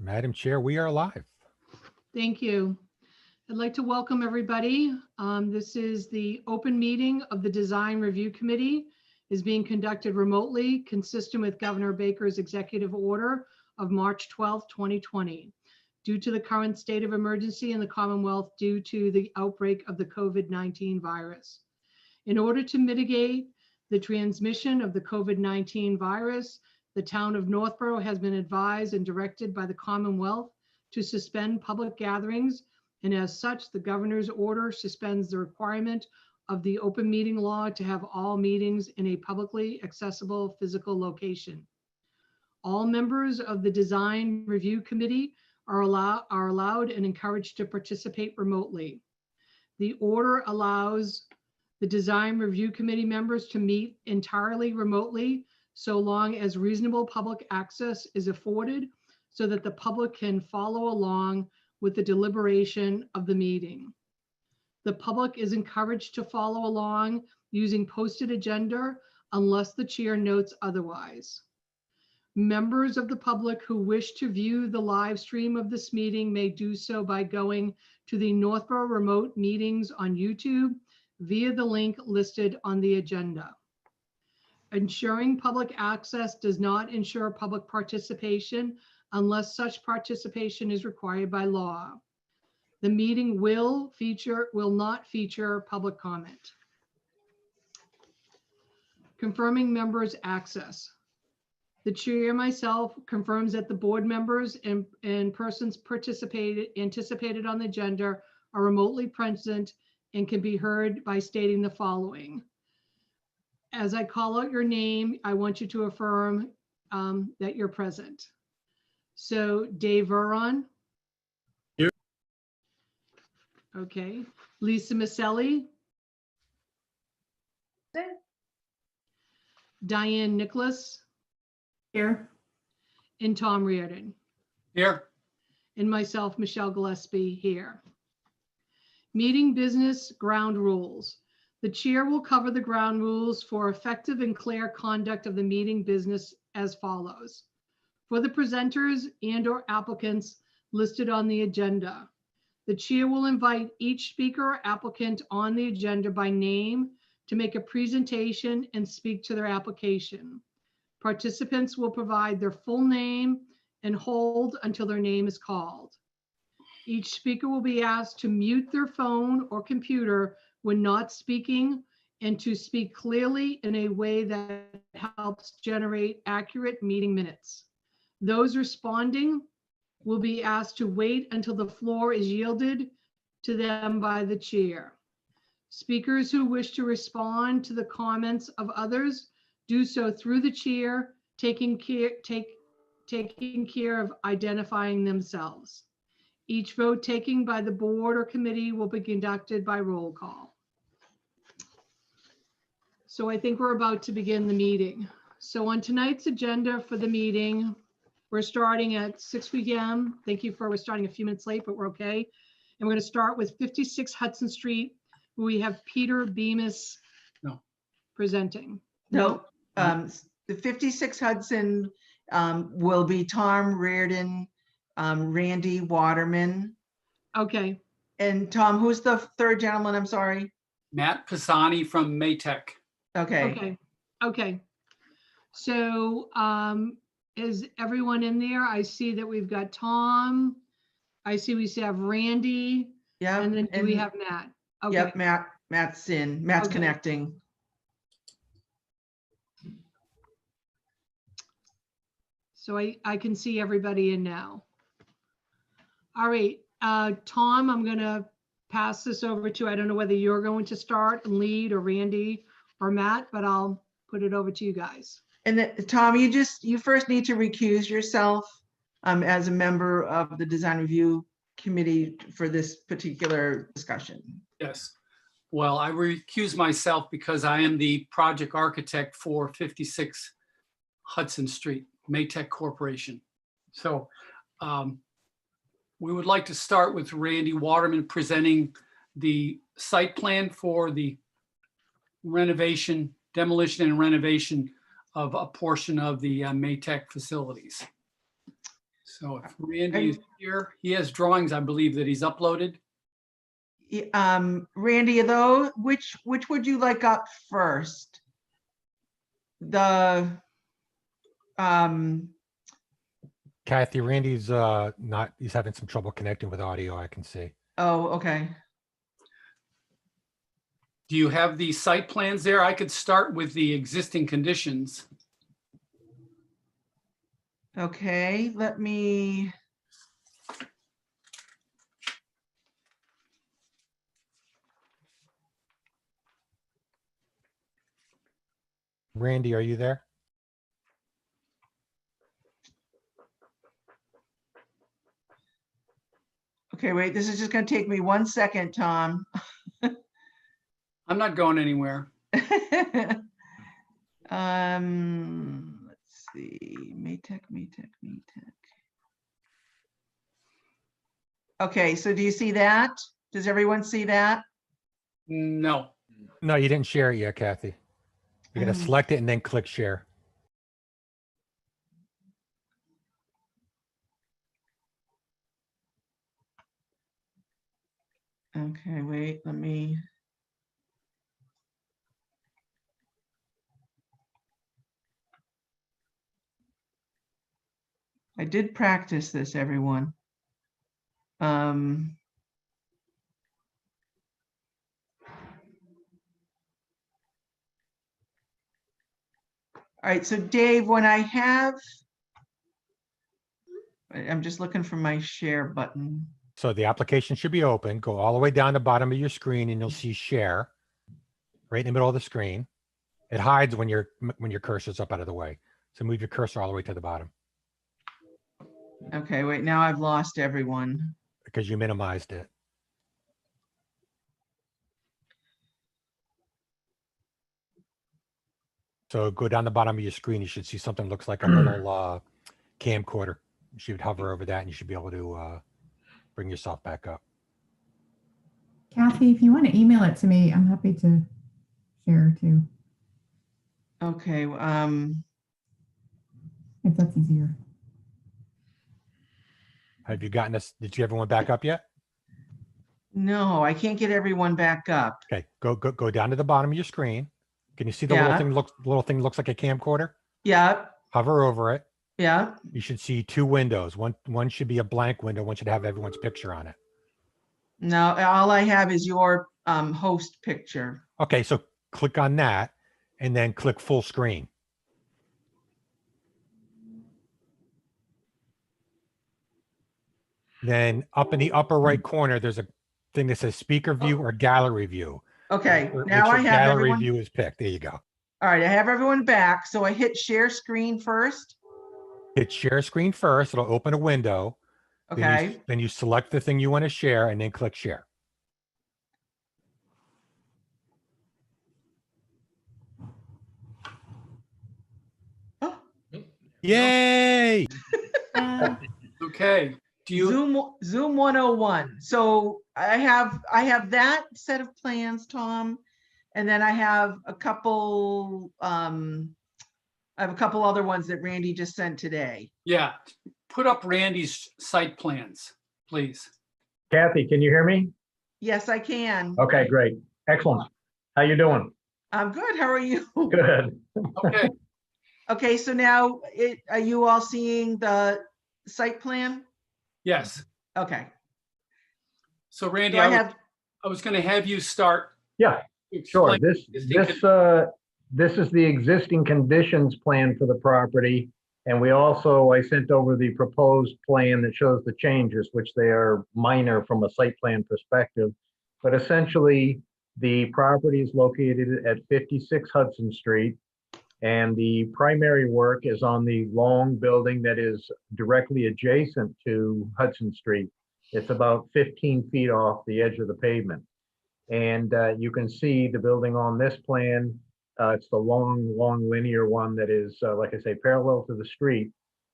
Madam Chair, we are live. Thank you. I'd like to welcome everybody. This is the open meeting of the Design Review Committee is being conducted remotely, consistent with Governor Baker's executive order of March 12, 2020, due to the current state of emergency in the Commonwealth due to the outbreak of the COVID-19 virus. In order to mitigate the transmission of the COVID-19 virus, the town of Northborough has been advised and directed by the Commonwealth to suspend public gatherings, and as such, the governor's order suspends the requirement of the open meeting law to have all meetings in a publicly accessible physical location. All members of the Design Review Committee are allowed and encouraged to participate remotely. The order allows the Design Review Committee members to meet entirely remotely so long as reasonable public access is afforded so that the public can follow along with the deliberation of the meeting. The public is encouraged to follow along using posted agenda unless the chair notes otherwise. Members of the public who wish to view the live stream of this meeting may do so by going to the Northborough Remote Meetings on YouTube via the link listed on the agenda. Ensuring public access does not ensure public participation unless such participation is required by law. The meeting will not feature public comment. Confirming members' access. The chair myself confirms that the board members and persons anticipated on the agenda are remotely present and can be heard by stating the following. As I call out your name, I want you to affirm that you're present. So Dave Veron. Here. Okay. Lisa Maselli. There. Diane Nicholas. Here. And Tom Reardon. Here. And myself, Michelle Gillespie, here. Meeting business ground rules. The chair will cover the ground rules for effective and clear conduct of the meeting business as follows. For the presenters and/or applicants listed on the agenda, the chair will invite each speaker or applicant on the agenda by name to make a presentation and speak to their application. Participants will provide their full name and hold until their name is called. Each speaker will be asked to mute their phone or computer when not speaking and to speak clearly in a way that helps generate accurate meeting minutes. Those responding will be asked to wait until the floor is yielded to them by the chair. Speakers who wish to respond to the comments of others do so through the chair, taking care of identifying themselves. Each vote taken by the board or committee will be conducted by roll call. So I think we're about to begin the meeting. So on tonight's agenda for the meeting, we're starting at 6 p.m. Thank you we're starting a few minutes late, but we're okay. And we're going to start with 56 Hudson Street, where we have Peter Bemis presenting. No, the 56 Hudson will be Tom Reardon, Randy Waterman. Okay. And Tom, who's the third gentleman? I'm sorry. Matt Pisani from Maytech. Okay. Okay. So is everyone in there? I see that we've got Tom. I see we have Randy. Yeah. And then do we have Matt? Okay. Yep, Matt's in. Matt's Okay. connecting. So I can see everybody in now. All right, Tom, I'm gonna pass this over to, I don't know whether you're going to start and lead or Randy or Matt, but I'll put it over to you guys. And then, Tom, you first need to recuse yourself as a member of the Design Review Committee for this particular discussion. Yes. Well, I recuse myself because I am the project architect for 56 Hudson Street, Maytech Corporation. So we would like to start with Randy Waterman presenting the site plan for the renovation, demolition and renovation of a portion of the Maytech facilities. So if Randy is here, he has drawings, I believe, that he's uploaded. Randy, which would you like up first? The, Kathy, Randy's he's having some trouble connecting with audio, I can see. oh, okay. Do you have the site plans there? I could start with the existing conditions. Okay, let me. Randy, are you there? Okay, wait, this is just gonna take me 1 second, Tom. I'm not going anywhere. Let's see, Maytech. Okay, so do you see that? Does everyone see that? No. No, you didn't share it yet, Kathy. You're gonna Mm. select it and then click share. Okay, wait, let me. I did practice this, everyone. All right, so Dave, when I have, I'm just looking for my share button. So the application should be open. Go all the way down the bottom of your screen and you'll see share right in the middle of the screen. It hides when your cursor's up out of the way. So move your cursor all the way to the bottom Okay, wait, now I've lost everyone. because you minimized it. So go down the bottom of your screen. You should see something that looks like a little camcorder. You should hover over that and you should be able to bring yourself back up. Kathy, if you want to email it to me, I'm happy to share too, Okay, if that's easier. Have you gotten this? Did you everyone back up yet? no, I can't get everyone back up. Okay, go down to the bottom of your screen. Can you see the Yeah. little thing looks like a camcorder? Yeah, Hover over it. yeah, You should see two windows. One should be a blank window. One should have everyone's picture on it. no, all I have is your host picture. Okay, so click on that and then click full screen. Then up in the upper right corner, there's a thing that says speaker view or gallery view. Okay, Make now sure I have gallery everyone. view is picked. There you go. All right, I have everyone back. So I hit share screen first. Hit share screen first. It'll open a window. Okay, Then you select the thing you want to share and then click share. oh, Yay! Okay. Do you, Zoom 101. So I have that set of plans, Tom, and then I have a couple other ones that Randy just sent today. yeah, put up Randy's site plans, please. Kathy, can you hear me? Yes, I can. Okay, great. Excellent. How you doing? I'm good. How are you? Good. Okay. Okay, so now are you all seeing the site plan? Yes. Okay. So Randy, Do I I was going to have you start. Yeah, to sure. explain This is the existing conditions plan for the property. And I sent over the proposed plan that shows the changes, which they are minor from a site plan perspective. But essentially, the property is located at 56 Hudson Street. And the primary work is on the long building that is directly adjacent to Hudson Street. It's about 15 feet off the edge of the pavement. And you can see the building on this plan. It's the long linear one that is, like I say, parallel to the street.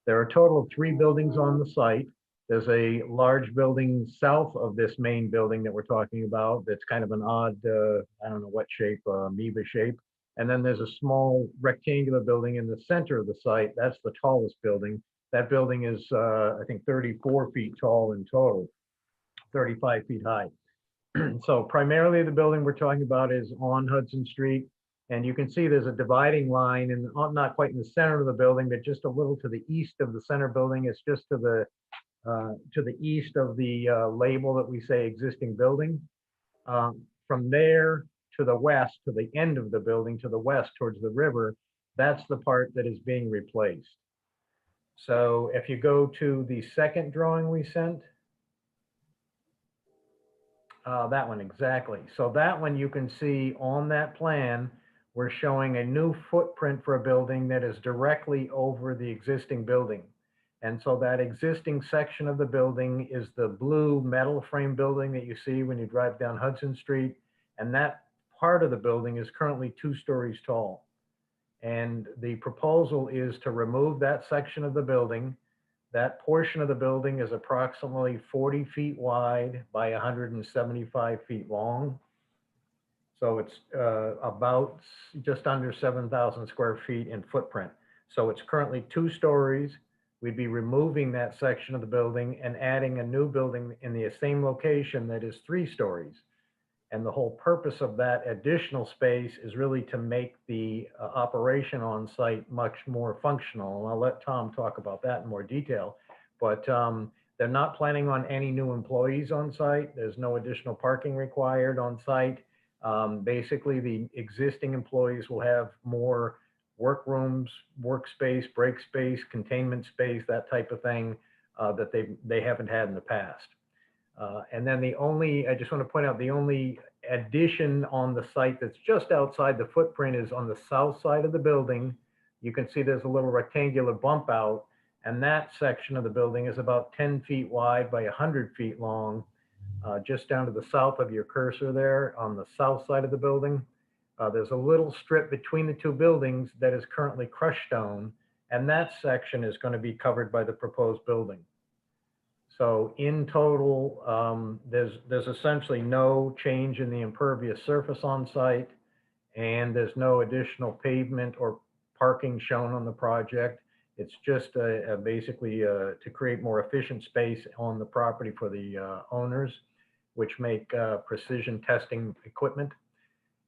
There are a total of 3 buildings on the site. There's a large building south of this main building that we're talking about that's kind of an odd, I don't know what shape, amoeba shape. And then there's a small rectangular building in the center of the site. That's the tallest building. That building is, I think, 34 feet tall in total, 35 feet high. So primarily the building we're talking about is on Hudson Street. And you can see there's a dividing line and not quite in the center of the building, but just a little to the east of the center building. It's just to the east of the label that we say existing building. From there to the west, to the end of the building, to the west towards the river, that's the part that is being replaced. So if you go to the second drawing we sent, that one exactly. So that one you can see on that plan, we're showing a new footprint for a building that is directly over the existing building. And so that existing section of the building is the blue metal frame building that you see when you drive down Hudson Street. And that part of the building is currently 2 stories tall. And the proposal is to remove that section of the building. That portion of the building is approximately 40 feet wide by 175 feet long. So it's about just under 7,000 square feet in footprint. So it's currently 2 stories. We'd be removing that section of the building and adding a new building in the same location that is 3 stories. And the whole purpose of that additional space is really to make the operation on site much more functional. And I'll let Tom talk about that in more detail. But they're not planning on any new employees on site. There's no additional parking required on site. Basically, the existing employees will have more workrooms, workspace, break space, containment space, that type of thing that they haven't had in the past. And then I just want to point out, the only addition on the site that's just outside the footprint is on the south side of the building. You can see there's a little rectangular bump out, and that section of the building is about 10 feet wide by 100 feet long, just down to the south of your cursor there on the south side of the building. There's a little strip between the 2 buildings that is currently crushed stone, and that section is going to be covered by the proposed building. So in total, there's essentially no change in the impervious surface on site, and there's no additional pavement or parking shown on the project. It's just basically to create more efficient space on the property for the owners, which make precision testing equipment.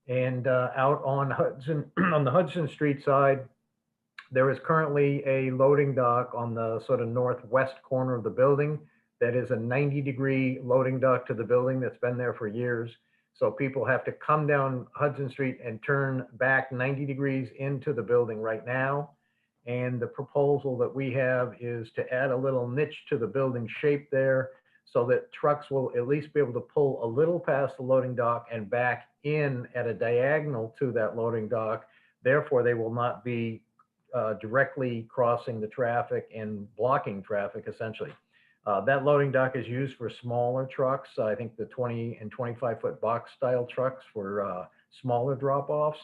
And out on Hudson, on the Hudson Street side, there is currently a loading dock on the sort of northwest corner of the building. That is a 90-degree loading dock to the building that's been there for years. So people have to come down Hudson Street and turn back 90 degrees into the building right now. And the proposal that we have is to add a little niche to the building shape there so that trucks will at least be able to pull a little past the loading dock and back in at a diagonal to that loading dock. Therefore, they will not be directly crossing the traffic and blocking traffic, essentially. That loading dock is used for smaller trucks. I think the 20 and 25-foot box style trucks for smaller drop-offs.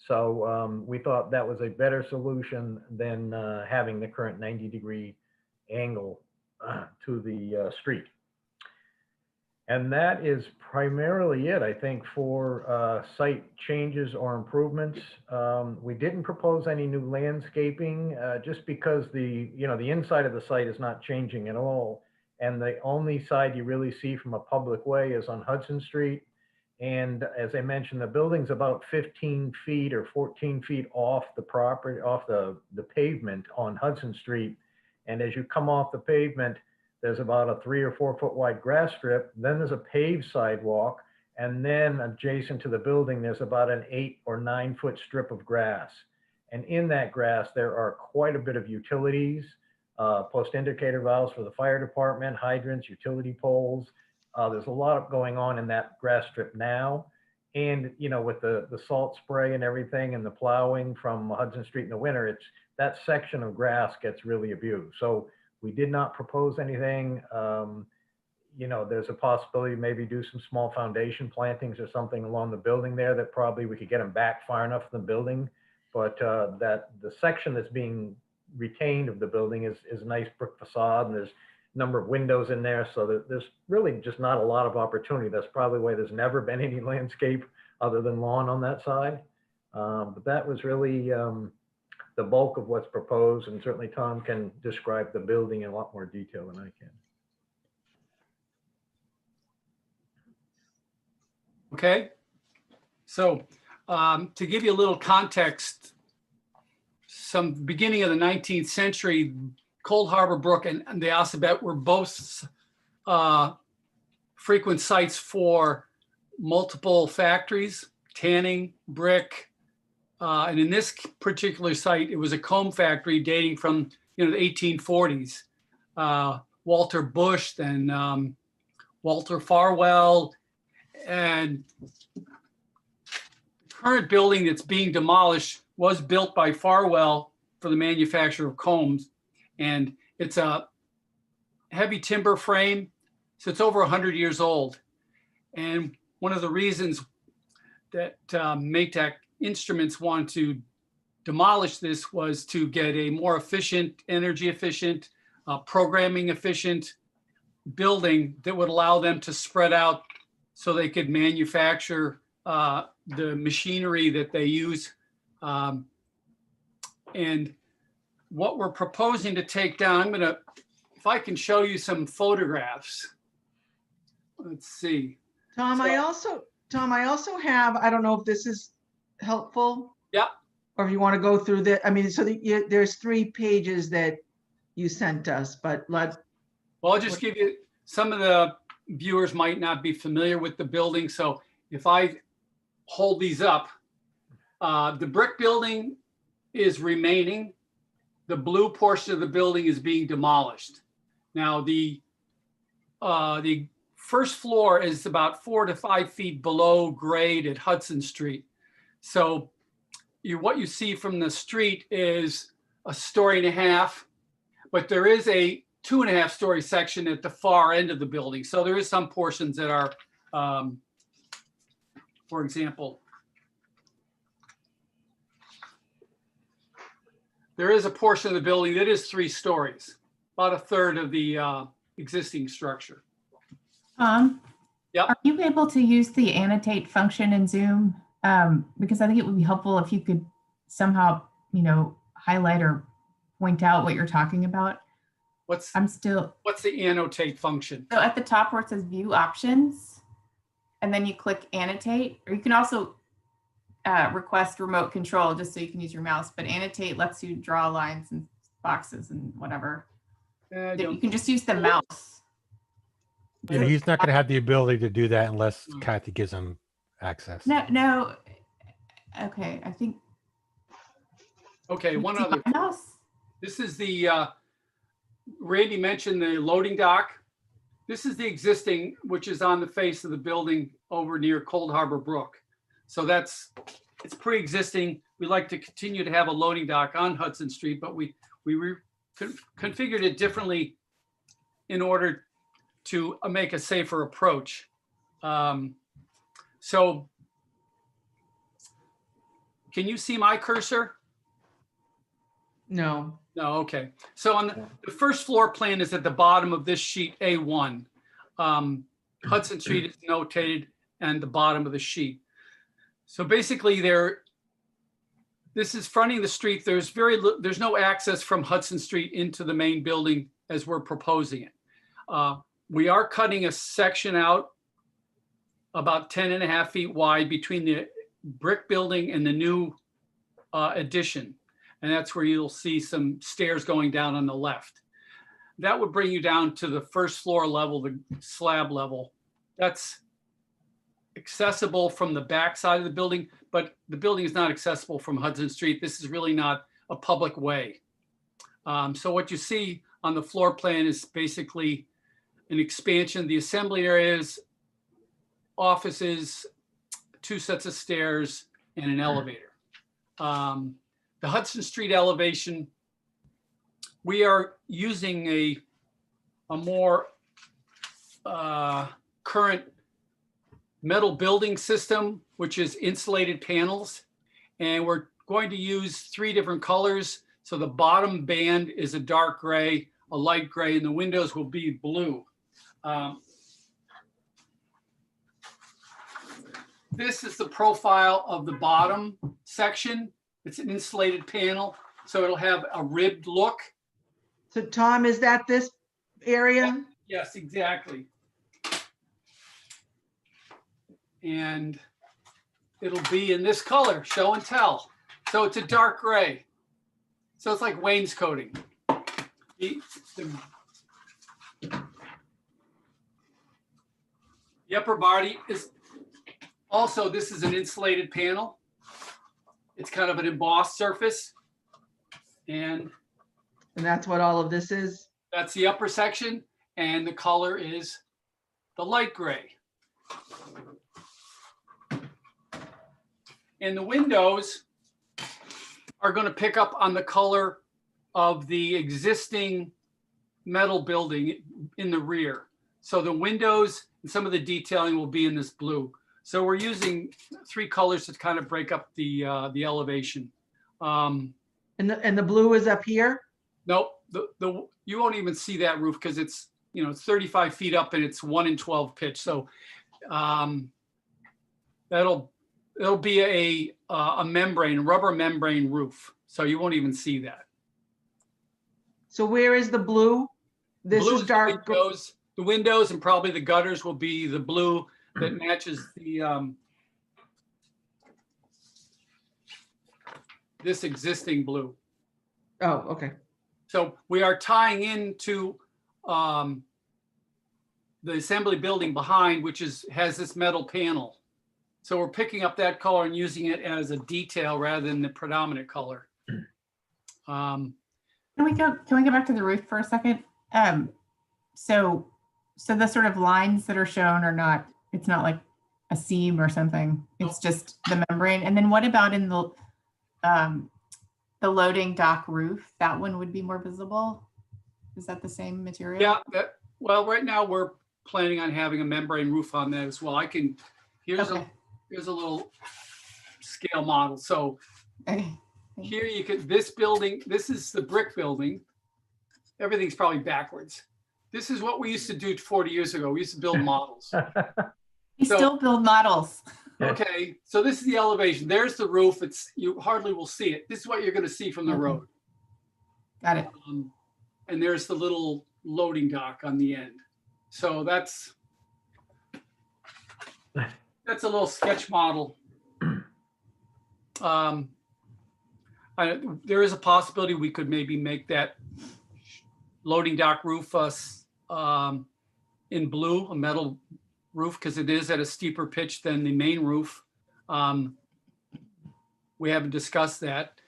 So we thought that was a better solution than having the current 90-degree angle to the street. And that is primarily it, I think, for site changes or improvements. We didn't propose any new landscaping just because the inside of the site is not changing at all. And the only side you really see from a public way is on Hudson Street. And as I mentioned, the building's about 15 feet or 14 feet off the property, off the pavement on Hudson Street. And as you come off the pavement, there's about a 3 or 4 foot wide grass strip. Then there's a paved sidewalk. And then adjacent to the building, there's about an 8 or 9 foot strip of grass. And in that grass, there are quite a bit of utilities, post indicator valves for the fire department, hydrants, utility poles. There's a lot going on in that grass strip now. And, with the salt spray and everything and the plowing from Hudson Street in the winter, that section of grass gets really abused. So we did not propose anything. There's a possibility to maybe do some small foundation plantings or something along the building there that probably we could get them back far enough from the building. But that the section that's being retained of the building is a nice brick facade, and there's a number of windows in there. So that there's really just not a lot of opportunity. That's probably why there's never been any landscape other than lawn on that side. But that was really the the bulk of what's proposed, and certainly Tom can describe the building in a lot more detail than I can. Okay, so to give you a little context, some beginning of the 19th century, Cold Harbor Brook and the Assabet were both frequent sites for multiple factories, tanning, brick, and in this particular site, it was a comb factory dating from the 1840s. Walter Bush, then Walter Farwell, and the current building that's being demolished was built by Farwell for the manufacture of combs, and it's a heavy timber frame, so it's over 100 years old. And one of the reasons that Maytag Instruments wanted to demolish this was to get a more efficient, energy efficient, programming efficient building that would allow them to spread out so they could manufacture the machinery that they use. And what we're proposing to take down, if I can show you some photographs. Let's see. Tom, So- I also have, I don't know if this is helpful. Yeah. Or if you want to go through there's 3 pages that you sent us, but Well, I'll just give you, some of the viewers might not be familiar with the building. So if I hold these up, the brick building is remaining. The blue portion of the building is being demolished. Now the first floor is about 4 to 5 feet below grade at Hudson Street. So what you see from the street is a 1.5 stories, but there is a 2.5 story section at the far end of the building. So there is some portions that are, for example, there is a portion of the building that is 3 stories, about 1/3 of the existing structure. Yep. Are you able to use the annotate function in Zoom? Because I think it would be helpful if you could somehow, highlight or point out what you're talking about. What's the annotate function? So at the top where it says view options, and then you click annotate, or you can also request remote control just so you can use your mouse, but annotate lets you draw lines and boxes and whatever. You can just use the mouse. Yeah, he's not going to have the ability to do that unless Kathy gives him access. No. Okay, I think. Okay, one See other. my mouse? This is the, Randy mentioned the loading dock. This is the existing, which is on the face of the building over near Cold Harbor Brook. So it's pre-existing. We like to continue to have a loading dock on Hudson Street, but we configured it differently in order to make a safer approach. So can you see my cursor? no. No, okay. So on the first floor plan is at the bottom of this sheet A1. Hudson Street is notated and the bottom of the sheet. So basically this is fronting the street. There's no access from Hudson Street into the main building as we're proposing it. We are cutting a section out about 10.5 feet wide between the brick building and the new addition. And that's where you'll see some stairs going down on the left. That would bring you down to the first floor level, the slab level. That's accessible from the back side of the building, but the building is not accessible from Hudson Street. This is really not a public way. So what you see on the floor plan is basically an expansion of the assembly areas, offices, 2 sets of stairs, and an elevator. The Hudson Street elevation, we are using a more current metal building system, which is insulated panels. And we're going to use 3 different colors. So the bottom band is a dark gray, a light gray, and the windows will be blue. This is the profile of the bottom section. It's an insulated panel. So it'll have a ribbed look. So Tom, is that this area? Yes, exactly. And it'll be in this color, show and tell. So it's a dark gray. So it's like wainscoting. The upper body is also, this is an insulated panel. It's kind of an embossed surface. And And that's what all of this is? that's the upper section. And the color is the light gray. And the windows are going to pick up on the color of the existing metal building in the rear. So the windows and some of the detailing will be in this blue. So we're using 3 colors to kind of break up the elevation. And the blue is up here? Nope, you won't even see that roof because it's, you know, it's 35 feet up and it's 1 in 12 pitch. So it'll be a membrane, rubber membrane roof. So you won't even see that. So where is the blue? This Blue is dark. The windows and probably the gutters will be the blue that matches the this existing blue. Oh, okay. So we are tying into the assembly building behind, which has this metal panel. So we're picking up that color and using it as a detail rather than the predominant color. Can we go back to the roof for a second? So the sort of lines that are shown are not, it's not like a seam or something. It's just the membrane. And then what about in the loading dock roof? That one would be more visible. Is that the same material? Yeah, well, right now we're planning on having a membrane roof on that as well. Here's Okay. here's a little scale model. So Okay. here you could, this building, this is the brick building. Everything's probably backwards. This is what we used to do 40 years ago. We used to build models. We So- still build models. Okay, so this is the elevation. There's the roof. You hardly will see it. This is what you're going to see from the Okay. road. Got it. And there's the little loading dock on the end. So that's a little sketch model. There is a possibility we could maybe make that loading dock roof in blue, a metal roof, because it is at a steeper pitch than the main roof. We haven't discussed that.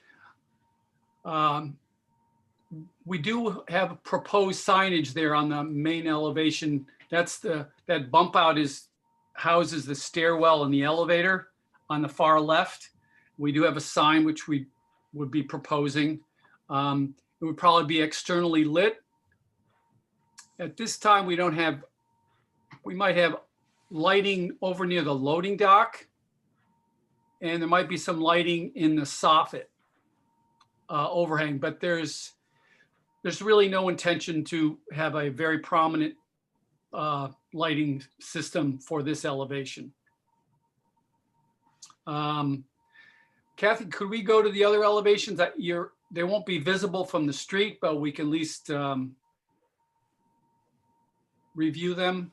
We do have proposed signage there on the main elevation. That bump out houses the stairwell and the elevator on the far left. We do have a sign which we would be proposing. It would probably be externally lit. At this time, we might have lighting over near the loading dock. And there might be some lighting in the soffit overhang, but there's really no intention to have a very prominent lighting system for this elevation. Kathy, could we go to the other elevations that they won't be visible from the street, but we can at least review them?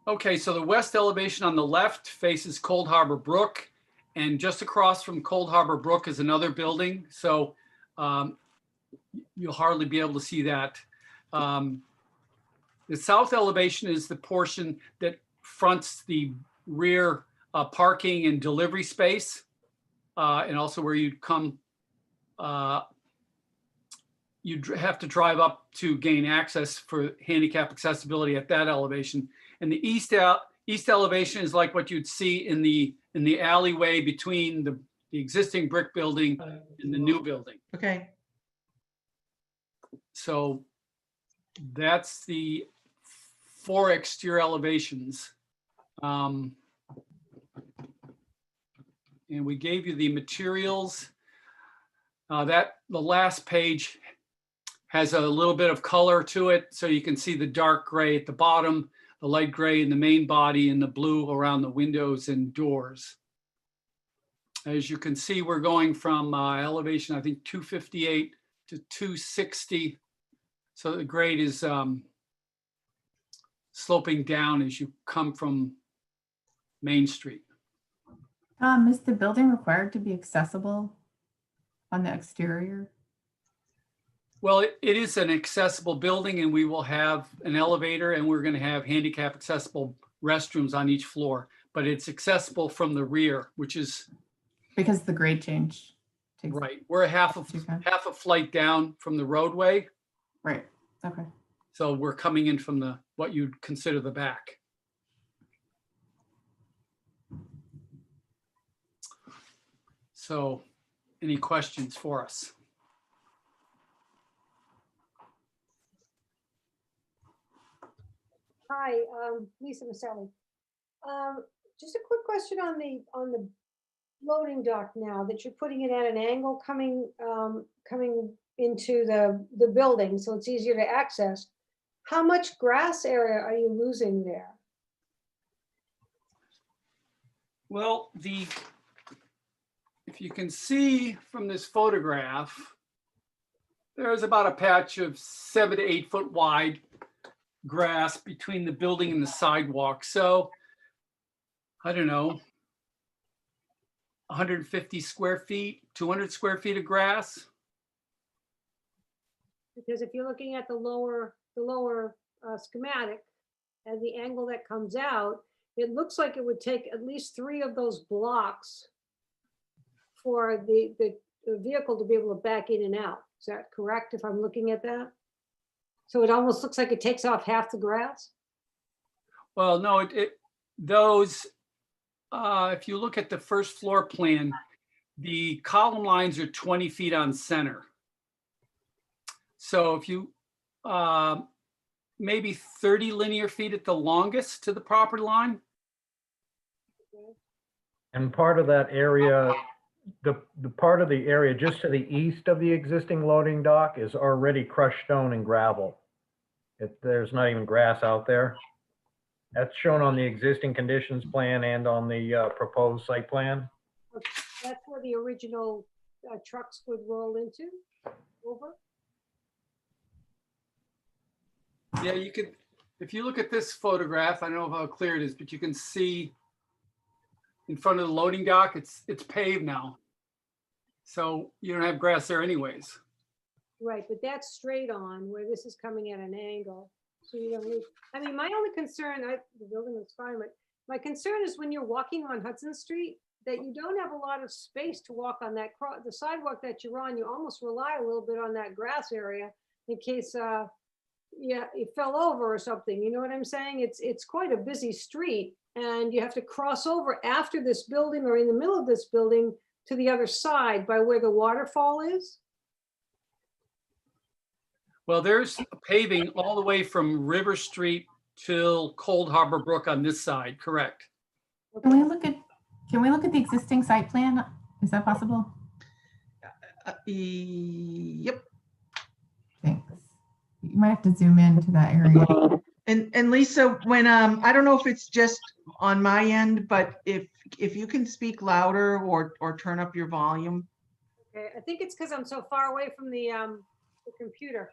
Okay, so the west elevation on the left faces Cold Harbor Brook, and just across from Cold Harbor Brook is another building. So you'll hardly be able to see that. The south elevation is the portion that fronts the rear parking and delivery space, and also where you'd come, you'd have to drive up to gain access for handicap accessibility at that elevation. And the east elevation is like what you'd see in the alleyway between the existing brick building and the new building. Okay. So that's the 4 exterior elevations. And we gave you the materials. The last page has a little bit of color to it, so you can see the dark gray at the bottom. the light gray in the main body and the blue around the windows and doors. As you can see, we're going from elevation, I think 258 to 260. So the grade is sloping down as you come from Main Street. Is the building required to be accessible on the exterior? Well, it is an accessible building, and we will have an elevator, and we're going to have handicap accessible restrooms on each floor, but it's accessible from the rear, which is Because the grade change takes. right. We're a half a flight down from the roadway, Right, okay. so we're coming in from the what you'd consider the back. So, any questions for us? Hi, Lisa Maselli. Just a quick question on the loading dock now that you're putting it at an angle coming into the building, so it's easier to access. How much grass area are you losing there? Well, if you can see from this photograph, there's about a patch of 7 to 8 foot wide grass between the building and the sidewalk. So, I don't know, 150 square feet, 200 square feet of grass. Because if you're looking at the lower schematic and the angle that comes out, it looks like it would take at least 3 of those blocks for the vehicle to be able to back in and out. Is that correct if I'm looking at that? So it almost looks like it takes off half the grass? Well, no, those, if you look at the first floor plan, the column lines are 20 feet on center. So if you, maybe 30 linear feet at the longest to the property line. And part of that area, the part of the area just to the east of the existing loading dock is already crushed stone and gravel. There's not even grass out there. That's shown on the existing conditions plan and on the proposed site plan. That's where the original trucks would roll into, over? Yeah, you could, if you look at this photograph, I don't know how clear it is, but you can see in front of the loading dock, it's paved now. So you don't have grass there anyways. Right, but that's straight on where this is coming at an angle. So you don't lose. I mean, my only concern, the building is fine, but my concern is when you're walking on Hudson Street, that you don't have a lot of space to walk on that, the sidewalk that you're on, you almost rely a little bit on that grass area in case, yeah, it fell over or something. You know what I'm saying? It's quite a busy street and you have to cross over after this building or in the middle of this building to the other side by where the waterfall is. Well, there's paving all the way from River Street till Cold Harbor Brook on this side, correct? Can we look at the existing site plan? Is that possible? Yep. Thanks. You might have to zoom in to that area. And Lisa, when, I don't know if it's just on my end, but if you can speak louder or turn up your volume. Okay, I think it's because I'm so far away from the computer.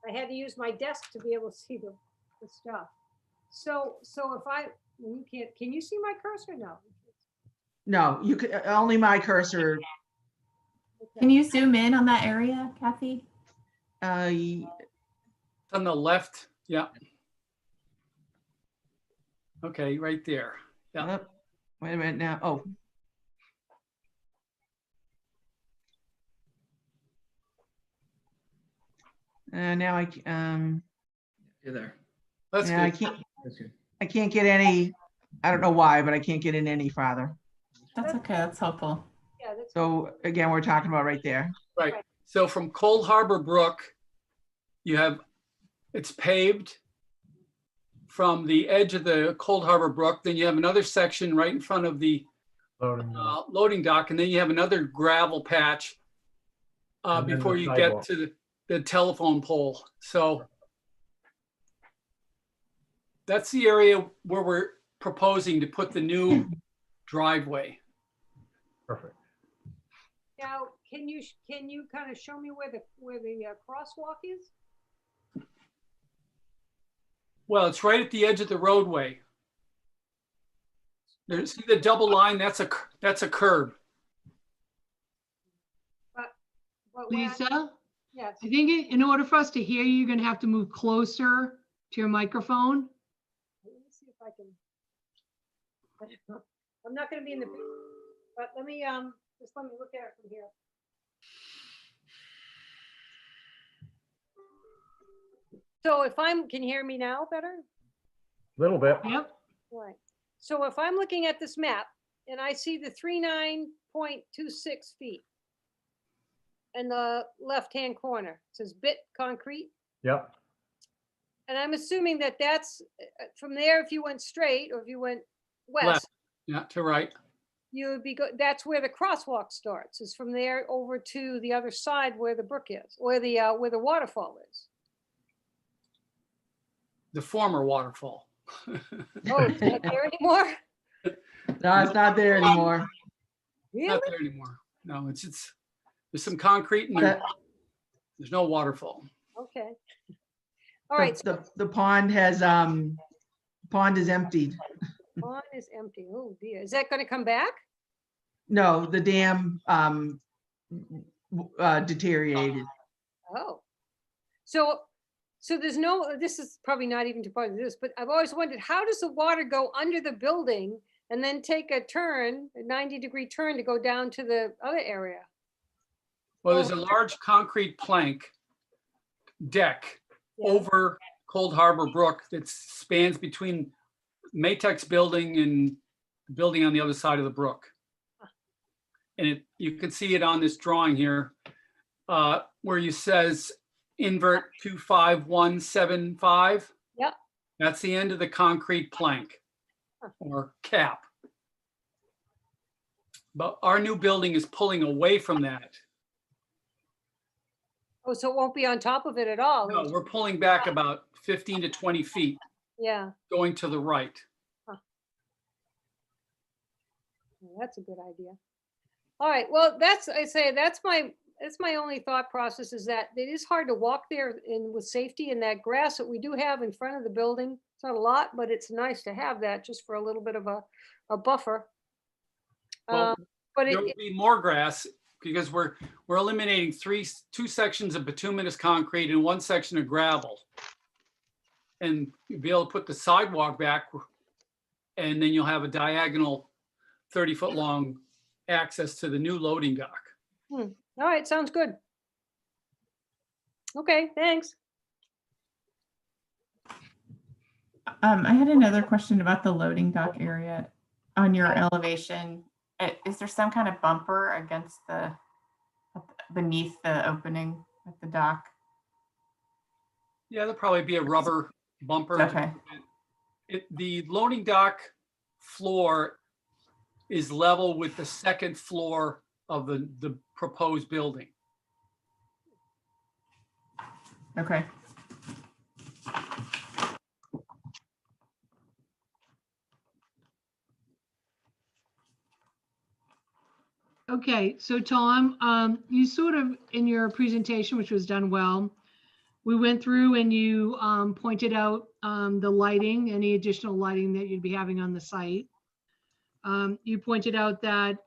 I had to use my desk to be able to see the stuff. So if you can't, can you see my cursor? No. No, you could, only my cursor. Can you zoom in on that area, Kathy? On the left, yeah. Okay, right there. Yeah. Wait a minute now. Oh. Now You're there. That's yeah, good. I can't get any, I don't know why, but I can't get in any farther. That's okay, that's helpful. Yeah, that's So again, we're talking about right there. Right. So from Cold Harbor Brook, you have, it's paved from the edge of the Cold Harbor Brook. Then you have another section right in front of the loading dock. And then you have another gravel patch And then before the you sidewalk. get to the telephone pole. So That's the area where we're proposing to put the new driveway. Perfect. Now, can you kind of show me where the crosswalk is? Well, it's right at the edge of the roadway. There's, see the double line? That's a curb. But where- Lisa, Yes. I think in order for us to hear you, you're gonna have to move closer to your microphone. Let me see if I can. I'm not gonna be in the, but let me just let me look at it from here. So if can you hear me now better? Little bit. Yep, Right. So if I'm looking at this map and I see the 39.26 feet in the left-hand corner, it says bit concrete. Yep. And I'm assuming that that's from there, if you went straight or if you went Left. west, Yeah, to right. you would be, that's where the crosswalk starts, is from there over to the other side where the brook is, where the waterfall is. The former waterfall. Oh, it's not there anymore? No, it's not there anymore. Really? Not there anymore. No, it's there's some concrete and That- there's no waterfall. Okay. All right, so The pond pond is emptied. the pond is empty. Oh dear. Is that gonna come back? No, the dam deteriorated. Oh. So there's no, this is probably not even to part of this, but I've always wondered, how does the water go under the building and then take a turn, a 90-degree turn to go down to the other area? Well, there's a large concrete plank deck Yeah. over Cold Harbor Brook that spans between Matex building and the building on the other side of the brook. And you can see it on this drawing here, where you says invert 25175. Yep. That's the end of the concrete plank or cap. But our new building is pulling away from that. Oh, so it won't be on top of it at all? No, we're pulling back about 15 to 20 feet, Yeah, going to the right. well, that's a good idea. All right, well, that's my only thought process, is that it is hard to walk there with safety in that grass that we do have in front of the building. It's not a lot, but it's nice to have that just for a little bit of a buffer. Well, But There will be more grass because we're eliminating two sections of bituminous concrete and one section of gravel. And you'll be able to put the sidewalk back, and then you'll have a diagonal 30-foot long access to the new loading dock. all right, sounds good. Okay, thanks. I had another question about the loading dock area on your elevation. Is there some kind of bumper against beneath the opening at the dock? Yeah, there'll probably be a rubber bumper. Okay. The loading dock floor is level with the second floor of the proposed building. Okay. okay, so Tom, you sort of, in your presentation, which was done well, we went through and you pointed out the lighting, any additional lighting that you'd be having on the site. You pointed out that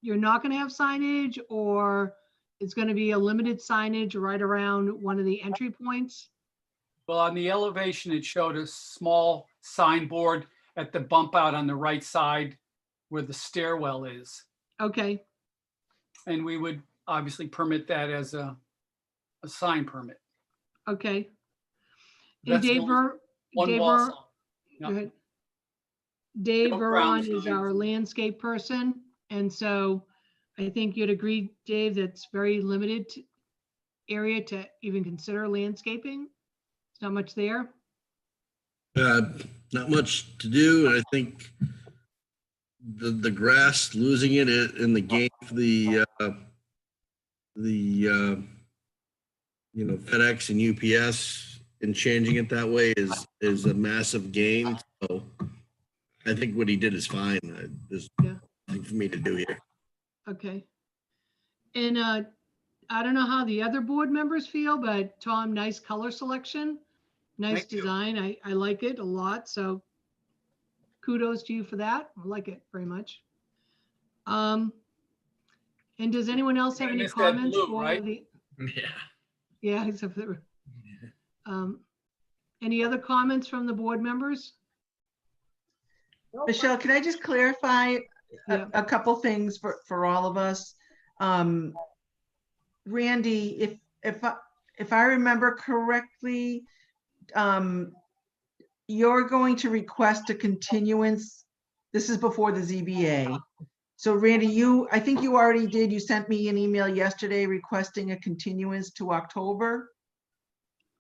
you're not going to have signage, or it's going to be a limited signage right around one of the entry points. Well, on the elevation, it showed a small signboard at the bump out on the right side where the stairwell is. Okay, And we would obviously permit that as a sign permit. okay. And That's the Dave, only one Dave, wall Ver- sign. go Yep. ahead. Dave No ground Veron is signs. our landscape person, and so I think you'd agree, Dave, that's very limited area to even consider landscaping. There's not much there. Not much to do, and I think the grass, losing it in the game for the FedEx and UPS and changing it that way is a massive gain. So I think what he did is fine. There's Yeah. nothing for me to do here. Okay. And I don't know how the other board members feel, but Tom, nice color selection, nice Thank you. design. I like it a lot. So kudos to you for that. I like it very much. And does anyone else have any It's that comments? blue, for right? the- Yeah. Yeah, except for, any other comments from the board members? Michelle, can I just clarify Yeah. a couple things for all of us? Randy, if I remember correctly, you're going to request a continuance. This is before the ZBA. So Randy, I think you already did. You sent me an email yesterday requesting a continuance to October.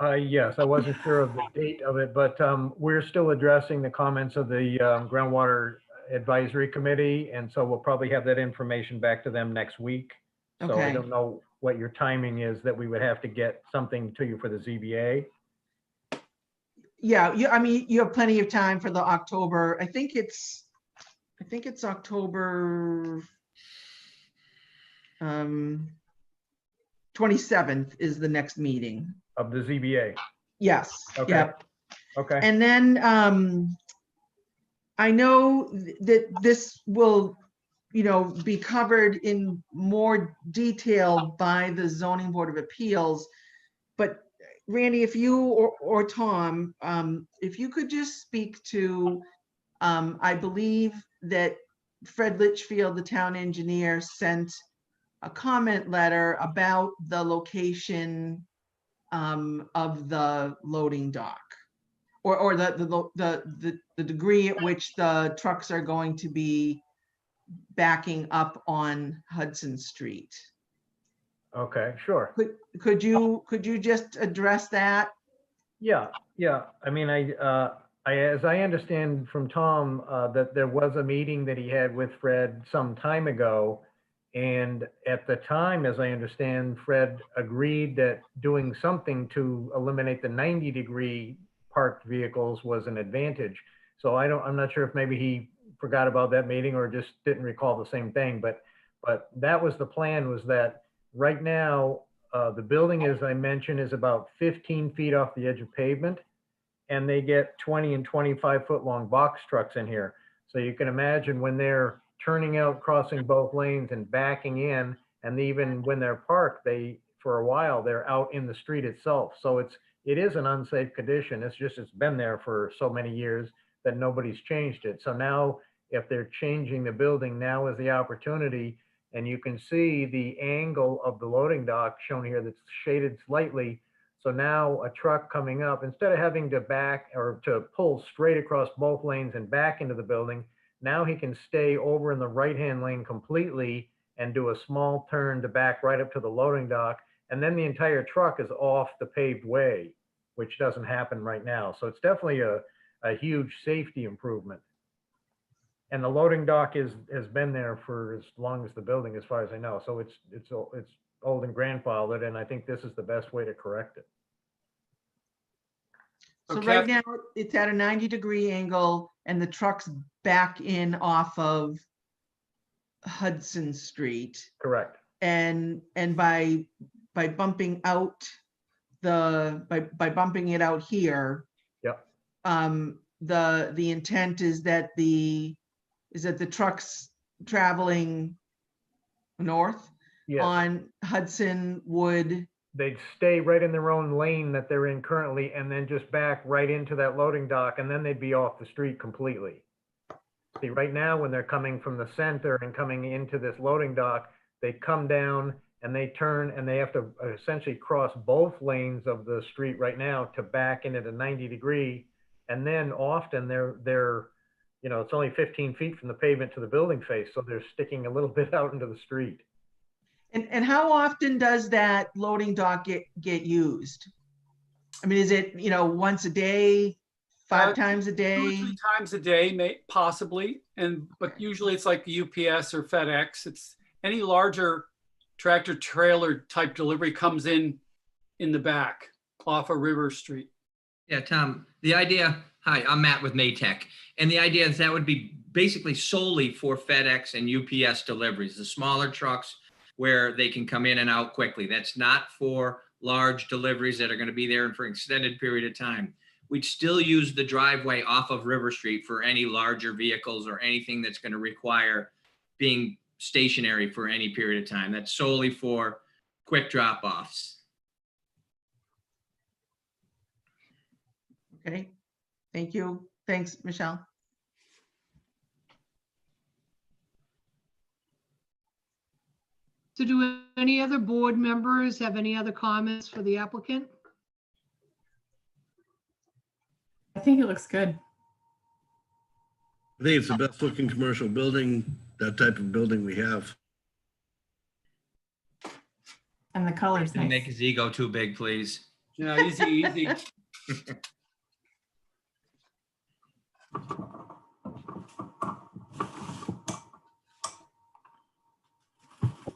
Yes, I wasn't sure of the date of it, but we're still addressing the comments of the Groundwater Advisory Committee, and so we'll probably have that information back to them next week. So I Okay. don't know what your timing is that we would have to get something to you for the ZBA. Yeah, I mean, you have plenty of time for the October. I think it's October 27th is the next meeting. Of the ZBA. Yes, Okay. yep. Okay, And then I know that this will, be covered in more detail by the Zoning Board of Appeals. But Randy, if you or Tom, if you could just speak to, I believe that Fred Litchfield, the town engineer, sent a comment letter about the location of the loading dock, or the degree at which the trucks are going to be backing up on Hudson Street. okay, sure. Could you just address that? Yeah. I mean, as I understand from Tom, that there was a meeting that he had with Fred some time ago. And at the time, as I understand, Fred agreed that doing something to eliminate the 90-degree parked vehicles was an advantage. So I'm not sure if maybe he forgot about that meeting or just didn't recall the same thing, but that was the plan, was that right now, the building, as I mentioned, is about 15 feet off the edge of pavement, and they get 20 and 25-foot long box trucks in here. So you can imagine when they're turning out, crossing both lanes and backing in, and even when they're parked, for a while, they're out in the street itself. So it is an unsafe condition. It's been there for so many years that nobody's changed it. So now, if they're changing the building, now is the opportunity. And you can see the angle of the loading dock shown here that's shaded slightly. So now a truck coming up, instead of having to back or to pull straight across both lanes and back into the building, now he can stay over in the right-hand lane completely and do a small turn to back right up to the loading dock. And then the entire truck is off the paved way, which doesn't happen right now. So it's definitely a huge safety improvement. And the loading dock has been there for as long as the building, as far as I know. So it's old and grandfathered, and I think this is the best way to correct it. So Okay. right now, it's at a 90-degree angle and the truck's back in off of Hudson Street. Correct. And by bumping out by bumping it out here. Yep. The intent is that the trucks traveling north Yes. on Hudson would, They'd stay right in their own lane that they're in currently, and then just back right into that loading dock, and then they'd be off the street completely. See, right now, when they're coming from the center and coming into this loading dock, they come down and they turn, and they have to essentially cross both lanes of the street right now to back into the 90-degree. And then often they're it's only 15 feet from the pavement to the building face, so they're sticking a little bit out into the street. and how often does that loading dock get used? I mean, is it, once a day, 5 times a 2 or day? 3 times a day, possibly, but usually it's like the UPS or FedEx. It's any larger tractor trailer type delivery comes in the back off of River Street. Yeah, Tom, the idea, hi, I'm Matt with Maytech. And the idea is that would be basically solely for FedEx and UPS deliveries, the smaller trucks where they can come in and out quickly. That's not for large deliveries that are going to be there for an extended period of time. We'd still use the driveway off of River Street for any larger vehicles or anything that's going to require being stationary for any period of time. That's solely for quick drop-offs. Okay, thank you. Thanks, Michelle. So do any other board members have any other comments for the applicant? I think it looks good. I think it's the best looking commercial building, that type of building we have. And the color's Didn't make nice. his ego too big, please. Yeah, easy, easy.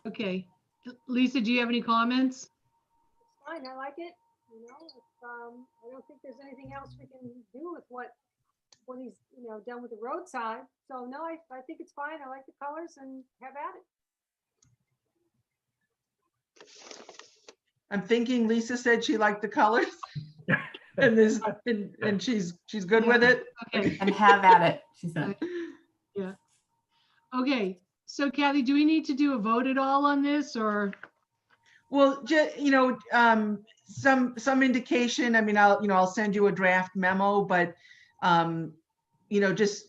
Okay. Lisa, do you have any comments? It's fine, I like it, you know, I don't think there's anything else we can do with what he's, you know, done with the roadside. So no, I think it's fine. I like the colors and have at it. I'm thinking Lisa said she liked the colors. And this, and she's good with it. Okay, And have at it, she said. okay. So Kathy, do we need to do a vote at all on this or? Well, you know, some indication, I mean, I'll send you a draft memo, but, you know, just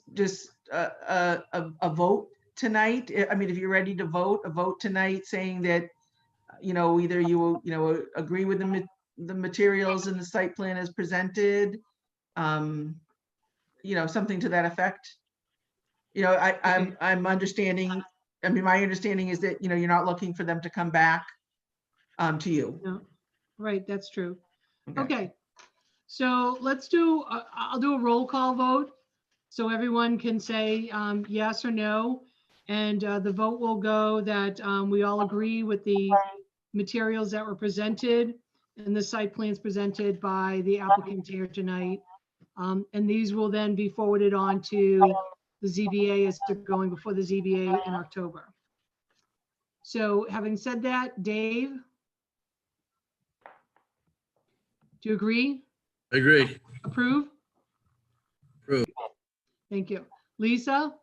a vote tonight. I mean, if you're ready to vote, a vote tonight saying that, you know, either you agree with the materials in the site plan as presented, you know, something to that effect. You know, I'm understanding, I mean, my understanding is that, you know, you're not looking for them to come back to you. No, right, that's true. Okay, so let's do, I'll do a roll call vote. So everyone can say yes or no. And the vote will go that we all agree with the materials that were presented and the site plans presented by the applicant here tonight. And these will then be forwarded on to the ZBA as to going before the ZBA in October. So having said that, Dave? Do you agree? I agree. Approve? Approve. Thank you. Lisa?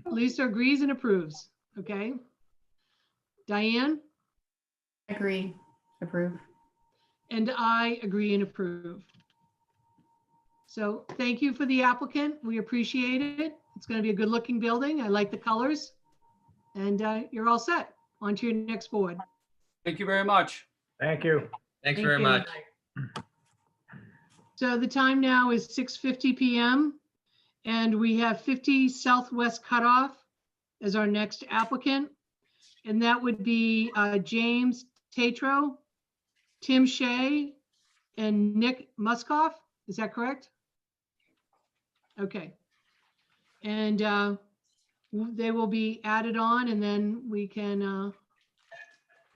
Lisa agrees and approves, okay? Diane? Agree, approve. And I agree and approve. So thank you for the applicant. We appreciate it. It's going to be a good looking building. I like the colors. And you're all set. On to your next board. Thank you very much. Thank you. Thanks Thank very you. much. So the time now is 6:50 p.m. and we have 50 Southwest Cutoff as our next applicant. And that would be James Tatro, Tim Shea, and Nick Muskoff. Is that correct? Okay. And they will be added on and then we can,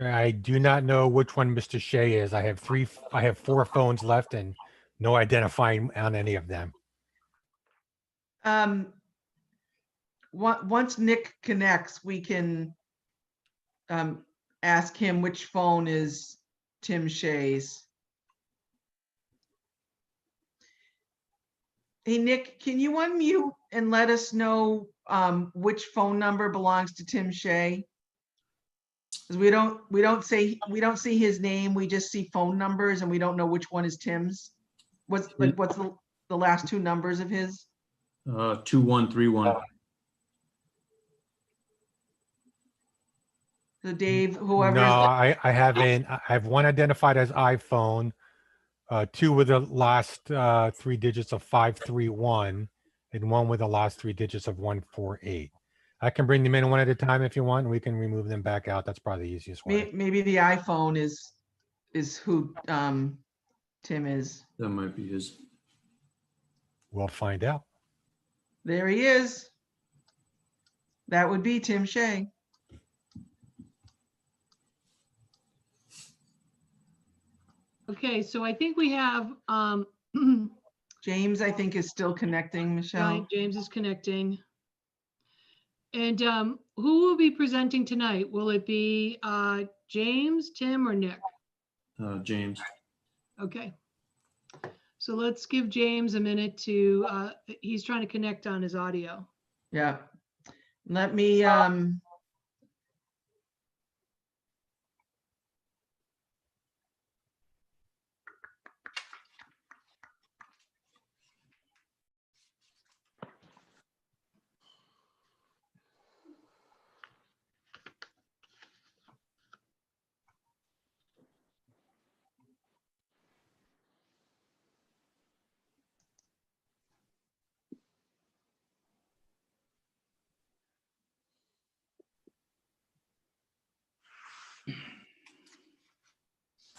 I do not know which one Mr. Shea is. I have 4 phones left and no identifying on any of them. Once Nick connects, we can ask him which phone is Tim Shea's. Hey, Nick, can you unmute and let us know which phone number belongs to Tim Shea? Because we don't see his name. We just see phone numbers and we don't know which one is Tim's. What's the last 2 numbers of his? 2131. So Dave, whoever. No, I have one identified as iPhone, 2 with the last 3 digits of 531, and 1 with the last 3 digits of 148. I can bring them in one at a time if you want, and we can remove them back out. That's probably the easiest way. Maybe the iPhone is who Tim is. That might be his. We'll find out. There he is. That would be Tim Shea. Okay, so I think we have, James, I think, is still connecting, Michelle. Right, James is connecting. And who will be presenting tonight? Will it be James, Tim, or Nick? James. Okay. So let's give James a minute to, he's trying to connect on his audio. Yeah. Let me,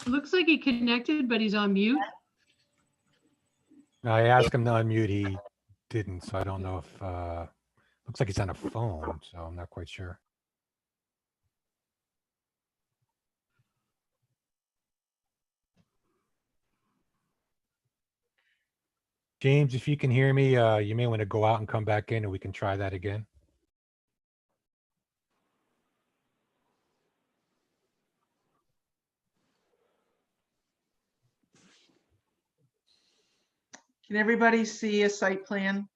Looks like he connected, but he's on mute. I asked him to unmute. He didn't, so I don't know if, looks like he's on a phone, so I'm not quite sure. James, if you can hear me, you may want to go out and come back in and we can try that again. can everybody see a site plan?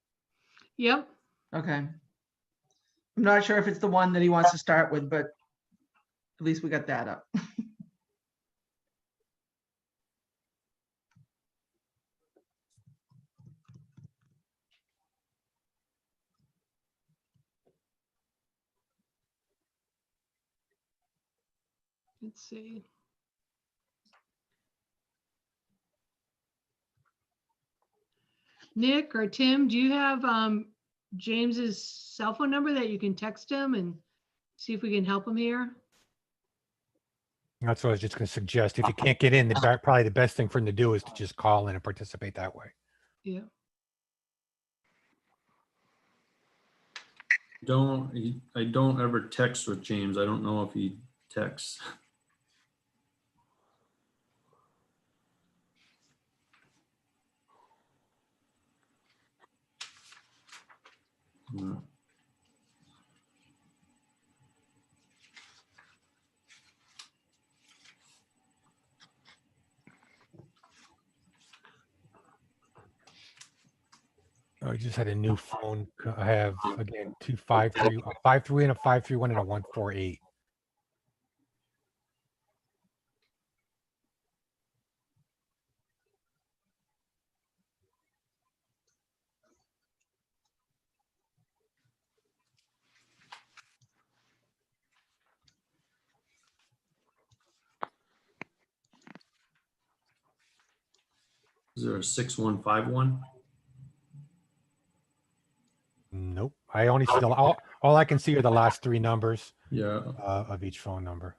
Yep. Okay. I'm not sure if it's the one that he wants to start with, but at least we got that up. Let's see. Nick or Tim, do you have James's cell phone number that you can text him and see if we can help him here? That's what I was just going to suggest. If you can't get in, probably the best thing for him to do is to just call in and participate that way. Yeah. I don't ever text with James. I don't know if he texts. No. Oh, I just had a new phone. I have again 253, a 53 and a 531 and a 148. Is there a 6151? Nope. I only see all I can see are the last three numbers Yeah, of each phone number.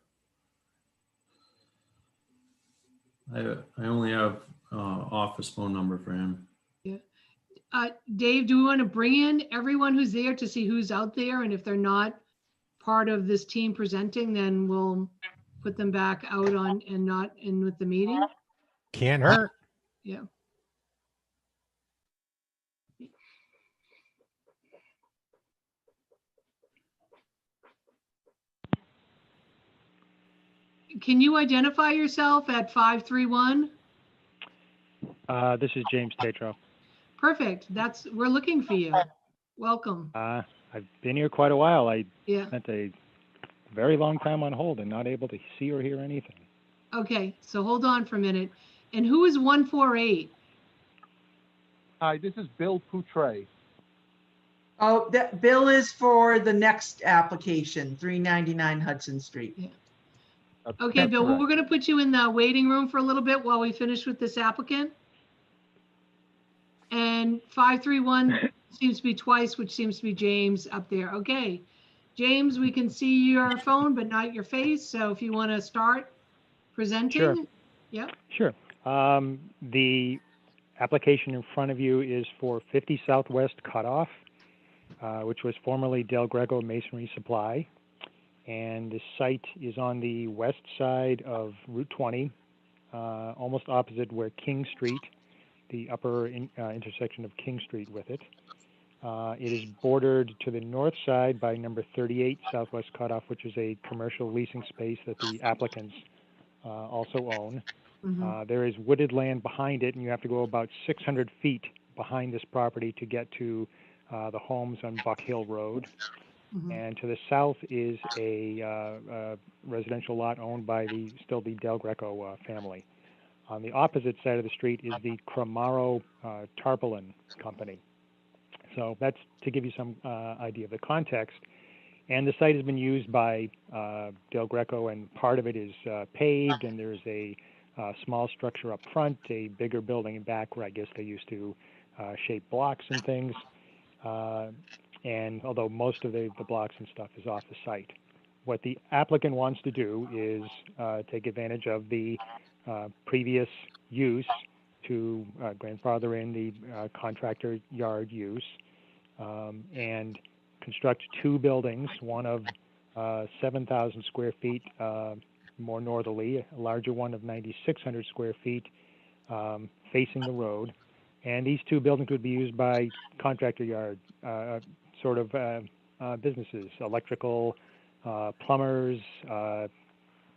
I only have office phone number for him. Dave, do we want to bring in everyone who's there to see who's out there? And if they're not part of this team presenting, then we'll put them back out on and not in with the meeting. Can't hurt. Yeah. Can you identify yourself at 531? This is James Tatro. Perfect. We're looking for you. Welcome. I've been here quite a while. I Yeah. spent a very long time on hold and not able to see or hear anything. Okay, so hold on for a minute. And who is 148? Hi, this is Bill Poutre. Oh, that bill is for the next application, 399 Hudson Street. Okay, That's Bill, correct. we're going to put you in the waiting room for a little bit while we finish with this applicant. And 531 seems to be twice, which seems to be James up there. Okay, James, we can see your phone, but not your face. So if you want to start presenting. Sure. Yep. Sure. The application in front of you is for 50 Southwest Cutoff, which was formerly Del Greco Masonry Supply. And the site is on the west side of Route 20 almost opposite where King Street, the upper intersection of King Street with it. It is bordered to the north side by number 38 Southwest Cutoff, which is a commercial leasing space that the applicants also own. There is wooded land behind it, and you have to go about 600 feet behind this property to get to the homes on Buck Hill Road. And to the south is a residential lot owned by still the Del Greco family. On the opposite side of the street is the Cromaro Tarpaulin Company. So that's to give you some idea of the context. And the site has been used by Del Greco, and part of it is paved, and there's a small structure up front, a bigger building in back where I guess they used to shape blocks and things. And although most of the blocks and stuff is off the site. What the applicant wants to do is take advantage of the previous use to grandfather in the contractor yard use and construct two buildings, one of 7,000 square feet more northerly, a larger one of 9,600 square feet facing the road. And these two buildings would be used by contractor yard sort of businesses, electrical, plumbers,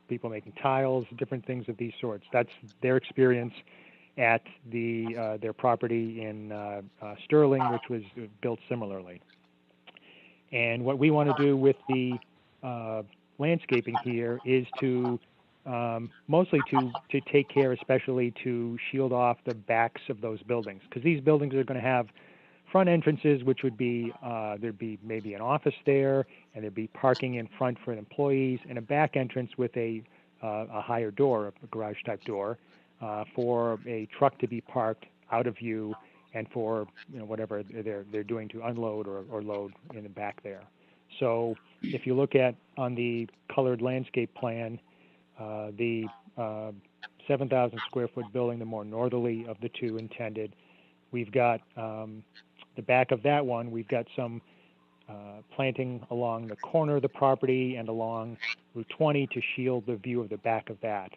people making tiles, different things of these sorts. That's their experience at their property in Sterling, which was built similarly. And what we want to do with the landscaping here is to mostly to take care, especially to shield off the backs of those buildings, because these buildings are going to have front entrances, which would be there'd be maybe an office there, and there'd be parking in front for employees, and a back entrance with a higher door, a garage type door, for a truck to be parked out of view, and for whatever they're doing to unload or load in the back there. So if you look at on the colored landscape plan, the 7,000 square foot building, the more northerly of the two intended, we've got the back of that one, we've got some planting along the corner of the property and along Route 20 to shield the view of the back of that.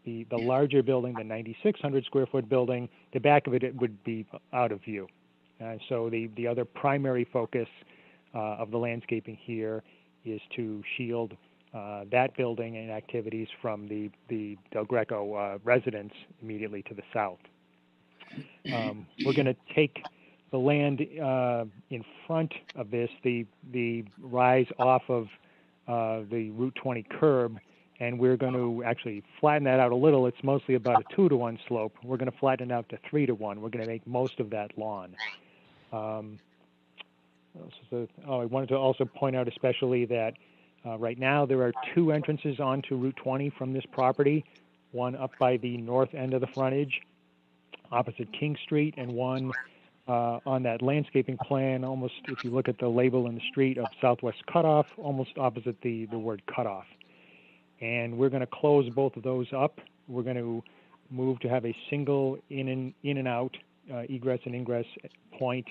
The larger building, the 9,600 square foot building, the back of it would be out of view. And so the other primary focus of the landscaping here is to shield that building and activities from the Del Greco residents immediately to the south. We're going to take the land in front of this, the rise off of the Route 20 curb, and we're going to actually flatten that out a little. It's mostly about a 2-to-1 slope. We're going to flatten it out to 3-to-1. We're going to make most of that lawn. I wanted to also point out especially that right now there are two entrances onto Route 20 from this property, one up by the north end of the frontage opposite King Street, and one on that landscaping plan, almost if you look at the label in the street of Southwest Cutoff, almost opposite the word cutoff. And we're going to close both of those up. We're going to move to have a single in and out egress and ingress point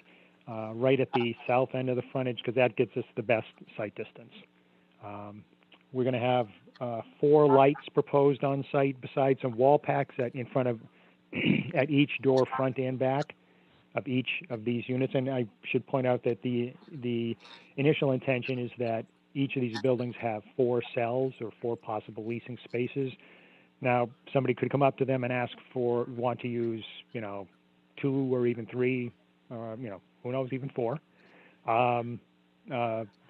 right at the south end of the frontage, because that gets us the best sight distance. We're going to have 4 lights proposed on site, besides some wall packs in front of at each door, front and back of each of these units. And I should point out that the initial intention is that each of these buildings have 4 cells or 4 possible leasing spaces. Now, somebody could come up to them and want to use, 2 or even 3, who knows, even 4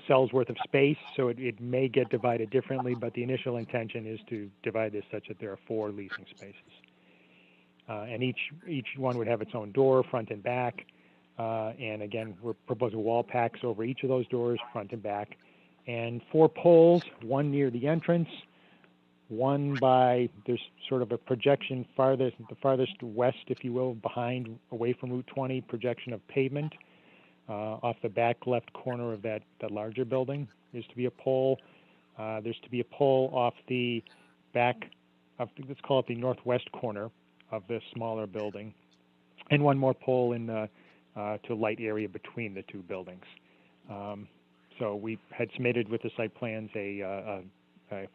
cells worth of space. So it may get divided differently, but the initial intention is to divide this such that there are 4 leasing spaces. And each one would have its own door, front and back. And again, we're proposing wall packs over each of those doors, front and back. And 4 poles, one near the entrance, one there's sort of a projection the farthest west, if you will, away from Route 20, projection of pavement. Off the back left corner of that larger building is to be a pole. There's to be a pole off the back of, let's call it the northwest corner of the smaller building, and one more pole in to light area between the 2 buildings. So we had submitted with the site plans a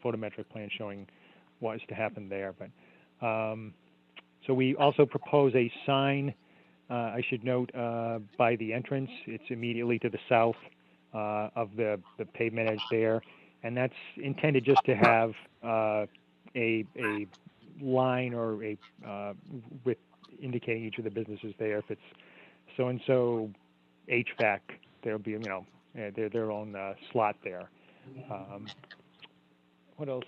photometric plan showing what is to happen there. But So we also propose a sign, I should note, by the entrance. It's immediately to the south of the pavement edge there. And that's intended just to have a line or a with indicating each of the businesses there. If it's so-and-so HVAC, there'll be, their own slot there. What else?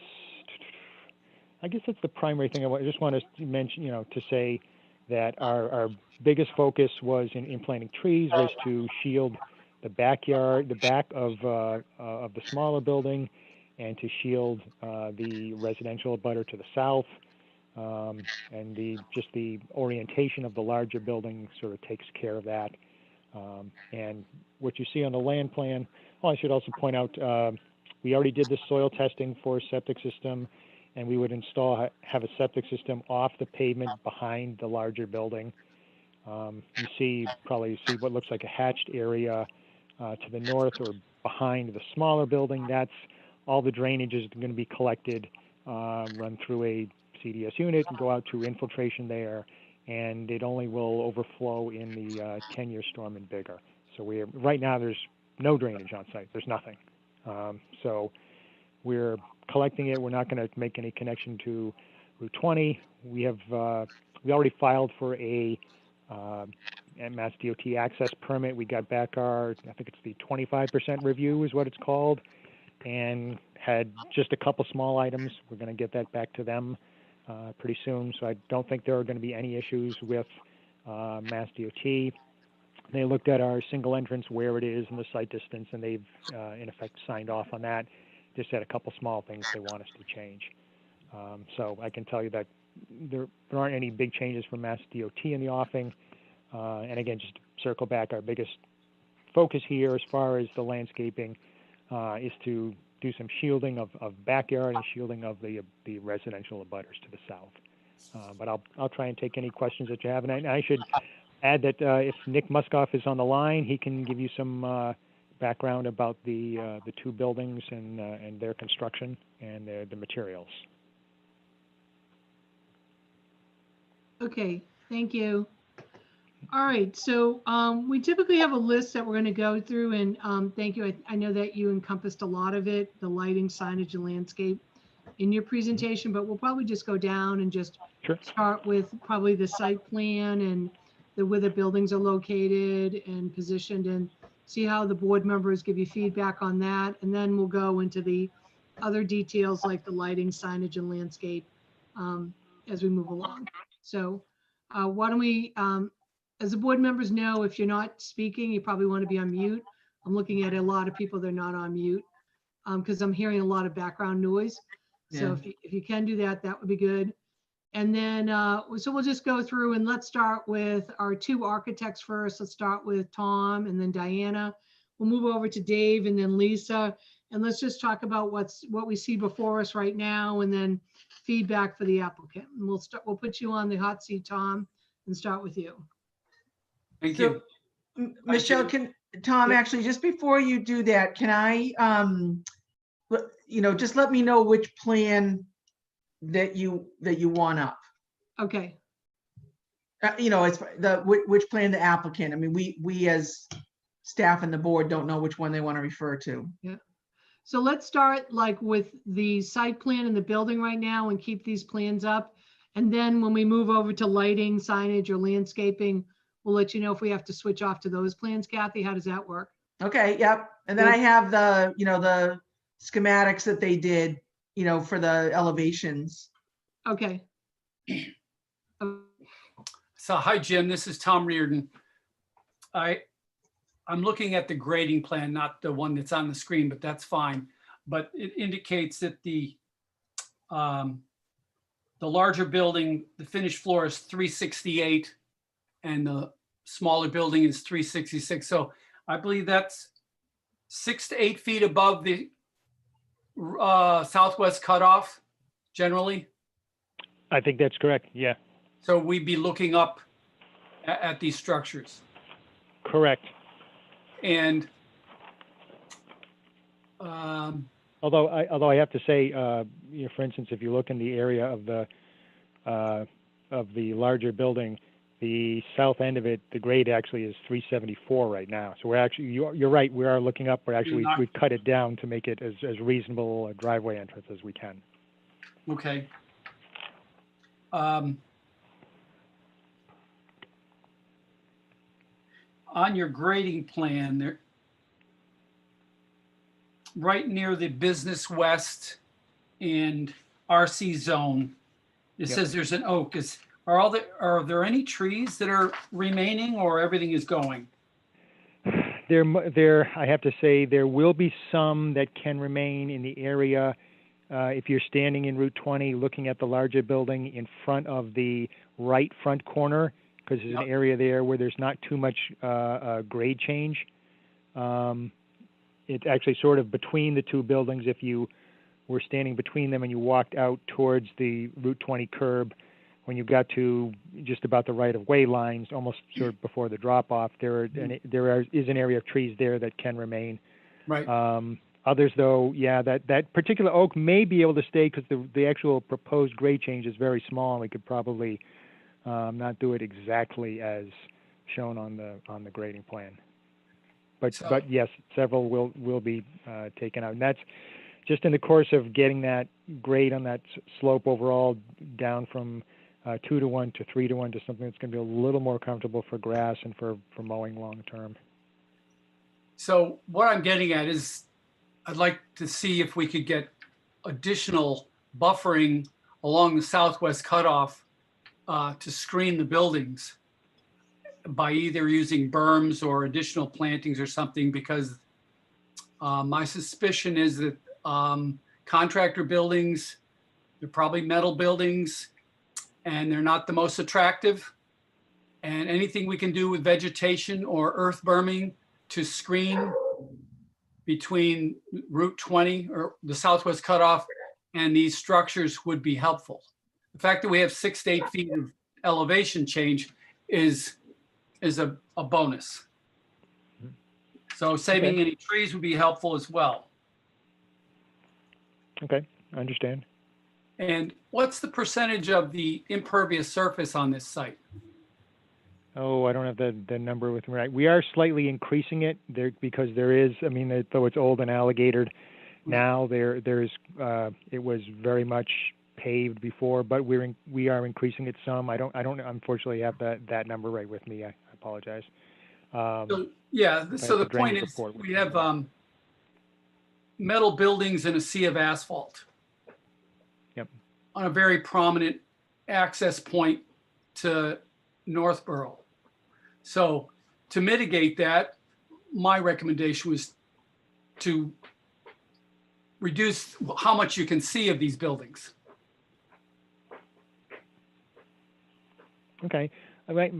I guess that's the primary thing. I just want to mention, to say that our biggest focus was in planting trees was to shield the backyard, the back of the smaller building, and to shield the residential abutter to the south. And just the orientation of the larger building sort of takes care of that. And what you see on the land plan, I should also point out, we already did the soil testing for a septic system, and we would have a septic system off the pavement behind the larger building. You probably see what looks like a hatched area to the north or behind the smaller building. That's all the drainage is going to be collected, run through a CDS unit and go out to infiltration there, and it only will overflow in the 10-year storm and bigger. So right now there's no drainage on site. There's nothing. So we're collecting it. We're not going to make any connection to Route 20. We already filed for a Mass DOT access permit. We got back I think it's the 25% review is what it's called, and had just a couple small items. We're going to get that back to them pretty soon. So I don't think there are going to be any issues with Mass DOT. They looked at our single entrance, where it is and the site distance, and they've in effect signed off on that. Just had a couple small things they want us to change. So I can tell you that there aren't any big changes from Mass DOT in the offing. And again, just to circle back, our biggest focus here as far as the landscaping is to do some shielding of backyard and shielding of the residential abutters to the south. But I'll try and take any questions that you have. And I should add that if Nick Muskoff is on the line, he can give you some background about the two buildings and their construction and the materials. Okay, thank you. All right, so we typically have a list that we're going to go through, and thank you. I know that you encompassed a lot of it, the lighting, signage, and landscape in your presentation, but we'll probably just go down and just start with probably the site plan and where the buildings are located and positioned, and see how the board members give you feedback on that. And then we'll go into the other details like the lighting, signage, and landscape as we move along. So why don't we, as the board members know, if you're not speaking, you probably want to be on mute. I'm looking at a lot of people that are not on mute because I'm hearing a lot of background noise. So if you can do that, that would be good. And then, so we'll just go through and let's start with our two architects first. Let's start with Tom and then Diana. We'll move over to Dave and then Lisa. And let's just talk about what we see before us right now and then feedback for the applicant. And we'll put you on the hot seat, Tom, and start with you. Thank you. Michelle, Tom, actually, just before you do that, can I, just let me know which plan that you want up. Okay. It's which plan the applicant. I mean, we as staff and the board don't know which one they want to refer to. Yeah. So let's start like with the site plan and the building right now and keep these plans up. And then when we move over to lighting, signage, or landscaping, we'll let you know if we have to switch off to those plans. Kathy, how does that work? Okay, yep. And then I have the, the schematics that they did, for the elevations. Okay. So hi, Jim, this is Tom Reardon. I'm looking at the grading plan, not the one that's on the screen, but that's fine. But it indicates that the larger building, the finished floor is 368 and the smaller building is 366. So I believe that's 6 to 8 feet above the southwest cutoff generally. I think that's correct. Yeah. So we'd be looking up at these structures. Correct. And although I have to say, for instance, if you look in the area of the of the larger building, the south end of it, the grade actually is 374 right now. So we're actually, you're right, we are looking up. We're actually, we cut it down to make it as reasonable a driveway entrance as we can. Okay. On your grading plan, there, right near the Business West and RC zone, it says there's an oak. Are there any trees that are remaining, or everything is going? I have to say, there will be some that can remain in the area. If you're standing in Route 20, looking at the larger building in front of the right front corner, because there's an area there where there's not too much grade change. It's actually sort of between the two buildings. If you were standing between them and you walked out towards the Route 20 curb, when you got to just about the right-of-way lines, almost sort of before the drop-off, is an area of trees there that can remain. Right. Others, though, yeah, that particular oak may be able to stay because the actual proposed grade change is very small, and we could probably not do it exactly as shown on the grading plan. But yes, several will be taken out, and that's just in the course of getting that grade on that slope overall down from 2-to-1 to 3-to-1 to something that's going to be a little more comfortable for grass and for mowing long term. So what I'm getting at is, I'd like to see if we could get additional buffering along the southwest cutoff to screen the buildings by either using berms or additional plantings or something, because my suspicion is that contractor buildings, they're probably metal buildings, and they're not the most attractive. And anything we can do with vegetation or earth berming to screen between Route 20 or the southwest cutoff and these structures would be helpful. The fact that we have 6 to 8 feet of elevation change is a bonus. So saving any trees would be helpful as well. Okay, I understand. And what's the percentage of the impervious surface on this site? Oh, I don't have the number with me. Right. We are slightly increasing it there because there is, I mean, though it's old and alligatored now, there's it was very much paved before, but we are increasing it some. I don't unfortunately have that number right with me. I apologize. So the point is we have metal buildings and a sea of asphalt. Yep. On a very prominent access point to Northborough. So to mitigate that, my recommendation was to reduce how much you can see of these buildings. Okay, but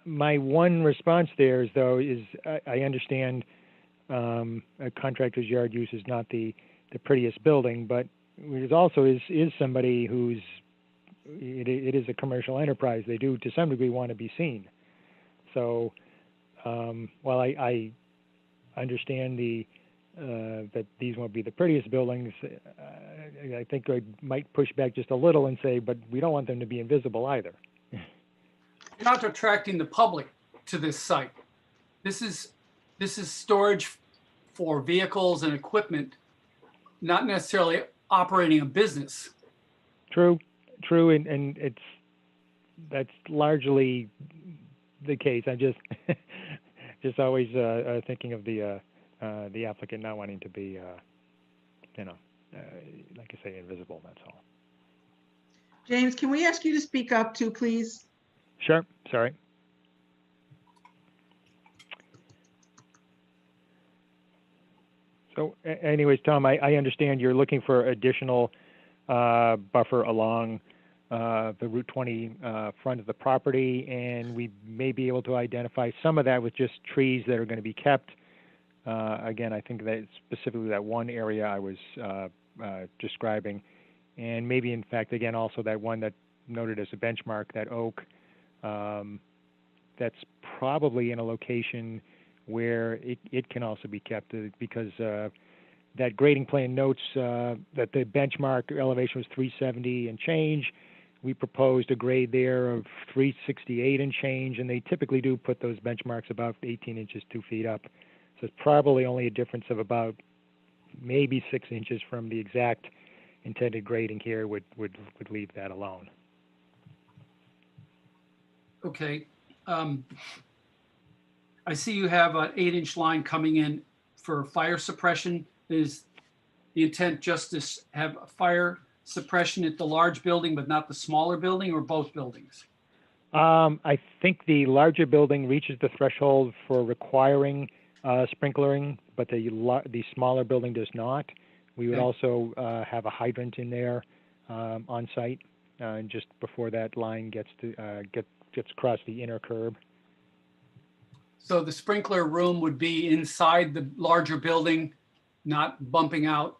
my one response there is, though, is I understand a contractor's yard use is not the prettiest building, but it also is somebody who's it is a commercial enterprise. They do to some degree want to be seen. So while I understand that these won't be the prettiest buildings, I think I might push back just a little and say, but we don't want them to be invisible either. You're not attracting the public to this site. This is storage for vehicles and equipment, not necessarily operating a business. True, and that's largely the case. I just always thinking of the applicant not wanting to be, like I say, invisible. That's all. James, can we ask you to speak up too, please? Sure. Sorry. So anyways, Tom, I understand you're looking for additional buffer along the Route 20 front of the property, and we may be able to identify some of that with just trees that are going to be kept. Again, I think that specifically that one area I was describing, and maybe in fact, again, also that one that noted as a benchmark, that oak, that's probably in a location where it can also be kept because that grading plan notes that the benchmark elevation was 370 and change, we proposed a grade there of 368 and change, and they typically do put those benchmarks about 18 inches, 2 feet up. So it's probably only a difference of about maybe 6 inches from the exact intended grading here would leave that alone. Okay. I see you have an 8-inch line coming in for fire suppression. Is the intent just to have fire suppression at the large building, but not the smaller building, or both buildings? I think the larger building reaches the threshold for requiring sprinklering, but the smaller building does not. We would Okay. also have a hydrant in there on site, just before that line gets across the inner curb. So the sprinkler room would be inside the larger building, not bumping out?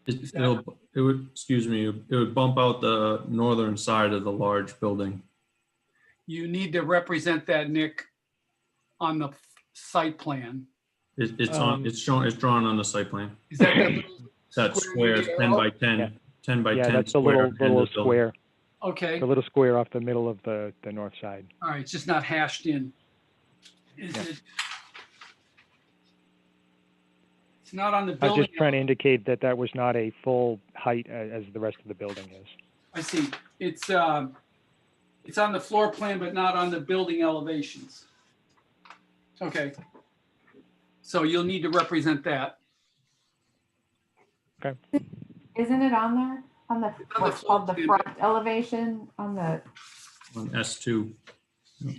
It would, excuse me, it would bump out the northern side of the large building. You need to represent that, Nick, on the site plan. It's drawn on the site plan. Is that the little That square is 10 by 10, Yeah. 10 by 10 Yeah, that's the square. little end of the building. square, Okay, the little square off the middle of the north side. all right, it's just not hashed in. Is Yeah. it? It's not on the I was building. just trying to indicate that that was not a full height as the rest of the building is. I see. It's on the floor plan, but not on the building elevations. Okay. So you'll need to represent that. Okay. Isn't it on there? On the, on the what's called the floor front elevation on the, On S2, yeah.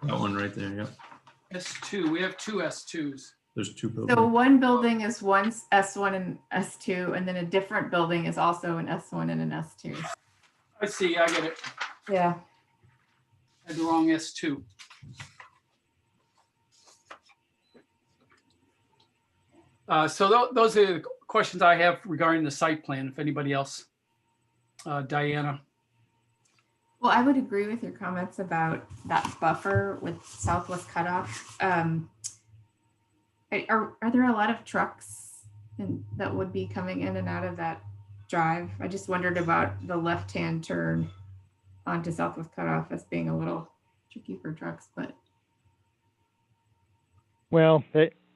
that one right there, yep. S2, we have 2 S2s. There's 2 So buildings. one building is one S1 and S2, and then a different building is also an S1 and an S2. I see, I get it. Yeah. I had the wrong S2. So those are the questions I have regarding the site plan. If anybody else, Diana. Well, I would agree with your comments about that buffer with Southwest Cutoff. Are there a lot of trucks that would be coming in and out of that drive? I just wondered about the left-hand turn onto Southwest Cutoff as being a little tricky for trucks, but Well,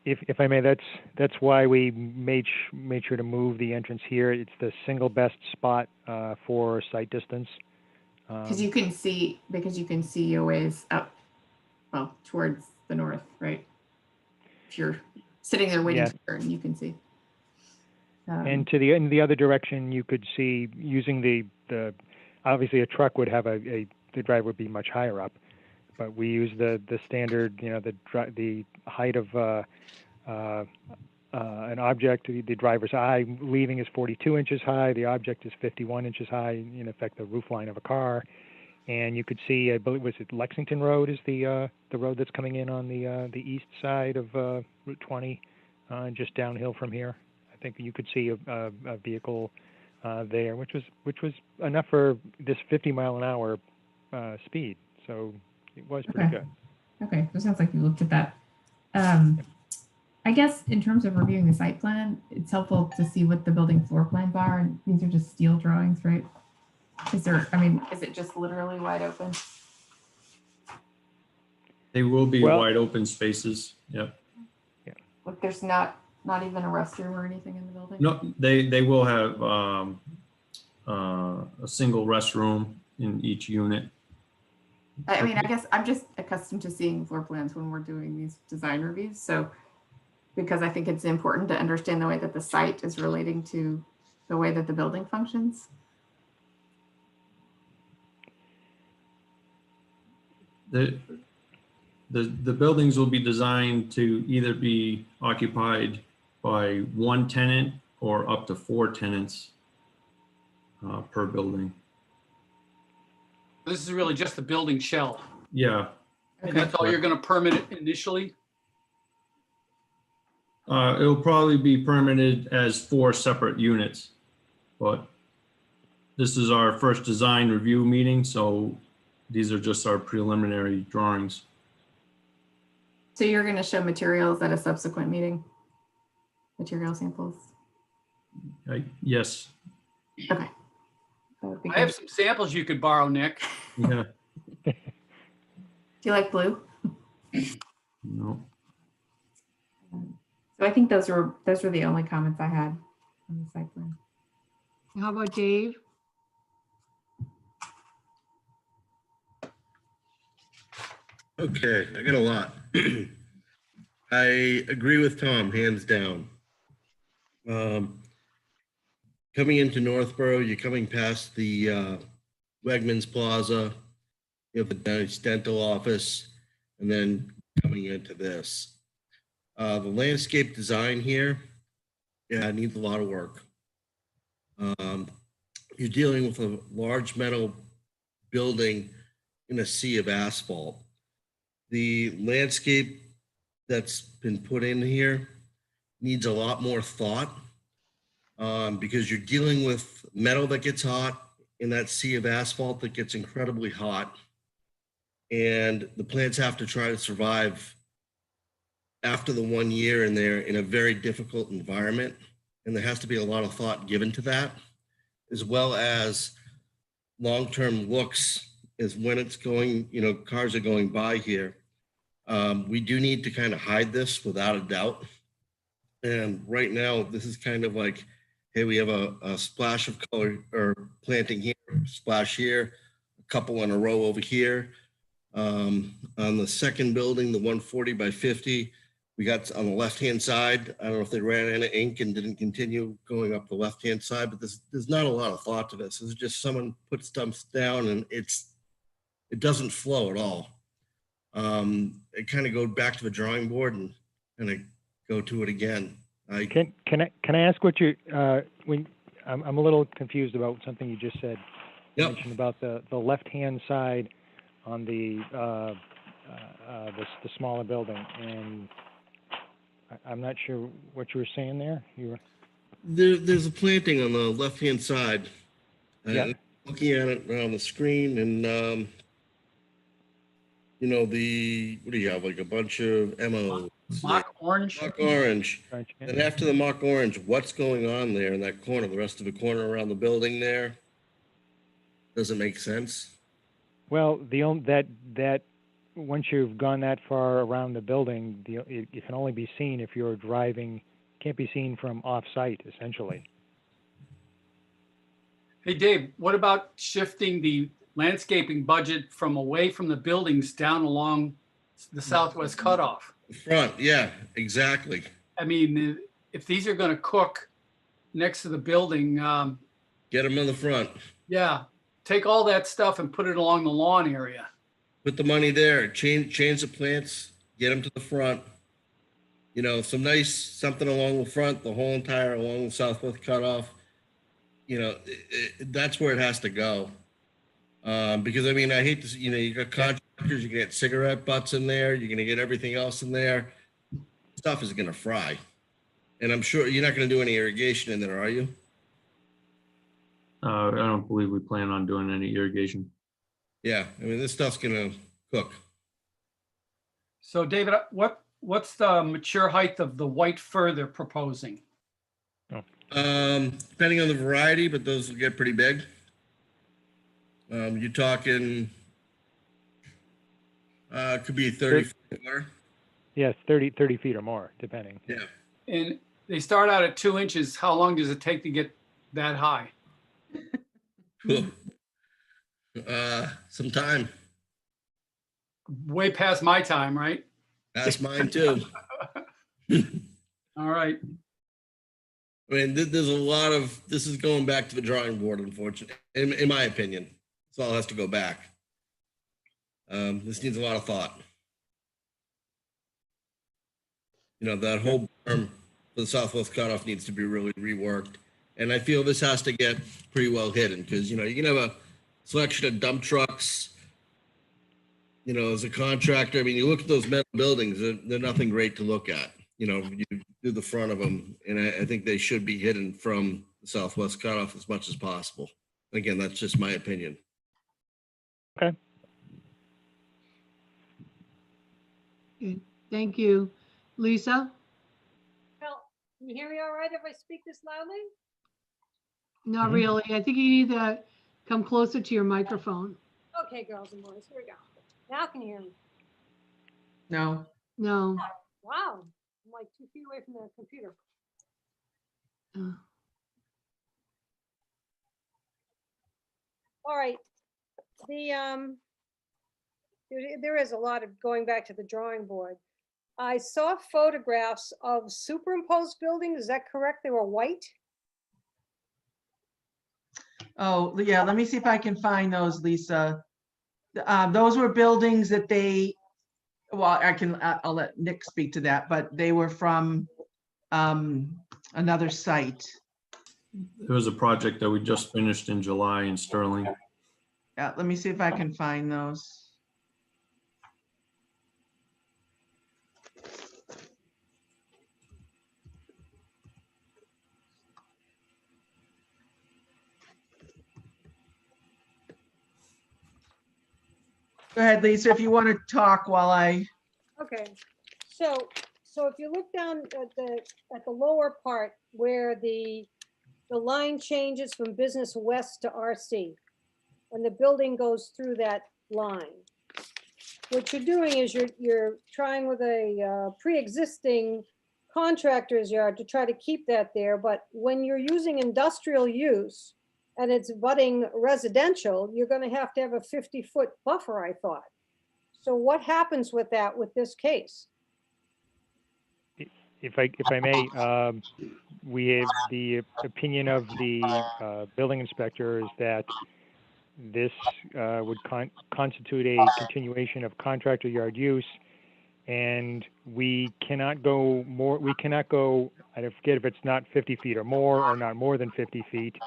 if I may, that's why we made sure to move the entrance here. It's the single best spot for sight distance. because you can see a ways up, well, towards the north, right? If you're sitting there waiting Yeah. to turn, you can see. And in the other direction, you could see using the obviously a truck would have the drive would be much higher up, but we use the standard, the height of an object. The driver's eye leaving is 42 inches high. The object is 51 inches high. In effect, the roof line of a car. And you could see, I believe, was it Lexington Road is the road that's coming in on the east side of Route 20, just downhill from here. I think you could see a vehicle there, which was enough for this 50-mile-an-hour speed. So it was pretty Okay. good. Okay, so it sounds like you looked at that. I guess in terms of reviewing the site plan, it's helpful to see what the building floor plans are. And these are just steel drawings, right? Is it just literally wide open? They will be Well- wide open spaces, yep. Like there's not even a restroom or anything in the building? No, they will have a single restroom in each unit. I mean, I guess I'm just accustomed to seeing floor plans when we're doing these design reviews. So, because I think it's important to understand the way that the site is relating to the way that the building functions. The buildings will be designed to either be occupied by one tenant or up to 4 tenants per building. This is really just the building shell. Yeah, And that's all you're going to permit it initially? it'll probably be permitted as 4 separate units, but this is our first design review meeting, so these are just our preliminary drawings. So you're going to show materials at a subsequent meeting? Material samples? Yes, Okay. That would be I have good. some samples you could borrow, Nick. Yeah, Do you like blue? no. So I think those were the only comments I had on the site plan. How about Dave? Okay, I got a lot. I agree with Tom, hands down. Coming into Northborough, you're coming past the Wegmans Plaza, you have the nice dental office, and then coming into this. The landscape design here, yeah, it needs a lot of work. You're dealing with a large metal building in a sea of asphalt. The landscape that's been put in here needs a lot more thought because you're dealing with metal that gets hot in that sea of asphalt that gets incredibly hot. And the plants have to try to survive after the 1 year in there in a very difficult environment. And there has to be a lot of thought given to that, as well as long-term looks is when it's going, cars are going by here. We do need to kind of hide this without a doubt. And right now, this is kind of like, hey, we have a splash of color or planting here, splash here, a couple in a row over here. On the second building, the 140 by 50, we got on the left-hand side. I don't know if they ran out of ink and didn't continue going up the left-hand side, but there's not a lot of thought to this. It's just someone puts stumps down and it doesn't flow at all. It kind of go back to the drawing board and kind of go to it again. Can I ask what you when I'm a little confused about something you just said. You Yep. mentioned about the left-hand side on the smaller building, and I'm not sure what you were saying there. There's a planting on the left-hand side. Yeah. Looking at it on the screen and, what do you have? Like a bunch of MOs. Mock orange. Mock orange. Right, yeah. And after the mock orange, what's going on there in that corner, the rest of the corner around the building there? Doesn't make sense. Well, that once you've gone that far around the building, it can only be seen if you're driving. Can't be seen from off-site, essentially. Hey, Dave, what about shifting the landscaping budget from away from the buildings down along the southwest cutoff? Front, yeah, exactly. I mean, if these are going to cook next to the building, Get them in the front. yeah, take all that stuff and put it along the lawn area. Put the money there. Change the plants. Get them to the front. Something along the front, the whole entire along the southwest cutoff. That's where it has to go. Because I hate to, you got contractors, you get cigarette butts in there, you're gonna get everything else in there. Stuff is gonna fry. And I'm sure you're not gonna do any irrigation in there, are you? I don't believe we plan on doing any irrigation. Yeah, this stuff's gonna cook. So David, what's the mature height of the white fir they're proposing? Depending on the variety, but those will get pretty big. You're talking, could be 30 feet more. Yes, 30 feet or more, depending. Yeah. And they start out at 2 inches. How long does it take to get that high? Some time. Way past my time, right? That's mine too. All right. There's a lot of, this is going back to the drawing board, unfortunately, in my opinion. This all has to go back. This needs a lot of thought. That whole berm for the southwest cutoff needs to be really reworked. And I feel this has to get pretty well hidden because, you can have a selection of dump trucks, as a contractor. You look at those metal buildings, they're nothing great to look at. You do the front of them, and I think they should be hidden from the southwest cutoff as much as possible. Again, that's just my opinion. Okay. Good. Thank you. Lisa? Well, can you hear me all right if I speak this loudly? Not Mhm. really. I think you need to Come closer to your microphone. Okay, girls and boys, here we go. Now can you hear me? No. No. Wow, I'm like 2 feet away from the computer. Uh, All right, there is a lot of going back to the drawing board. I saw photographs of superimposed buildings. Is that correct? They were white? Oh, yeah, let me see if I can find those, Lisa. Those were buildings that well, I'll let Nick speak to that, but they were from another site. There was a project that we just finished in July in Sterling. Yeah, let me see if I can find those. Go ahead, Lisa, if you want to talk while I, Okay, so if you look down at the lower part where the line changes from Business West to RC, and the building goes through that line. What you're doing is you're trying with a pre-existing contractor's yard to try to keep that there, but when you're using industrial use and it's budding residential, you're gonna have to have a 50-foot buffer, I thought. So what happens with that with this case? If I may, we have the opinion of the building inspector is that this would constitute a continuation of contractor yard use, and we cannot go more. We cannot go. I forget if it's not 50 feet or more, or not more than 50 feet,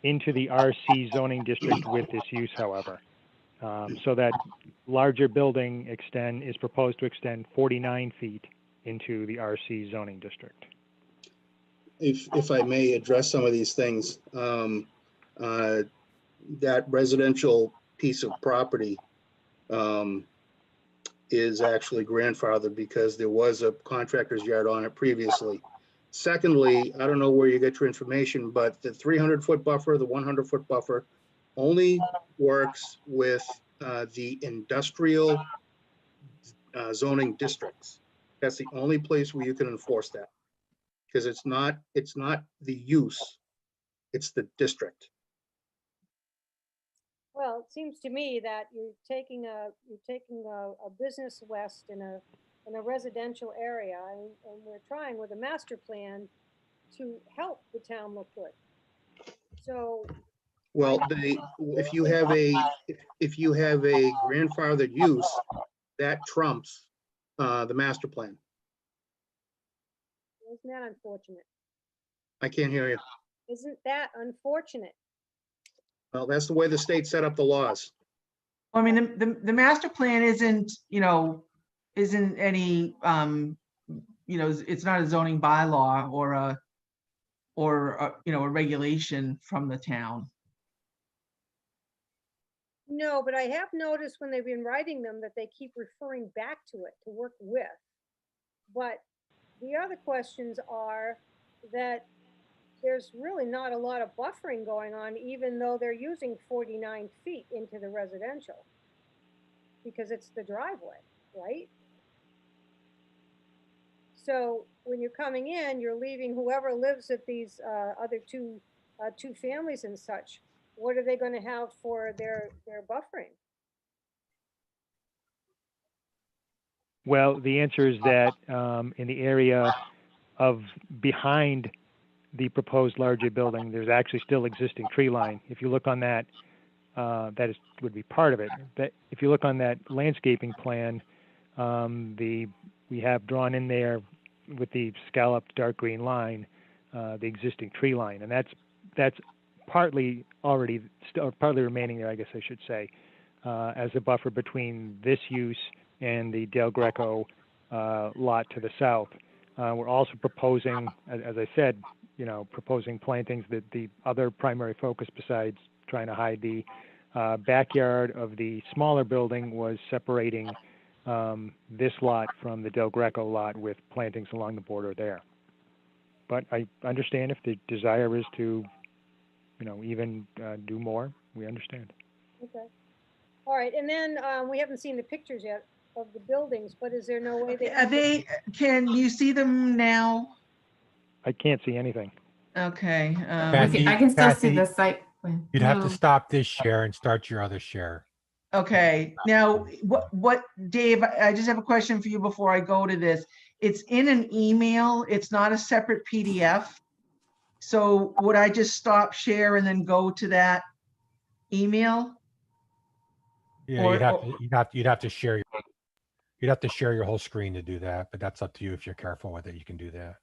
into the RC zoning district with this use. However, so that larger building is proposed to extend 49 feet into the RC zoning district. If I may address some of these things, that residential piece of property is actually grandfathered because there was a contractor's yard on it previously. Secondly, I don't know where you get your information, but the 300-foot buffer, the 100-foot buffer only works with the industrial zoning districts. That's the only place where you can enforce that, because it's not the use, it's the district. Well, it seems to me that you're taking a Business West in a residential area, and we're trying with a master plan to help the town look good. So, Well, if you have a grandfathered use, that trumps the master plan. isn't that unfortunate? I can't hear you. Isn't that unfortunate? Well, that's the way the state set up the laws. I mean, the master plan isn't any, it's not a zoning bylaw or a regulation from the town. No, but I have noticed when they've been writing them that they keep referring back to it to work with. But the other questions are that there's really not a lot of buffering going on, even though they're using 49 feet into the residential, because it's the driveway, right? So when you're coming in, you're leaving whoever lives at these other two families and such. What are they going to have for their buffering? Well, the answer is that in the area of behind the proposed larger building, there's actually still existing tree line. If you look on that, would be part of it. That if you look on that landscaping plan, we have drawn in there with the scalloped dark green line, the existing tree line, and that's partly already partly remaining there, I guess I should say, as a buffer between this use and the Del Greco lot to the south. We're also proposing, as I said, proposing plantings that the other primary focus besides trying to hide the backyard of the smaller building was separating this lot from the Del Greco lot with plantings along the border there. But I understand if the desire is to, even do more, we understand. Okay. All right, and then we haven't seen the pictures yet of the buildings, but is there no way they? Can you see them now? I can't see anything. Okay. Kathy, I can still see Kathy, the site plan. You'd have to No. stop this share and start your other share. Okay, now, Dave, I just have a question for you before I go to this. It's in an email, it's not a separate PDF. So would I just stop share and then go to that email? Yeah, Or- you'd have to share your whole screen to do that, but that's up to you. If you're careful with it, you can do that.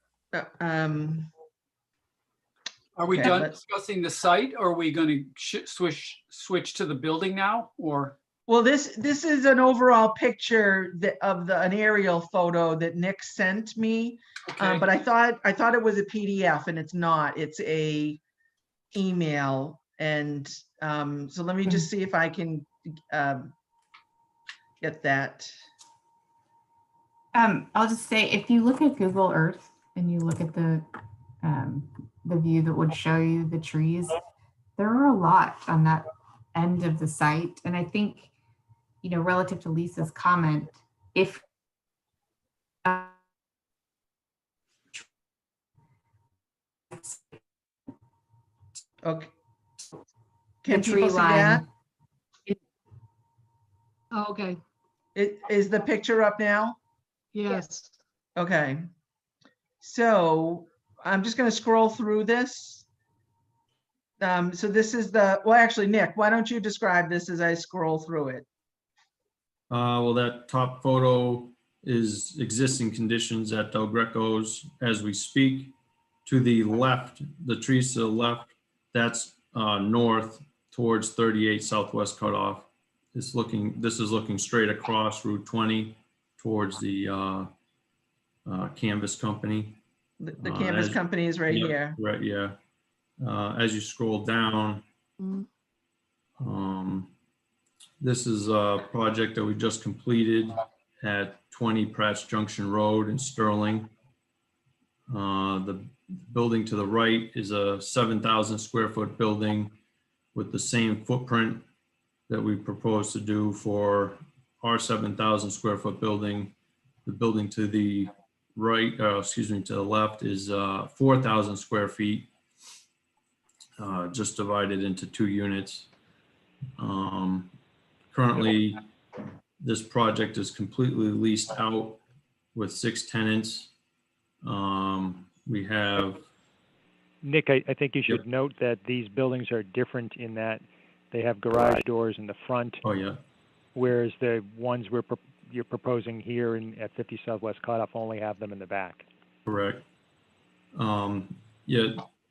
Are we Okay, done let's- discussing the site, or are we going to switch to the building now, or? Well, this is an overall picture of an aerial photo that Nick sent me. Okay. But I thought it was a PDF, and it's not. It's a email. And so let me just see if I can get that. I'll just say, if you look at Google Earth and you look at the view that would show you the trees, there are a lot on that end of the site. And I think, you know, relative to Lisa's comment, if Okay. the Can tree people see that? line, Oh, okay, Is the picture up now? yes. Okay. So I'm just going to scroll through this. So this is well, actually, Nick, why don't you describe this as I scroll through it? Well, that top photo is existing conditions at Del Greco's as we speak. To the left, the trees to the left, that's north towards 38 Southwest Cutoff. This is looking straight across Route 20 towards the Canvas Company. The Canvas as- Company is right Yeah, here. Right, yeah. As you scroll down, Mm. this is a project that we just completed at 20 Pratt's Junction Road in Sterling. The building to the right is a 7,000 square foot building with the same footprint that we propose to do for our 7,000 square foot building. The building to the right, to the left is 4,000 square feet, just divided into 2 units. Currently, this project is completely leased out with 6 tenants. We have, Nick, I think you should note that these buildings are different in that they have garage doors in the front, oh yeah, whereas the ones you're proposing here at 50 Southwest Cutoff only have them in the back. correct. Yeah,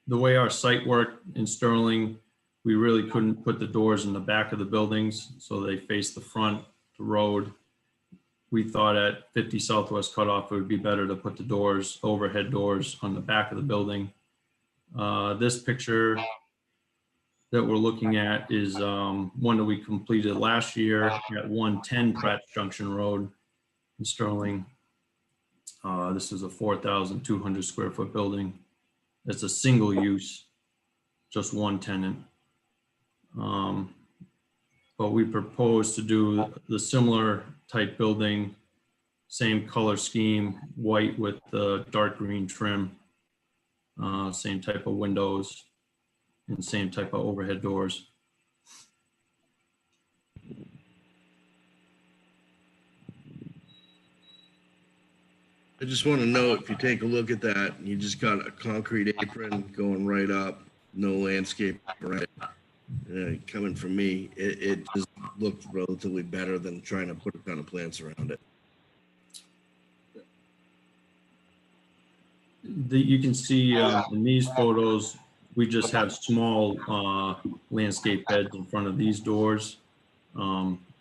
the way our site worked in Sterling, we really couldn't put the doors in the back of the buildings, so they face the front, the road. We thought at 50 Southwest Cutoff, it would be better to put the doors, overhead doors, on the back of the building. This picture that we're looking at is one that we completed last year at 110 Pratt Junction Road in Sterling. This is a 4,200 square foot building. It's a single use, just one tenant. But we propose to do the similar type building, same color scheme, white with the dark green trim, same type of windows, and same type of overhead doors. I just want to know, if you take a look at that, you just got a concrete apron going right up, no landscape, right? Coming from me, it just looked relatively better than trying to put a ton of plants around it. You can see in these photos, we just have small landscape beds in front of these doors.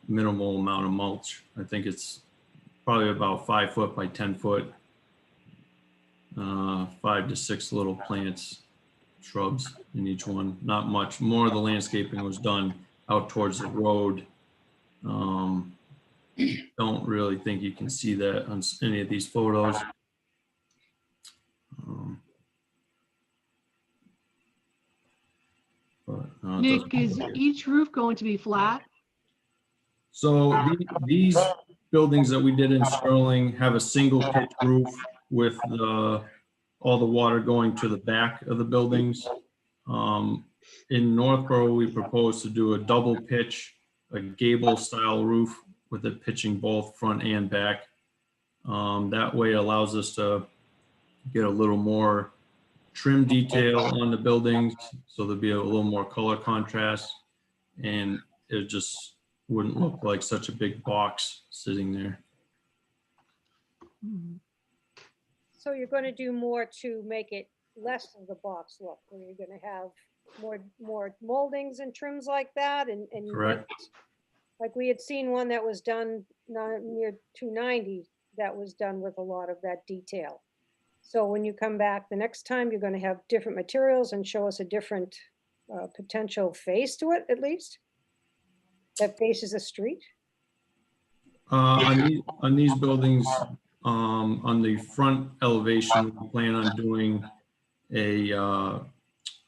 Minimal amount of mulch. I think it's probably about 5 foot by 10 foot. 5 to 6 little plants, shrubs in each one. Not much. More of the landscaping was done out towards the road. Don't really think you can see that on any of these photos. but, it Nick, doesn't is appear. each roof going to be flat? So these buildings that we did in Sterling have a single pitch roof with all the water going to the back of the buildings. In Northborough, we propose to do a double pitch, a gable style roof with it pitching both front and back. That way allows us to get a little more trim detail on the buildings, so there'll be a little more color contrast, and it just wouldn't look like such a big box sitting there. So you're going to do more to make it less of the box look, where you're going to have more moldings and trims like that, and you Correct. make- like we had seen one that was done near 290 that was done with a lot of that detail. So when you come back the next time, you're going to have different materials and show us a different potential face to it, at least that faces the street. On these buildings, on the front elevation, we plan on doing a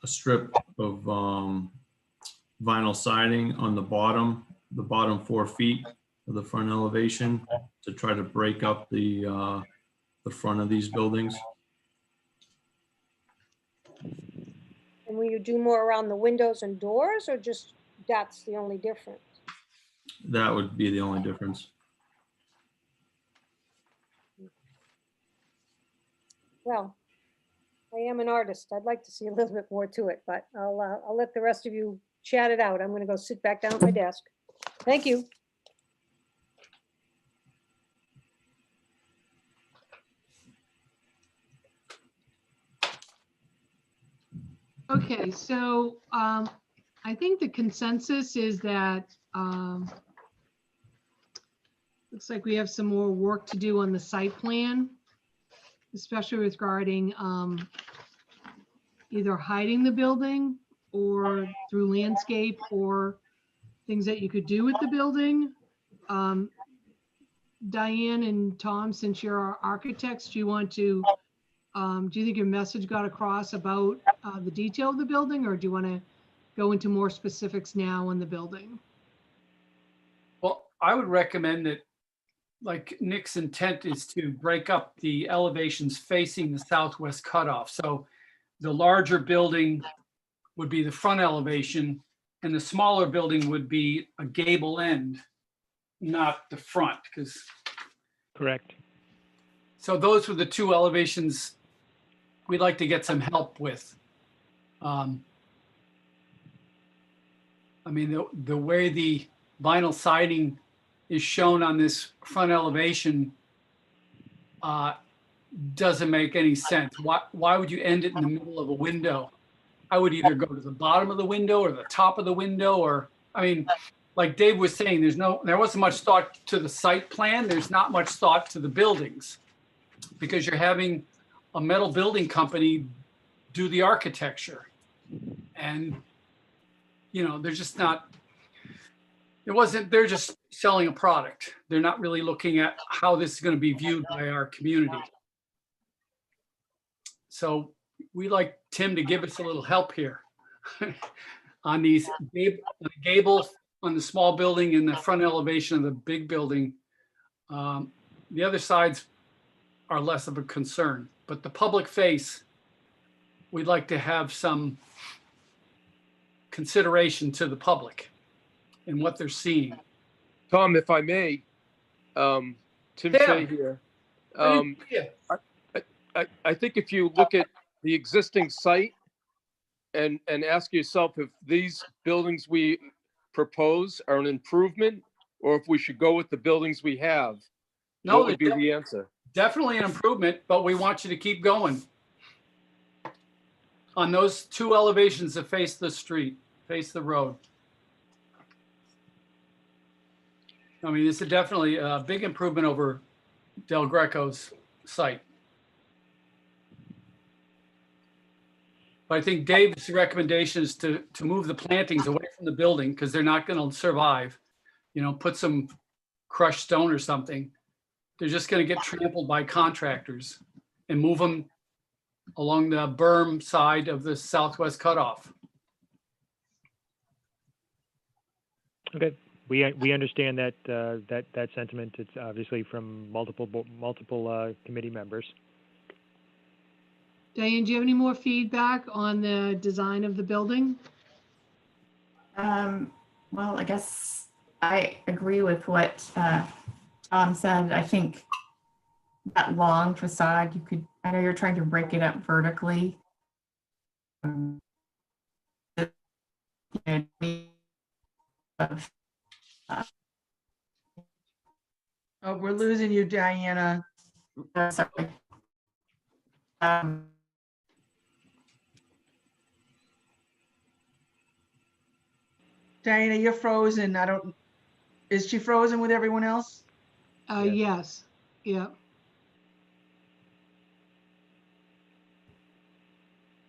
strip of vinyl siding on the bottom 4 feet of the front elevation to try to break up the front of these buildings. And will you do more around the windows and doors, or just that's the only difference? That would be the only difference. Well, I am an artist. I'd like to see a little bit more to it, but I'll let the rest of you chat it out. I'm going to go sit back down at my desk. Thank you. Okay, so I think the consensus is that looks like we have some more work to do on the site plan, especially regarding either hiding the building or through landscape or things that you could do with the building. Diane and Tom, since you're our architects, do you want to, do you think your message got across about the detail of the building, or do you want to go into more specifics now on the building? Well, I would recommend that, like Nick's intent is to break up the elevations facing the southwest cutoff. So the larger building would be the front elevation, and the smaller building would be a gable end, not the front, because. Correct. So those were the two elevations we'd like to get some help with. I mean, the way the vinyl siding is shown on this front elevation doesn't make any sense. Why would you end it in the middle of a window? I would either go to the bottom of the window or the top of the window, or, I mean, like Dave was saying, there wasn't much thought to the site plan. There's not much thought to the buildings, because you're having a metal building company do the architecture. And, you know, they're just not, they're just selling a product. They're not really looking at how this is going to be viewed by our community. So we'd like Tim to give us a little help here on these gable on the small building and the front elevation of the big building. The other sides are less of a concern, but the public face, we'd like to have some consideration to the public and what they're seeing. Tom, if I may, Tim Shea here. I think if you look at the existing site and ask yourself if these buildings we propose are an improvement, or if we should go with the buildings we have, what would be the answer? Definitely an improvement, but we want you to keep going on those two elevations that face the street, face the road. I mean, this is definitely a big improvement over Del Greco's site. But I think Dave's recommendation is to move the plantings away from the building, because they're not going to survive. You know, put some crushed stone or something. They're just going to get trampled by contractors, and move them along the berm side of the southwest cutoff. Okay, we understand that, that sentiment. It's obviously from multiple committee members. Diane, do you have any more feedback on the design of the building? Well, I guess I agree with what Tom said. I think that long facade, I know you're trying to break it up vertically. Oh, we're losing you, Diana. Sorry. Diana, you're frozen. Is she frozen with everyone else? Yes, yeah.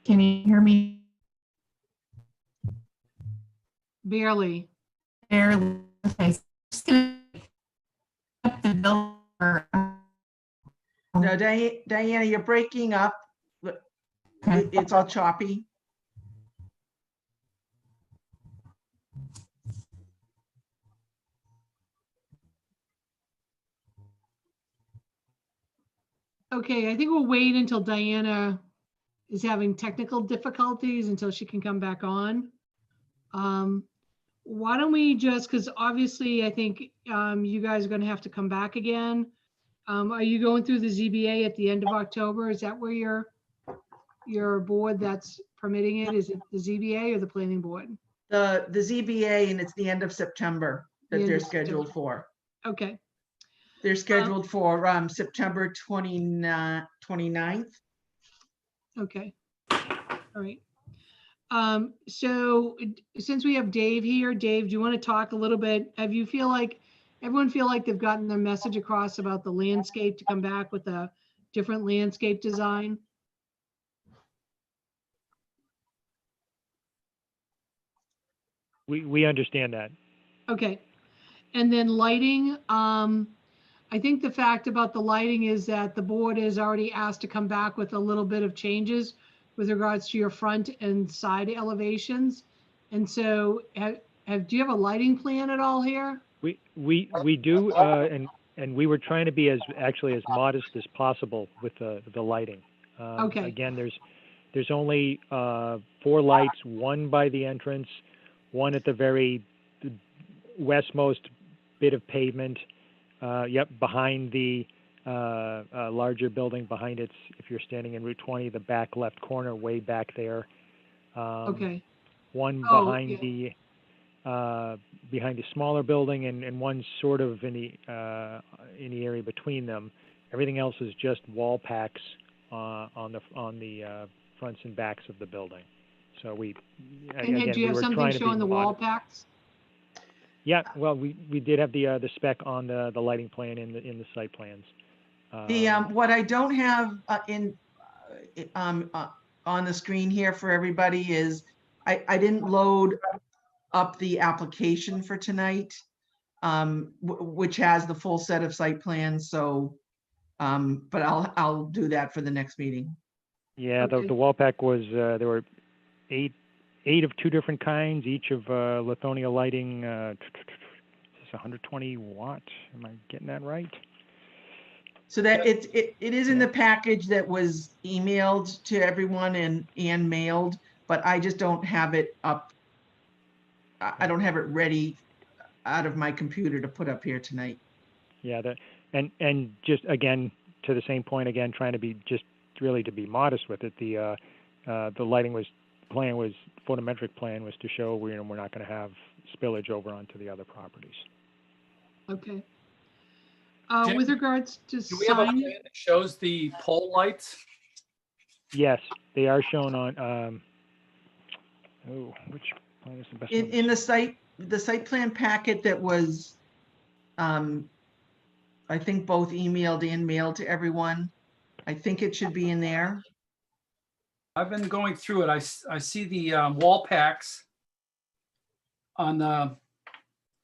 Can you hear me? Barely. Barely. Okay. So just gonna up the builder. No, Diana, you're breaking up. It's all choppy. Okay, I think we'll wait until Diana is having technical difficulties until she can come back on. Why don't we just, because obviously I think you guys are going to have to come back again. Are you going through the ZBA at the end of October? Is that where your board that's permitting it? Is it the ZBA or the planning board? The ZBA, and it's the end of September The that end they're of September. scheduled for. Okay, They're scheduled for September 29th. okay. All right. So since we have Dave here, Dave, do you want to talk a little bit? Everyone feel like they've gotten their message across about the landscape to come back with a different landscape design? We understand that. Okay. And then lighting, I think the fact about the lighting is that the board is already asked to come back with a little bit of changes with regards to your front and side elevations. And so do you have a lighting plan at all here? We do, and we were trying to be as modest as possible with the lighting. Okay. Again, there's only 4 lights, one by the entrance, one at the very westmost bit of pavement. Behind the larger building, behind its, if you're standing in Route 20, the back left corner, way back there. Okay. One Oh, behind the smaller building, and one sort of in the area between them. Everything else is just wall packs on the fronts and backs of the building. So do you have something showing the wall packs? Yeah, well, we did have the spec on the lighting plan in the site plans. What I don't have on the screen here for everybody is I didn't load up the application for tonight, which has the full set of site plans. So, but I'll do that for the next meeting. Yeah, Okay. the wall pack was there were eight of 2 different kinds, each of Lithonia lighting. Is this 120 watt? Am I getting that right? So that it is in the package that was emailed to everyone and mailed, but I just don't have it up. I don't have it ready out of my computer to put up here tonight. Yeah, and just again to the same point again, trying to be just really to be modest with it. The lighting photometric plan was to show we're not going to have spillage over onto the other properties. Okay. Jim, With regards to Do we have a sign, plan that shows the pole lights? Yes, they are shown on. Which plan is the best one? In the site plan packet that was, I think both emailed and mailed to everyone. I think it should be in there. I've been going through it. I see the wall packs on the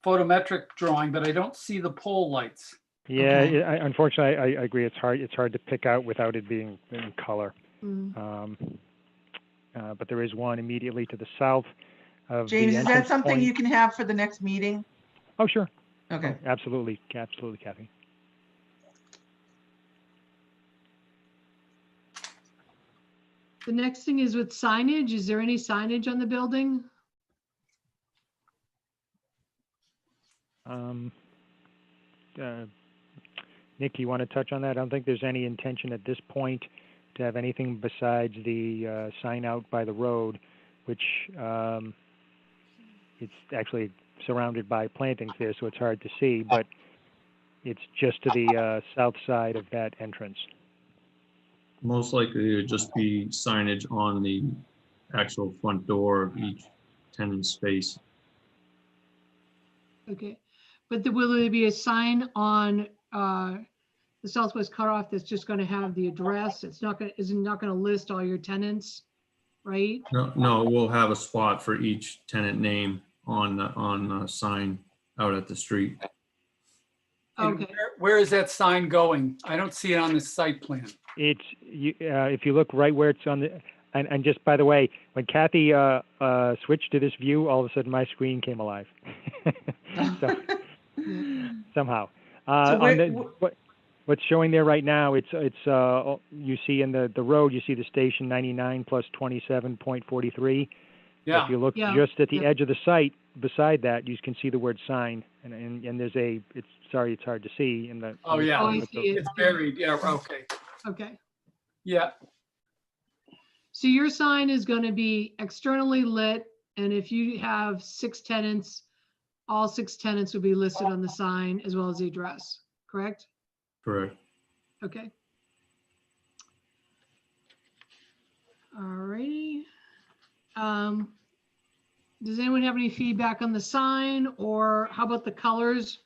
photometric drawing, but I don't see the pole lights. Yeah, Okay. unfortunately, I agree. It's hard to pick out without it being in color. Mm. But there is one immediately to the south. of the James, is that entrance something point. you can have for the next meeting? Oh, sure. Okay. Absolutely, absolutely, Kathy. The next thing is with signage. Is there any signage on the building? Nick, you want to touch on that? I don't think there's any intention at this point to have anything besides the sign out by the road, which it's actually surrounded by plantings there, so it's hard to see, but it's just to the south side of that entrance. Most likely it'd just be signage on the actual front door of each tenant space. Okay, but will there be a sign on the Southwest Cutoff that's just going to have the address? It's not going to, is it not going to list all your tenants, right? No, we'll have a spot for each tenant name on the sign out at the street. And Okay. where is that sign going? I don't see it on the site plan. It's, if you look right where it's on the, and just by the way, when Kathy switched to this view, all of a sudden my screen came alive. So, somehow. What's showing there right now, it's you see in the road, you see the station 99 plus 27.43. Yeah. If you look Yeah. just at the Yeah. edge of the site, beside that, you can see the word sign, and there's a, it's, sorry, it's hard to see in the. Oh, in the- yeah. Oh, I in the- see it. It's buried. Yeah, okay. Okay. Yeah, So your sign is going to be externally lit, and if you have 6 tenants, all 6 tenants will be listed on the sign as well as the address, correct? Correct. Okay. All righty. Does anyone have any feedback on the sign, or how about the colors?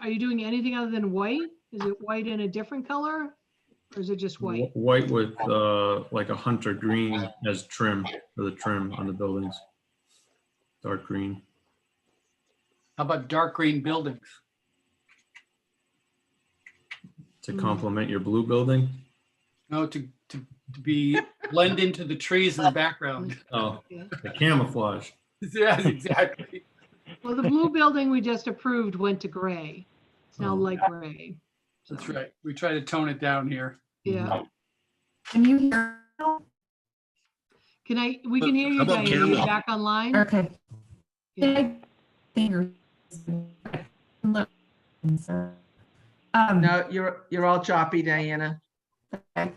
Are you doing anything other than white? Is it white in a different color, or is it just white? White with like a hunter green as trim for the trim on the buildings. Dark green. how about dark green buildings? To complement your blue building. No, to be blend into the trees in the background. Oh, Yeah. the camouflage. Yes, exactly. Well, the blue building we just approved went to gray. It's now Oh. light gray. That's So, right. We try to tone it down here. Yeah. Can you hear? We can hear you, How about Diane. Are you camo? back online? Okay. Yeah. No, you're all choppy, Diana. Okay.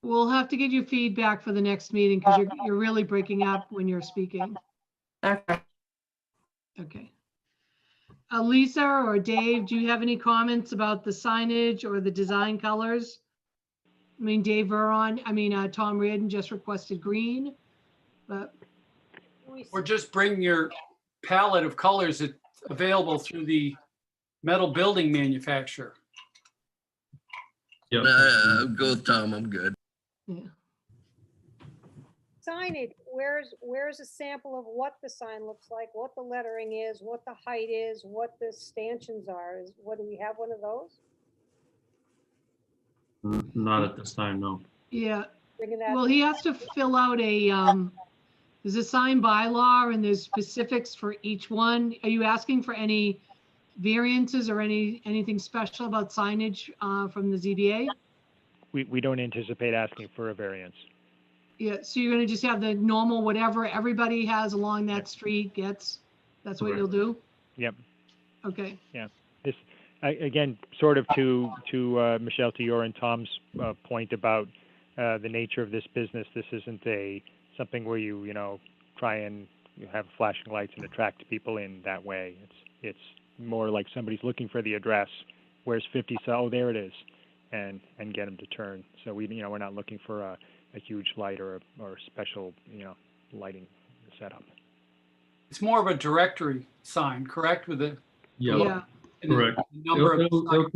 We'll have to get you feedback for the next meeting because you're really breaking up when you're speaking. Okay. Okay. Lisa or Dave, do you have any comments about the signage or the design colors? I mean, Tom Reardon just requested green, but Or just bring your palette of colors that's available through the metal building manufacturer. Yep. Go with Tom, I'm good. yeah. Signage, where's a sample of what the sign looks like, what the lettering is, what the height is, what the stanchions are? Do we have one of those? Not at this time, no. Yeah, Bringing that. well, he has to fill out there's a sign bylaw and there's specifics for each one. Are you asking for any variances or anything special about signage from the ZBA? We don't anticipate asking for a variance. Yeah, so you're gonna just have the normal, whatever everybody has along that street gets, that's what you'll do? Yep. Okay, This, again, sort of to Michelle, to your and Tom's point about the nature of this business. This isn't something where you try and have flashing lights and attract people in that way. It's more like somebody's looking for the address. Where's 50? So, oh, there it is, and get them to turn. So we're not looking for a huge light or special lighting setup. It's more of a directory sign, correct? With a yeah, Correct. number of It'll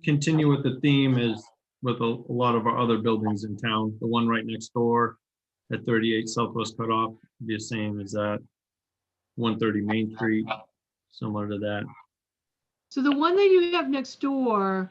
continue with the theme as with a lot of our other buildings in town. The one right next door at 38 Southwest Cutoff will be the same as that. 130 Main Street, similar to that. so the one that you have next door,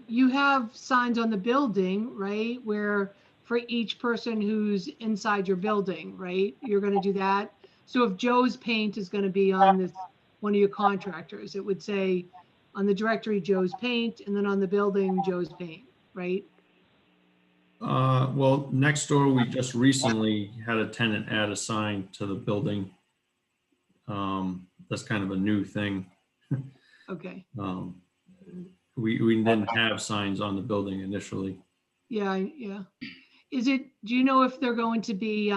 you have signs on the building, right? Where for each person who's inside your building, right? You're gonna do that. So if Joe's Paint is gonna be on this, one of your contractors, it would say on the directory, Joe's Paint, and then on the building, Joe's Paint, right? Well, next door, we just recently had a tenant add a sign to the building. That's kind of a new thing. Okay, We didn't have signs on the building initially. yeah, yeah. Is it, do you know if they're going to be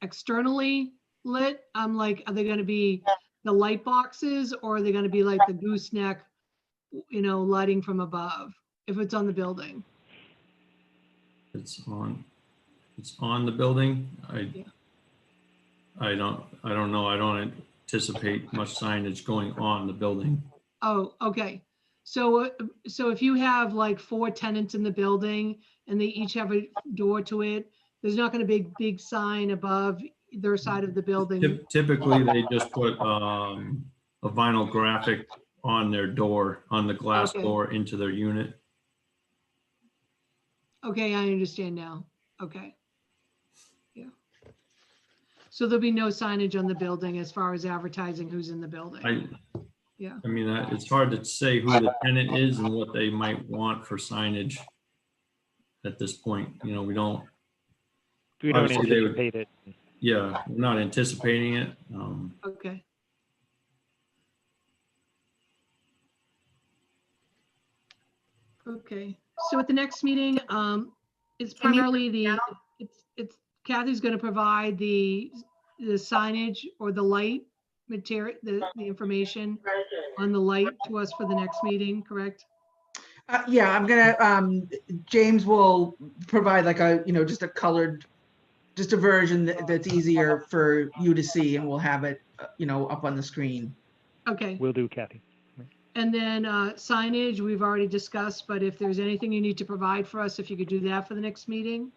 externally lit? Like, are they gonna be the light boxes, or are they gonna be like the gooseneck, lighting from above, if it's on the building? It's on the building. Yeah. I don't know. I don't anticipate much signage going on the building. Oh, okay. So if you have like 4 tenants in the building and they each have a door to it, there's not gonna be a big sign above their side of the building? Typically, they just put a vinyl graphic on their door, on the glass Okay. door into their unit. Okay, I understand now. Okay. Yeah. So there'll be no signage on the building as far as advertising who's in the building? Yeah. I mean, it's hard to say who the tenant is and what they might want for signage at this point. We don't. We don't Obviously, they would- anticipate it. Yeah, we're not anticipating it. Okay. Okay, so at the next meeting, it's Can you- primarily it's Kathy's gonna provide the signage or the light material, the information on the light to us for the next meeting, correct? Yeah, I'm gonna, James will provide like a, just a colored, just a version that's easier for you to see, and we'll have it, up on the screen. Okay, Will do, Kathy. and then signage, we've already discussed, but if there's anything you need to provide for us, if you could do that for the next meeting.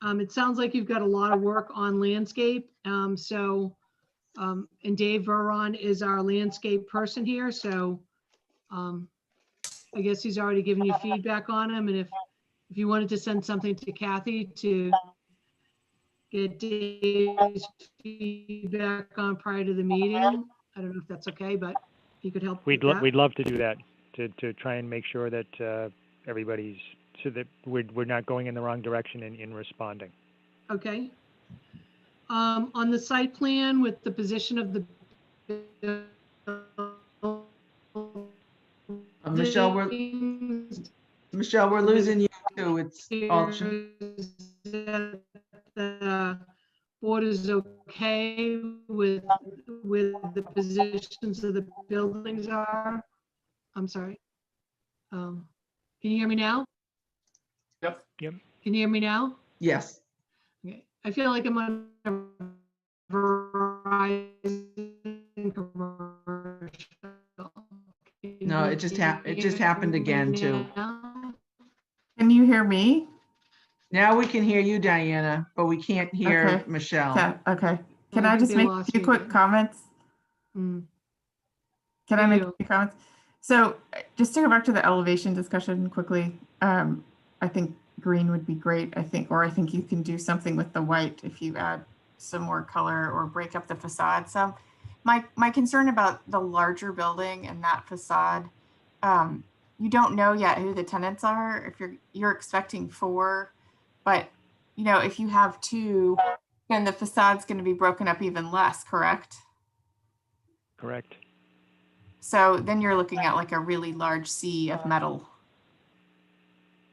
It sounds like you've got a lot of work on landscape, and Dave Veron is our landscape person here, so I guess he's already given you feedback on him, and if you wanted to send something to Kathy to get Dave's feedback on prior to the meeting, I don't know if that's okay, but he could help with that. We'd love to do that, to try and make sure that everybody's, so that we're not going in the wrong direction in responding. Okay. On the site plan with the position of the Michelle, we're losing you too. It's all, the board is okay with the positions of the buildings are. I'm sorry. Can you hear me now? Yep. Yep. Can you hear me now? yes. Okay. I feel like I'm on a Verizon commercial. No, it just happened again too. Can you hear me? Now we can hear you, Diana, but we can't hear Okay. Michelle. Okay. Can I I think just they make a lost few you quick again. comments? Mm. Can I Hear make you. a few comments? So just to go back to the elevation discussion quickly, I think green would be great, I think you can do something with the white if you add some more color or break up the facade some. My concern about the larger building and that facade, you don't know yet who the tenants are. If you're expecting 4, but if you have 2, then the facade's going to be broken up even less, correct? Correct. So then you're looking at like a really large sea of metal.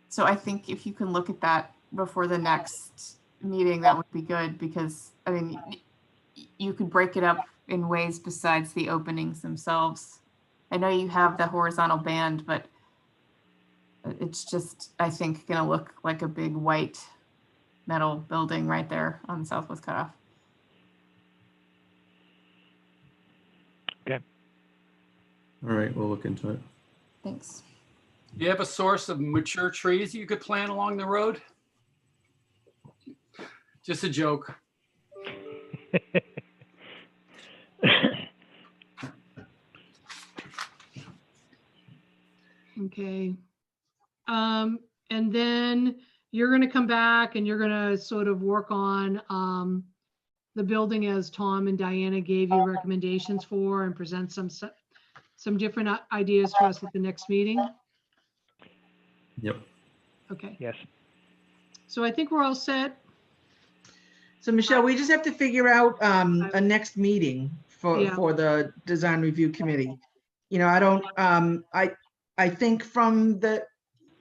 So I think if you can look at that before the next meeting, that would be good, because I mean, you could break it up in ways besides the openings themselves. I know you have the horizontal band, but it's just, I think, going to look like a big white metal building right there on the Southwest Cutoff. Okay. All right, we'll look into it. Thanks. Do you have a source of mature trees you could plant along the road? Just a joke. Okay. And then you're gonna come back and you're gonna sort of work on the building as Tom and Diana gave you recommendations for, and present some different ideas to us at the next meeting. Yep. Okay, Yes. so I think we're all set. So Michelle, we just have to figure out a next meeting Yeah. for the design review committee. You know, I don't, I think from the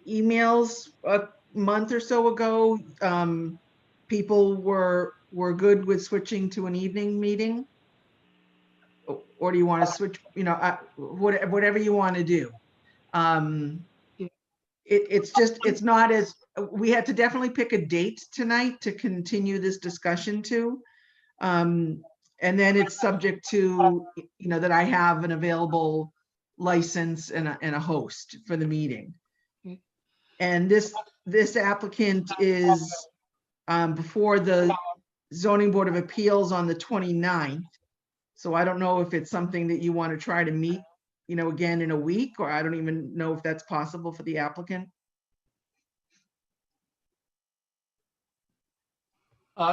emails a month or so ago, people were good with switching to an evening meeting. Or do you want to switch, you know, whatever you want to do. It's just, it's not as, we had to definitely pick a date tonight to continue this discussion to. And then it's subject to, you know, that I have an available license and a host for the meeting. Okay. And this applicant is before the zoning board of appeals on the 29th. So I don't know if it's something that you want to try to meet, you know, again in a week, or I don't even know if that's possible for the applicant.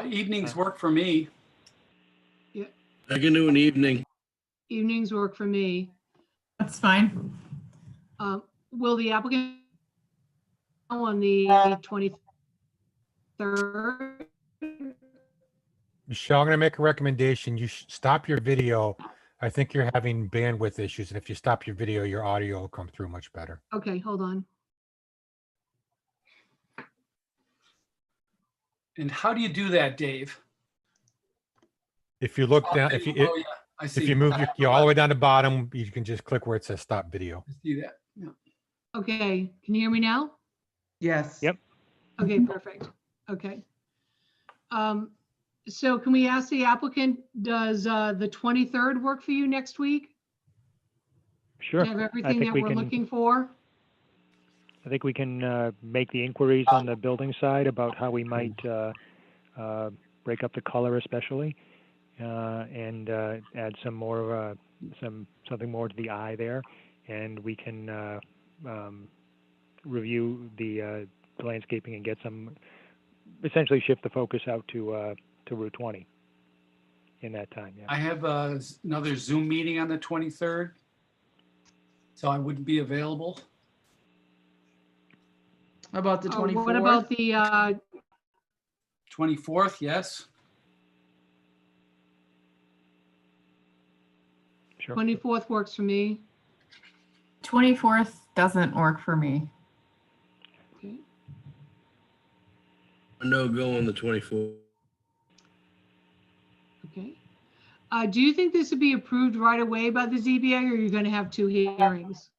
Evenings work for me. I can do an evening. Evenings work for me. That's fine. Will the applicant on the 23rd? Michelle, I'm going to make a recommendation. You should stop your video. I think you're having bandwidth issues. And if you stop your video, your audio will come through much better. Okay, hold on. And how do you do that, Dave? If you look down, if Oh, you, yeah, I see. if you move your all the way down to bottom, you can just click where it says stop video. I see that. Yeah. Okay, can you hear me now? Yes. Yep. Okay, perfect. Okay. So can we ask the applicant, does the 23rd work for you next week? Sure. To have I everything think that we we're can, looking for? I think we can make the inquiries on the building side about how we might break up the color especially, and add some more, something more to the eye there. And we can review the landscaping and get some, essentially shift the focus out to Route 20 in that time. Yeah. I have another Zoom meeting on the 23rd, so I wouldn't be available. How about the 24th? What about the 24th, yes. Sure. 24th works for me. 24th doesn't work for me. Okay. No go on the 24th. Okay. Do you think this would be approved right away by the ZBA, or are you going to have 2 hearings?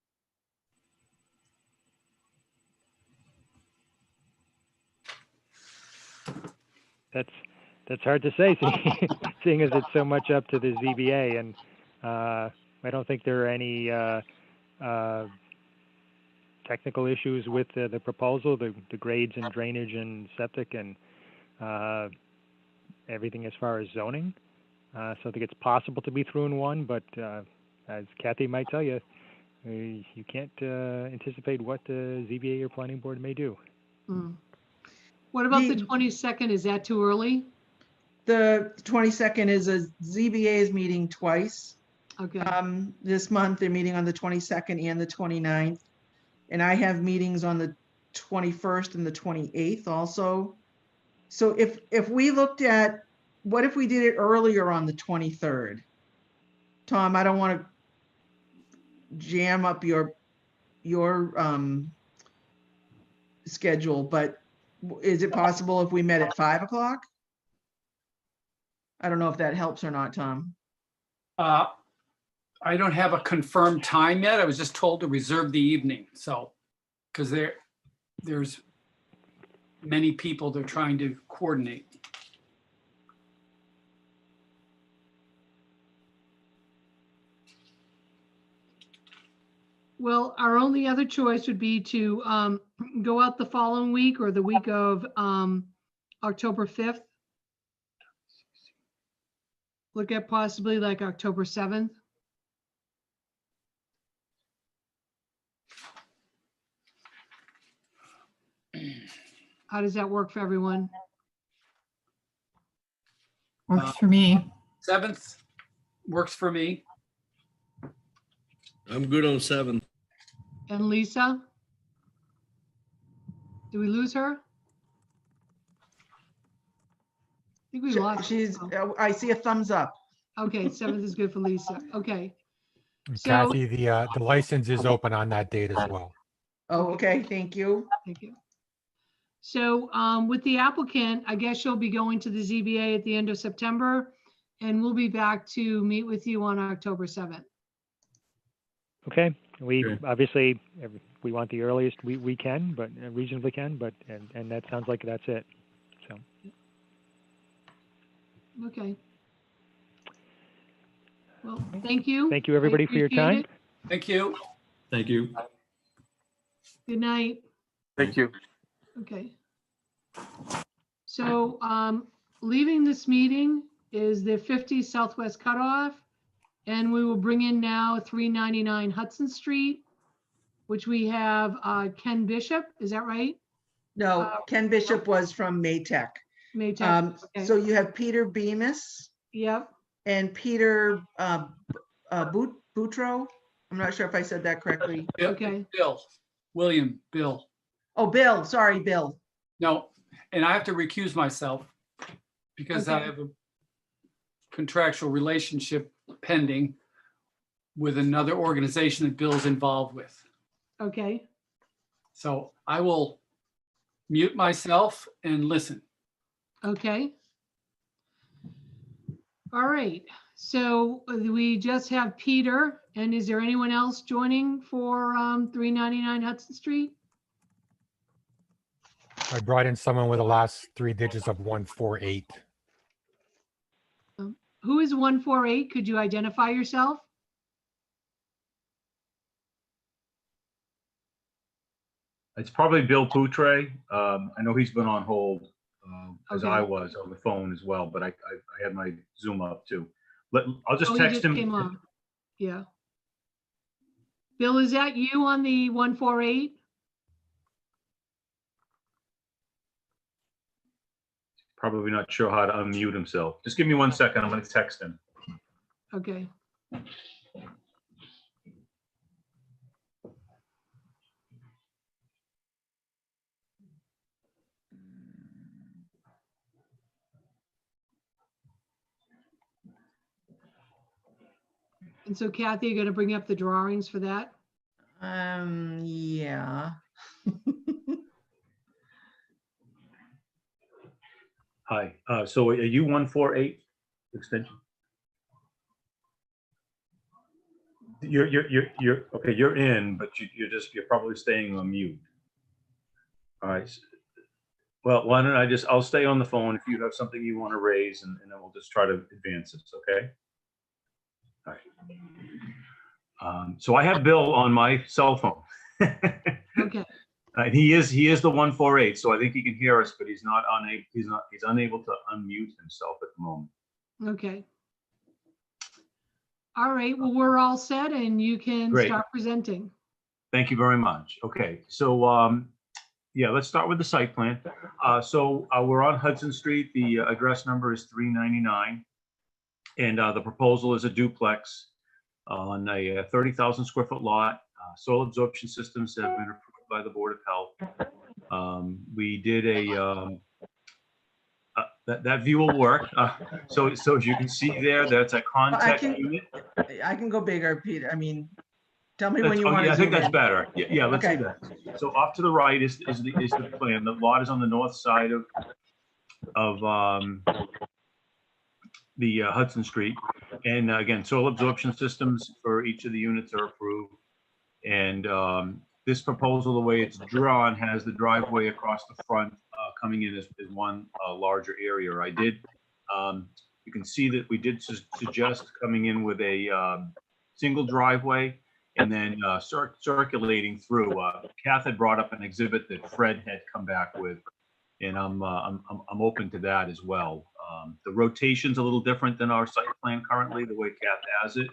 That's hard to say, seeing as it's so much up to the ZBA, and I don't think there are any technical issues with the proposal, the grades and drainage and septic and everything as far as zoning. So I think it's possible to be through in one, but as Kathy might tell you, you can't anticipate what the ZBA or planning board may do. Hmm. What about the 22nd? Is that too early? The 22nd is a ZBA's meeting twice. Okay. This month, they're meeting on the 22nd and the 29th. And I have meetings on the 21st and the 28th also. So if we looked at, what if we did it earlier on the 23rd? Tom, I don't want to jam up your schedule, but is it possible if we met at 5 o'clock? I don't know if that helps or not, Tom. I don't have a confirmed time yet. I was just told to reserve the evening. So, because there's many people they're trying to coordinate. Well, our only other choice would be to go out the following week or the week of October 5th. Look at possibly like October 7th. How does that work for everyone? Works for me. 7th works for me. I'm good on 7. And Lisa? Did we lose her? I think we lost. She's, Oh, I see a thumbs up. Okay, 7th is good for Lisa. Okay. And So- Kathy, the license is open on that date as well. Oh, okay, thank you. Thank you. So with the applicant, I guess you'll be going to the ZBA at the end of September, and we'll be back to meet with you on October 7th. Okay, we Okay. obviously, we want the earliest we can, but reasonably can, but, and that sounds like that's it. So, Okay. Well, thank you. thank you, everybody, for your appreciate time. it. Thank you. Thank you. Good night. Thank you. Okay. So leaving this meeting is the 50 Southwest Cutoff, and we will bring in now 399 Hudson Street, which we have Ken Bishop, is that right? No, Ken Bishop was from Maytech. Maytech. Okay. So you have Peter Bemis Yep, and Peter Boutro. I'm not sure if I said that correctly. Bill- okay. Bill, William, Bill. Oh, Bill, sorry, Bill. No, and I have to recuse myself because I Okay. have a contractual relationship pending with another organization that Bill's involved with. Okay, So I will mute myself and listen. okay. All right, so we just have Peter, and is there anyone else joining for 399 Hudson Street? I brought in someone with the last 3 digits of 148. Who is 148? Could you identify yourself? It's probably Bill Poutre. I know he's been on hold, as I Okay. was on the phone as well, but I had my Zoom up too. I'll just Oh, he text just came him. on. Yeah. Bill, is that you on the 148? Probably not sure how to unmute himself. Just give me 1 second. I'm going to text him. Okay. And so Kathy, you're gonna bring up the drawings for that? Yeah. Hi. So are you 148 extension? You're okay. You're in, but you're probably staying on mute. All right. Well, why don't I'll stay on the phone if you have something you want to raise, and then we'll just try to advance this. Okay. All right. So I have Bill on my cell phone. Okay, And he is the 148, so I think he can hear us, but he's unable to unmute himself at the moment. okay. All right, well, we're all set and you can Great. start presenting. Thank you very much. Okay, so yeah, let's start with the site plan. So we're on Hudson Street. The address number is 399, and the proposal is a duplex on a 30,000 square foot lot. Soil absorption systems have been approved by the Board of Health. We did that view will work. So as you can see there, that's a contact unit. I can go bigger, Peter. I mean, tell me when you want to. Yeah, I think that's better. Yeah, let's Okay. do that. So off to the right is the plan. The lot is on the north side of the Hudson Street. And again, soil absorption systems for each of the units are approved. And this proposal, the way it's drawn, has the driveway across the front coming in as one larger area. You can see that we did suggest coming in with a single driveway and then circulating through. Kath had brought up an exhibit that Fred had come back with, and I'm open to that as well. The rotation's a little different than our site plan currently, the way Kath has it.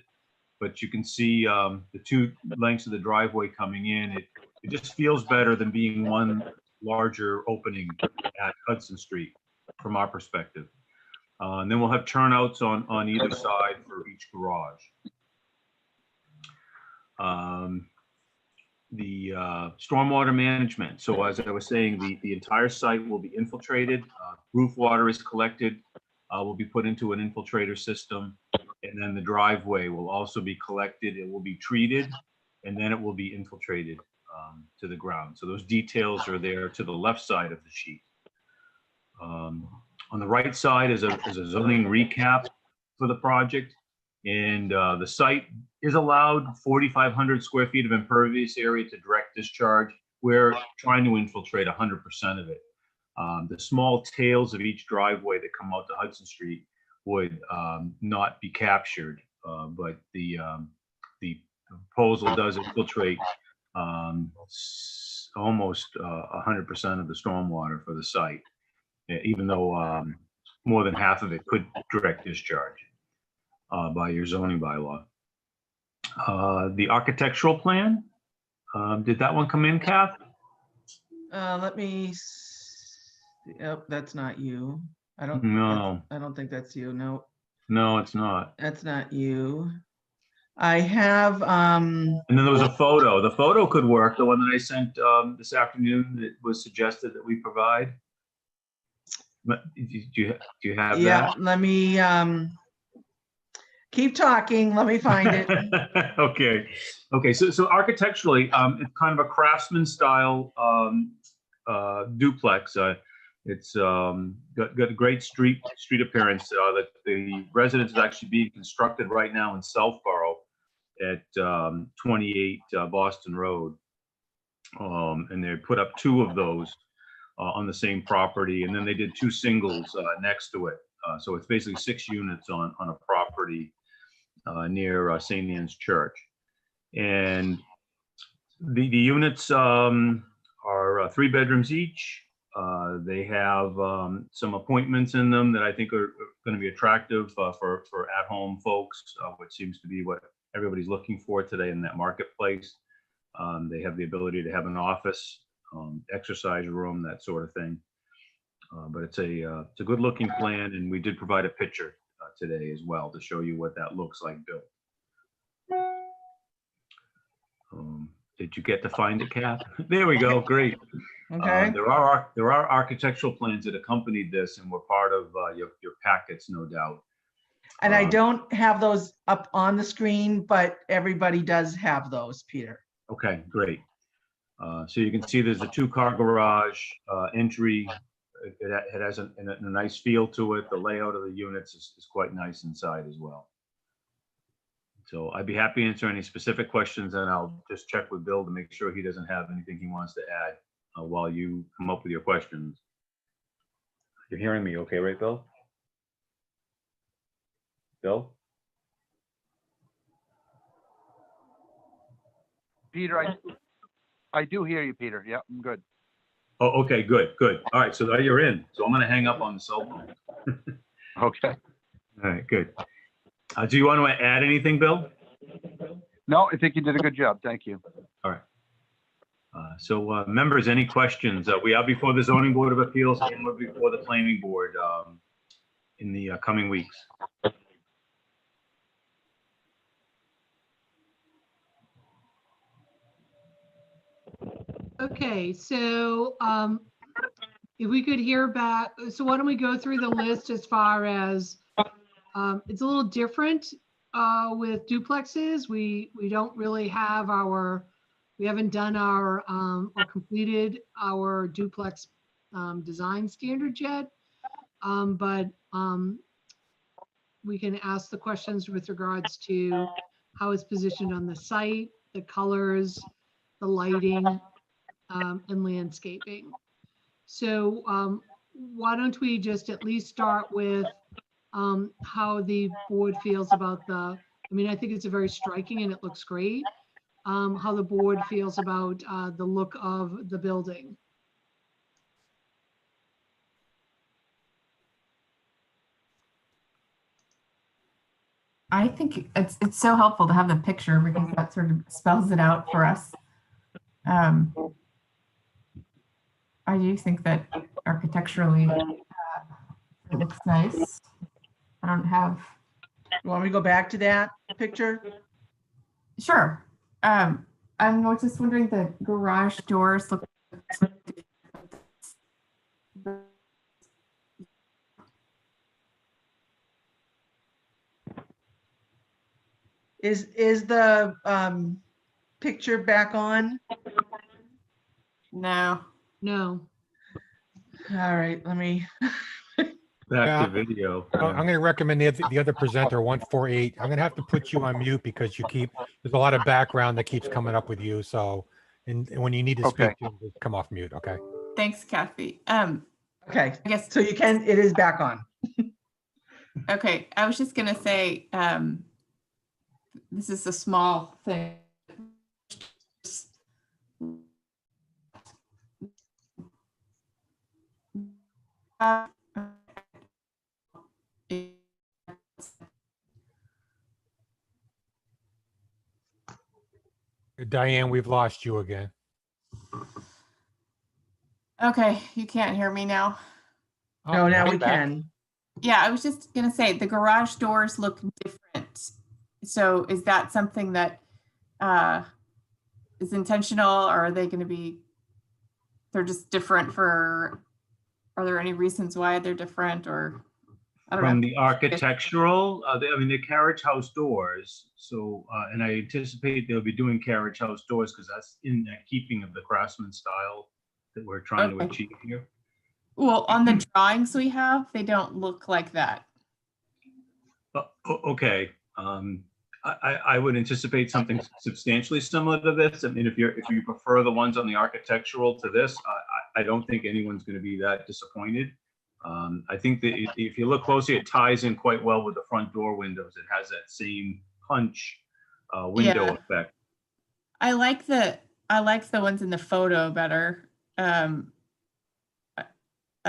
But you can see the two lengths of the driveway coming in. It just feels better than being one larger opening at Hudson Street from our perspective. And then we'll have turnouts on either side for each garage. The stormwater management. So as I was saying, the entire site will be infiltrated. Roof water is collected, will be put into an infiltrator system. And then the driveway will also be collected. It will be treated, and then it will be infiltrated to the ground. So those details are there to the left side of the sheet. On the right side is a zoning recap for the project. And the site is allowed 4,500 square feet of impervious area to direct discharge. We're trying to infiltrate 100% of it. The small tails of each driveway that come out to Hudson Street would not be captured, but the proposal does infiltrate almost 100% of the stormwater for the site, even though more than half of it could direct discharge by your zoning bylaw. The architectural plan, did that one come in, Kath? Let me, yep, that's not you. I don't think that's you. No. No, it's not. That's not you. I have, And then there was a photo. The photo could work, the one that I sent this afternoon that was suggested that we provide. But do you have yeah, that? let me, keep talking. Let me find it. Okay. So architecturally, it's kind of a craftsman style duplex. It's got a great street appearance. That the residence is actually being constructed right now in Southborough at 28 Boston Road, and they put up 2 of those on the same property, and then they did 2 singles next to it. So it's basically 6 units on a property near St. Anne's Church. And the units are 3 bedrooms each. They have some appointments in them that I think are going to be attractive for at-home folks, which seems to be what everybody's looking for today in that marketplace. They have the ability to have an office, exercise room, that sort of thing. But it's a good looking plan, and we did provide a picture today as well to show you what that looks like built. Did you get to find it, Kath? There we go. Great. Okay. There are architectural plans that accompanied this and were part of your packets, no doubt. And I don't have those up on the screen, but everybody does have those, Peter. Okay, great. So you can see there's a 2-car garage entry. It has a nice feel to it. The layout of the units is quite nice inside as well. So I'd be happy to answer any specific questions, and I'll just check with Bill to make sure he doesn't have anything he wants to add while you come up with your questions. You're hearing me okay, right, Bill? Bill? Peter, I do hear you, Peter. Yeah, I'm good. Oh, okay, good. All right, so now you're in. So I'm going to hang up on the cell phone. Okay. All right, good. Do you want to add anything, Bill? No, I think you did a good job. Thank you. All right. So members, any questions? We are before the Zoning Board of Appeals and we're before the Planning Board in the coming weeks. Okay, so if we could hear back, so why don't we go through the list as far as, it's a little different with duplexes. We don't really have we haven't done our, or completed our duplex design standard yet. But we can ask the questions with regards to how it's positioned on the site, the colors, the lighting, and landscaping. So why don't we just at least start with how the board feels about I mean, I think it's a very striking and it looks great. How the board feels about the look of the building. I think it's so helpful to have the picture because that sort of spells it out for us. I I do think that architecturally it looks nice. I don't have, You want me to go back to that picture? sure. I'm just wondering, the garage doors look. Is the picture back on? No. No. All right, let me, Back Yeah. to video. I'm going to recommend the other presenter, 148. I'm going to have to put you on mute because there's a lot of background that keeps coming up with you. So, and when you need to speak, Okay. just come off mute. Okay. Thanks, Kathy. okay, I guess, so you can, it is back on. okay, I was just gonna say, this is a small thing. Diane, we've lost you again. Okay, you can't hear me now. Oh, No, now we you're back. can. Yeah, I was just gonna say, the garage doors look different. So is that something that is intentional, or are they gonna be, they're just different for, are there any reasons why they're different, or? I don't From know. the architectural, the carriage house doors, so, and I anticipate they'll be doing carriage house doors because that's in keeping of the craftsman style that we're trying to Okay. achieve here. Well, on the drawings we have, they don't look like that. Okay, I would anticipate something substantially similar to this. I mean, if you prefer the ones on the architectural to this, I don't think anyone's going to be that disappointed. I think that if you look closely, it ties in quite well with the front door windows. It has that same punch window Yeah. effect. I like the ones in the photo better. I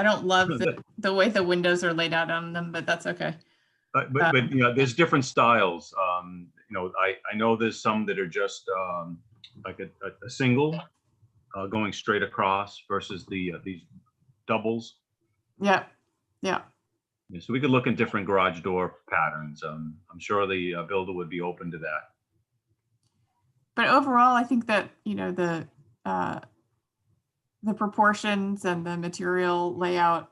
don't love the way the windows are laid out on them, but that's okay. But you know, there's different styles. You know, I know there's some that are just like a single going straight across versus these doubles. Yeah, yeah. Yeah, so we could look at different garage door patterns. I'm sure the builder would be open to that. But overall, I think that, you know, the proportions and the material layout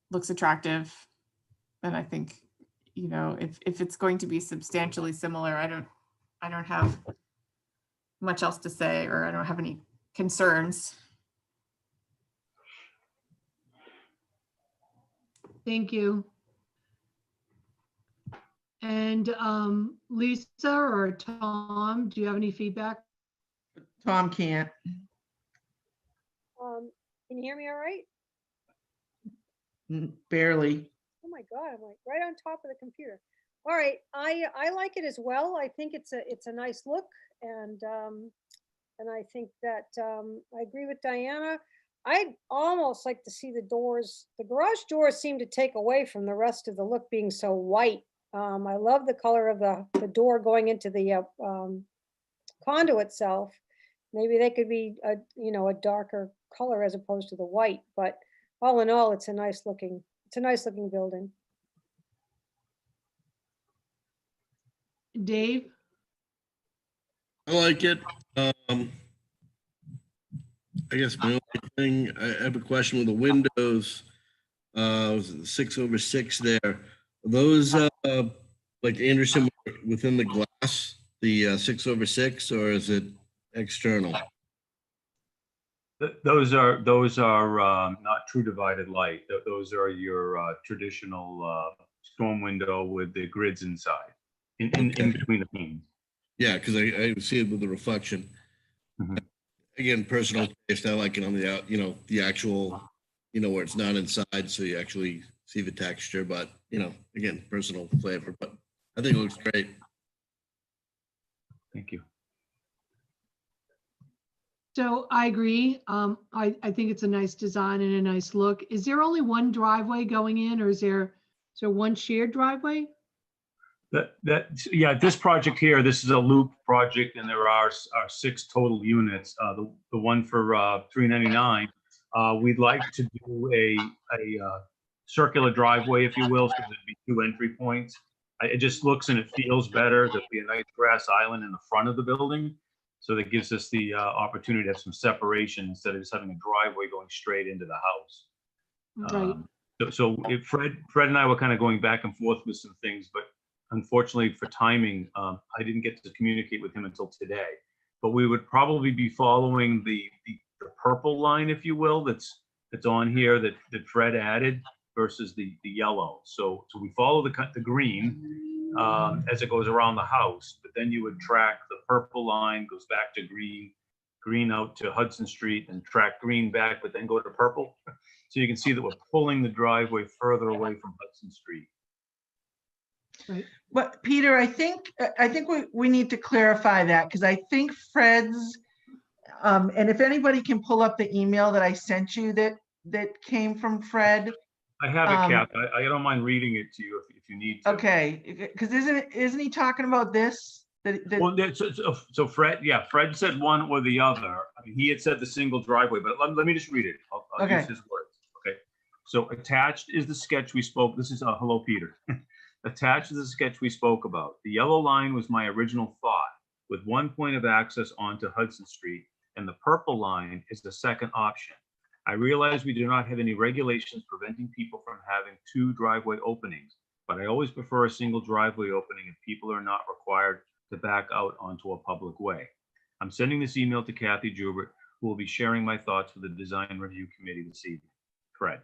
looks attractive. And I think, you know, if it's going to be substantially similar, I don't have much else to say, or I don't have any concerns. Thank you. And Lisa or Tom, do you have any feedback? Tom can't. Can you hear me all right? Barely. Oh my God, I'm like right on top of the computer. All right, I like it as well. I think it's a nice look, and I think that I agree with Diana. I'd almost like to see the doors. The garage doors seem to take away from the rest of the look being so white. I love the color of the door going into the condo itself. Maybe they could be a darker color as opposed to the white, but all in all, it's a nice looking building. Dave? I like it. I guess my only thing, I have a question with the windows. Was it the 6/6 there? Are those like Anderson within the glass, the 6/6, or is it external? Those are not true divided light. Those are your traditional storm window with the grids inside, in between the panes. Yeah, because I see it with the reflection. Mhm. Again, personal taste. I like it on the out, the actual, where it's not inside, so you actually see the texture. But again, personal flavor. But I think it looks great. Thank you. So I agree. I think it's a nice design and a nice look. Is there only one driveway going in, or is there one shared driveway? Yeah, this project here, this is a loop project, and there are 6 total units. The one for $399, we'd like to do a circular driveway, if you will, so there'd be 2 entry points. It just looks and it feels better. There'll be a nice grass island in the front of the building. So that gives us the opportunity to have some separation instead of just having a driveway going straight into the house. Right. So if Fred and I were kind of going back and forth with some things, but unfortunately for timing, I didn't get to communicate with him until today. But we would probably be following the purple line, if you will, that's on here that Fred added versus the yellow. So we follow the green as it goes around the house, but then you would track the purple line, goes back to green out to Hudson Street, and track green back, but then go to purple. So you can see that we're pulling the driveway further away from Hudson Street. Right. But Peter, I think we need to clarify that, because I think Fred's, and if anybody can pull up the email that I sent you that came from Fred. I have it, Kath. I don't mind reading it to you if you need to. Okay, because isn't he talking about this? Well, so Fred said one or the other. I mean, he had said the single driveway, but let me just read it. I'll Okay. use his words. Okay. So attached is the sketch we spoke. This is hello, Peter. Attached is the sketch we spoke about. The yellow line was my original thought, with one point of access onto Hudson Street, and the purple line is the second option. I realize we do not have any regulations preventing people from having 2 driveway openings, but I always prefer a single driveway opening if people are not required to back out onto a public way. I'm sending this email to Kathy Joubert, who will be sharing my thoughts with the design review committee this evening. Fred.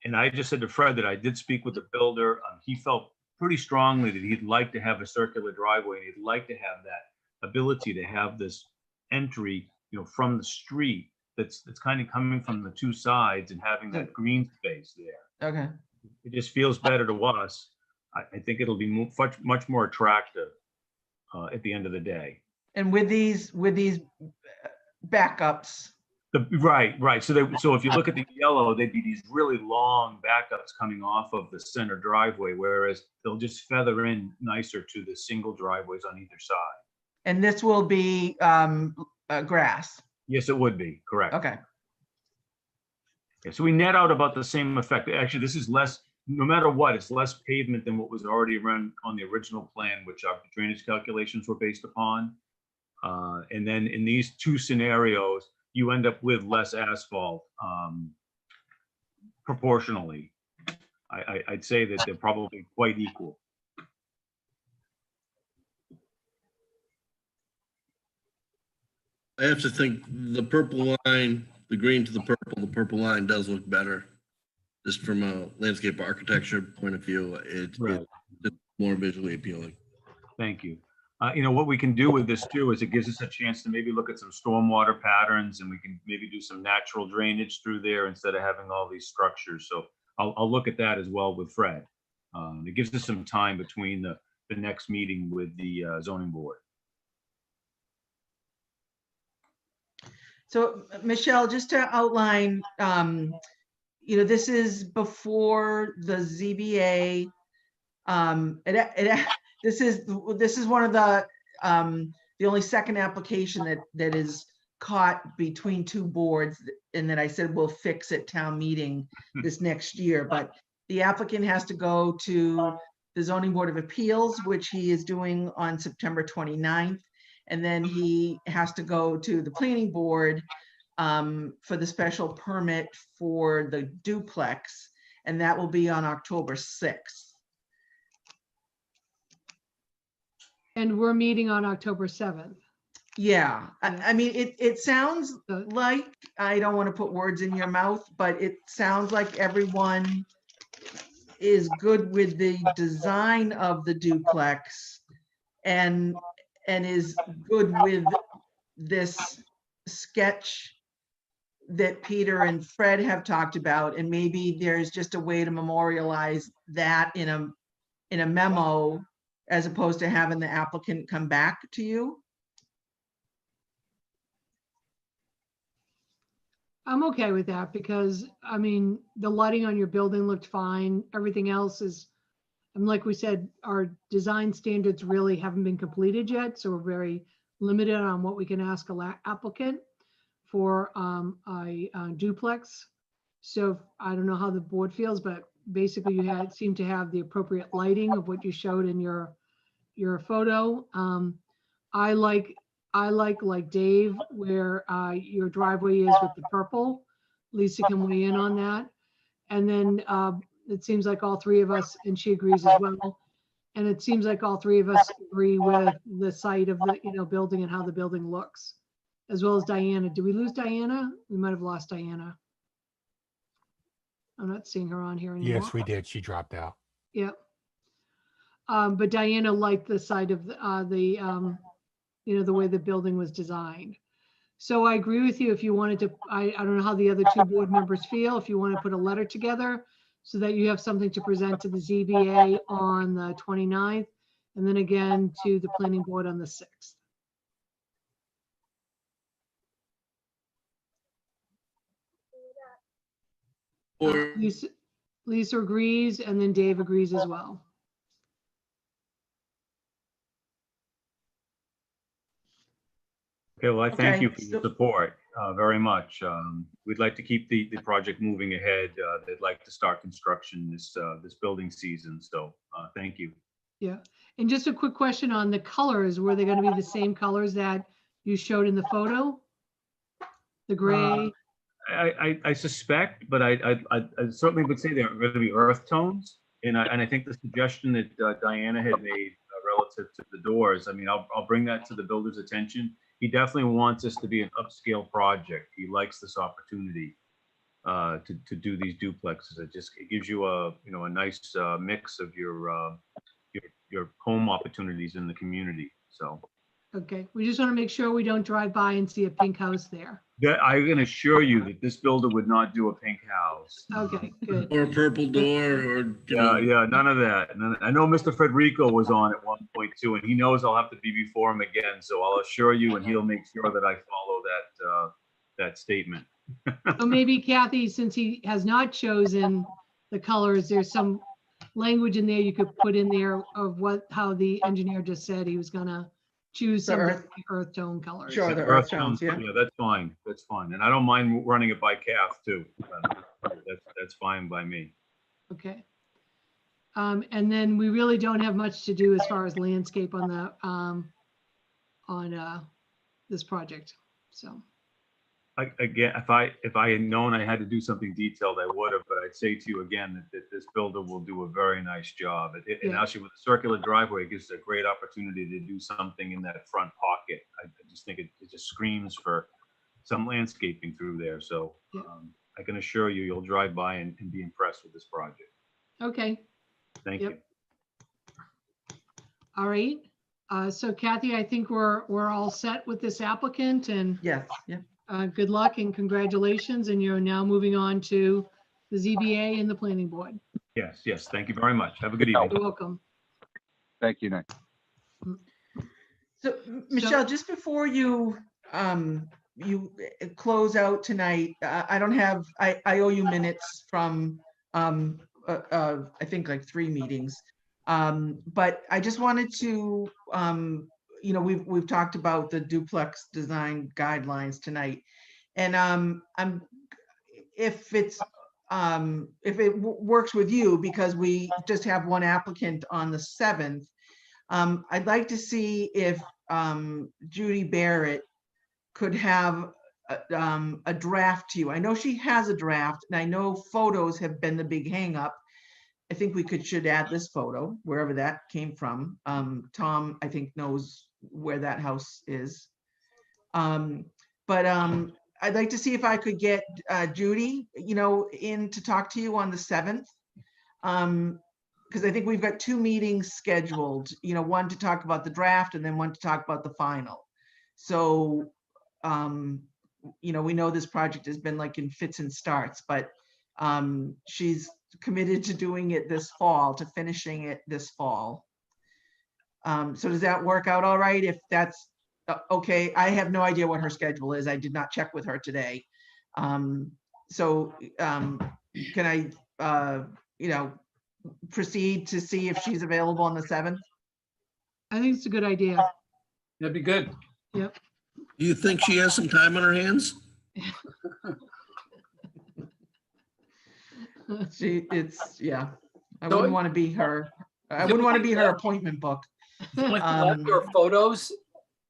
And I just said to Fred that I did speak with the builder. He felt pretty strongly that he'd like to have a circular driveway, and he'd like to have that ability to have this entry, from the street that's kind of coming from the 2 sides and having that green space there. Okay. It just feels better to us. I think it'll be much more attractive at the end of the day. And with these backups. Right. So if you look at the yellow, they'd be these really long backups coming off of the center driveway, whereas they'll just feather in nicer to the single driveways on either side. And this will be grass. Yes, it would be, correct. Okay. Yeah, so we net out about the same effect. Actually, this is less, no matter what, it's less pavement than what was already run on the original plan, which our drainage calculations were based upon. And then in these 2 scenarios, you end up with less asphalt proportionally. I'd say that they're probably quite equal. I have to think the purple line, the green to the purple line does look better. Just from a landscape architecture point of view, it's more visually appealing. Thank you. What we can do with this too is it gives us a chance to maybe look at some stormwater patterns, and we can maybe do some natural drainage through there instead of having all these structures. So I'll look at that as well with Fred. It gives us some time between the next meeting with the zoning board. So Michelle, just to outline, this is before the ZBA. This is one of the only second application that is caught between 2 boards, and that I said we'll fix at town meeting this next year. But the applicant has to go to the Zoning Board of Appeals, which he is doing on September 29th. And then he has to go to the planning board for the special permit for the duplex, and that will be on October 6th. And we're meeting on October 7th. Yeah, I mean, it sounds like, I don't want to put words in your mouth, but it sounds like everyone is good with the design of the duplex and is good with this sketch that Peter and Fred have talked about, and maybe there's just a way to memorialize that in a memo, as opposed to having the applicant come back to you. I'm okay with that because, I mean, the lighting on your building looked fine. Everything else is And like we said, our design standards really haven't been completed yet, so we're very limited on what we can ask a applicant for a duplex. So I don't know how the board feels, but basically you seem to have the appropriate lighting of what you showed in your photo. I like Dave, where your driveway is with the purple. Lisa can weigh in on that. And then it seems like all three of us, and she agrees as well. And it seems like all three of us agree with the site of the building and how the building looks, as well as Diana. Did we lose Diana? We might have lost Diana. I'm not seeing her on here anymore. Yes, we did. She dropped out. Yep. But Diana liked the side of the way the building was designed. So I agree with you. If you wanted to, I don't know how the other two board members feel, if you want to put a letter together so that you have something to present to the ZBA on the 29th, and then again to the planning board on the 6th. Or Lisa agrees, and then Dave agrees as well. Okay, well, I thank Okay, you for your support very much. We'd like to keep the project moving ahead. They'd like to start construction this building season, so thank you. Yeah, and just a quick question on the colors. Were they going to be the same colors that you showed in the photo? The gray? I suspect, but I certainly would say they're going to be earth tones. And I think the suggestion that Diana had made relative to the doors, I mean, I'll bring that to the builder's attention. He definitely wants this to be an upscale project. He likes this opportunity to do these duplexes. It gives you a nice mix of your home opportunities in the community. So. Okay, we just want to make sure we don't drive by and see a pink house there. I can assure you that this builder would not do a pink house. Okay, good. or a purple door, or Yeah, none of that. I know Mr. Federico was on at one point too, and he knows I'll have to be before him again. So I'll assure you, and he'll make sure that I follow that statement. So maybe Kathy, since he has not chosen the colors, there's some language in there you could put in there of how the engineer just said he was gonna choose some earth tone colors. Sure, the earth tones, yeah. Yeah, that's fine. That's fine. And I don't mind running it by CAF too. That's fine by me. Okay. And then we really don't have much to do as far as landscape on this project. So. Again, if I had known I had to do something detailed, I would have, but I'd say to you again that this builder will do a very nice job. And actually with the circular driveway, it gives a great opportunity to do something in that front pocket. I just think it just screams for some landscaping through there. So I can assure you, you'll drive by and be impressed with this project. Okay. Thank you. All right. So Kathy, I think we're all set with this applicant, and yes, yeah. Good luck and congratulations. And you're now moving on to the ZBA and the planning board. Yes. Thank you very much. Have a good evening. You're welcome. Thank you, Nick. So Michelle, just before you close out tonight, I don't have, I owe you minutes from I think like 3 meetings. But I just wanted to we've talked about the duplex design guidelines tonight, and if it works with you, because we just have one applicant on the 7th, I'd like to see if Judy Barrett could have a draft to you. I know she has a draft, and I know photos have been the big hang up. I think we should add this photo, wherever that came from. Tom, I think, knows where that house is. But I'd like to see if I could get Judy, in to talk to you on the 7th. Because I think we've got 2 meetings scheduled, one to talk about the draft and then one to talk about the final. So, we know this project has been like in fits and starts, but she's committed to doing it this fall, to finishing it this fall. So does that work out all right? If that's okay, I have no idea what her schedule is. I did not check with her today. Can I, proceed to see if she's available on the 7th? I think it's a good idea. That'd be good. Yep. Do you think she has some time on her hands? Yeah, I So- wouldn't want to be her. I wouldn't want to be her appointment book. With outdoor photos,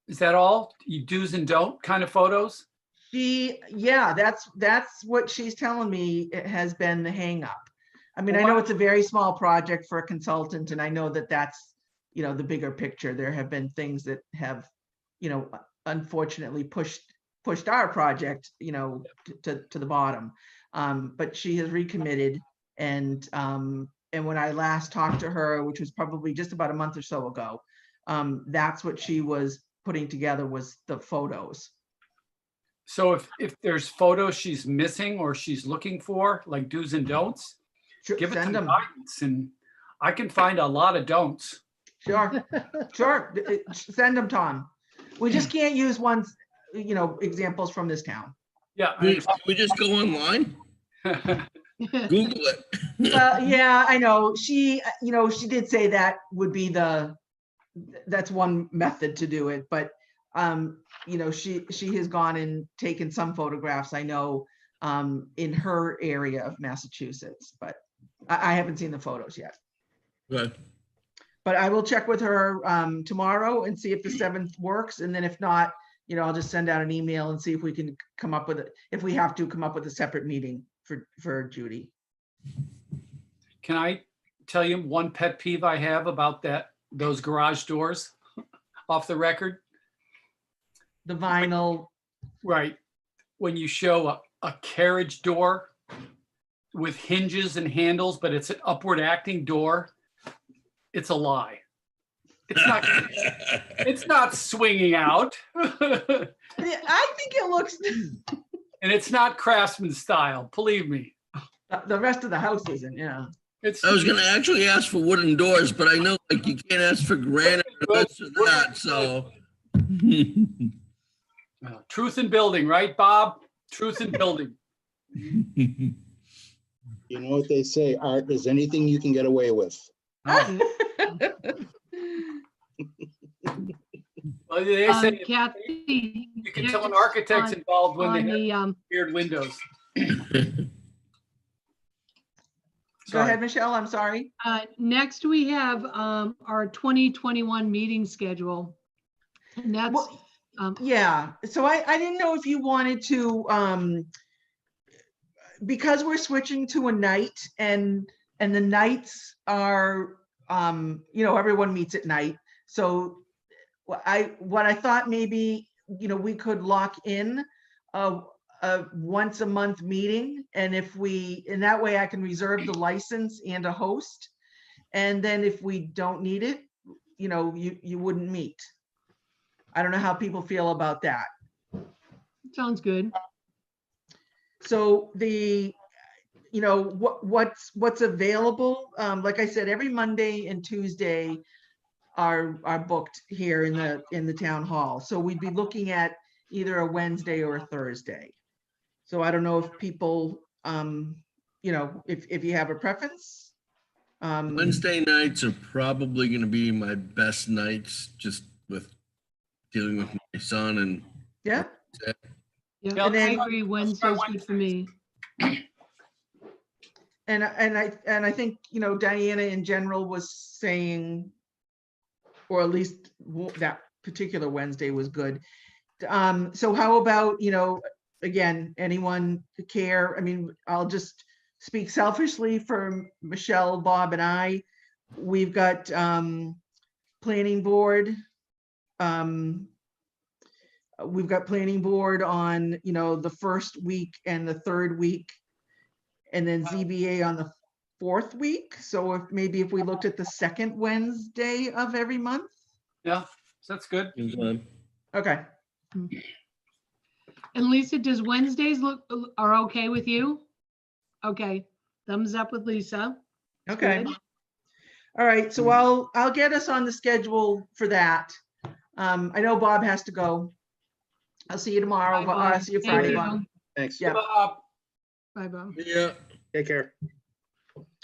is that all? You do's and don't kind of photos? Yeah, that's what she's telling me it has been the hang up. I mean, I know it's a very small project for a consultant, and I know that that's, the bigger picture. There have been things that have, unfortunately pushed our project, to the bottom. But she has recommitted, and when I last talked to her, which was probably just about a month or so ago, that's what she was putting together, was the photos. So if there's photos she's missing or she's looking for, like do's and don'ts, give it Send some them. guidance, and I can find a lot of don'ts. Sure, sure. Send them, Tom. We just can't use ones, examples from this town. Yeah. We just go online, Google it. Yeah, I know. She did say that would be that's one method to do it, but she has gone and taken some photographs, I know, in her area of Massachusetts, but I haven't seen the photos yet. Good. But I will check with her tomorrow and see if the 7th works, and then if not, I'll just send out an email and see if we can come up with it, if we have to come up with a separate meeting for Judy. Can I tell you one pet peeve I have about those garage doors off the record? The vinyl. Right. When you show a carriage door with hinges and handles, but it's an upward acting door, it's a lie. It's not swinging out. I think it looks. And it's not Craftsman style, believe me. The rest of the house isn't, yeah. It's. I was gonna actually ask for wooden doors, but I know like you can't ask for granite or this or that, so. Truth in building, right, Bob? Truth in building. You know what they say, art is anything you can get away with. Well, they say Kathy, you can tell an architect's involved when on they have the, weird windows. Go ahead, Michelle, I'm sorry. next we have our 2021 meeting schedule. And that's, Yeah, so I didn't know if you wanted to, because we're switching to a night, and the nights are, everyone meets at night. So what I thought maybe, we could lock in a once a month meeting, and in that way I can reserve the license and a host. And then if we don't need it, you wouldn't meet. I don't know how people feel about that. sounds good. So what's available, like I said, every Monday and Tuesday are booked here in the town hall. So we'd be looking at either a Wednesday or a Thursday. So I don't know if people, if you have a preference. Wednesday nights are probably gonna be my best nights, just with dealing with my son and. Yeah. Yeah, And then- I agree. Wednesday's good for me. And I think, Diana in general was saying, or at least that particular Wednesday was good. So how about, again, anyone care? I mean, I'll just speak selfishly for Michelle, Bob, and I. We've got planning board. We've got planning board on, the first week and the third week, and then ZBA on the fourth week. So if we looked at the second Wednesday of every month. Yeah, that's good. Okay. And Lisa, does Wednesdays are okay with you? Okay, thumbs up with Lisa. Okay. Good. All right. So I'll get us on the schedule for that. I know Bob has to go. I'll see you tomorrow. Bye, I'll Bob. see you Thank Friday, you. Bob. Thanks. Yeah. Bye, Bob. Yeah. Take care.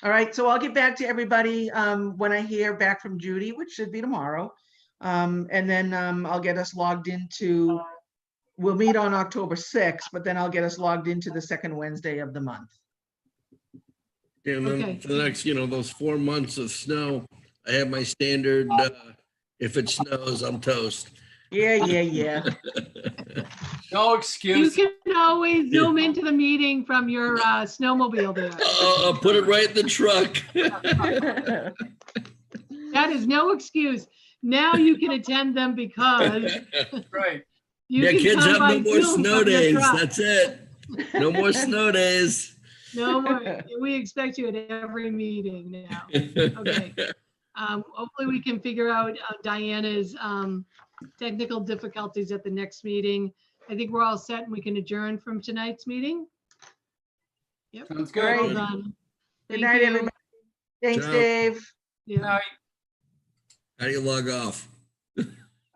All right, so I'll get back to everybody when I hear back from Judy, which should be tomorrow. And then I'll get us logged into, we'll meet on October 6th, but then I'll get us logged into the second Wednesday of the month. And then Okay. for the next, those 4 months of snow, I have my standard, if it snows, I'm toast. Yeah. No You excuse. can always zoom into the meeting from your snowmobile there. I'll put it right in the truck. That is no excuse. Now you can attend them because Right. you Yeah, can kids come have by no more Zoom snow from your days. truck. That's it. No more snow days. No more. We expect you at every meeting now. Okay. Hopefully we can figure out Diana's technical difficulties at the next meeting. I think we're all set and we can adjourn from tonight's meeting. Yep. Sounds All right. good. Well done. Good Thank night, you. everybody. Thanks, Ciao. Dave. Yeah. How do you log off?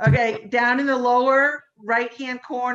Okay, down in the lower right-hand corner.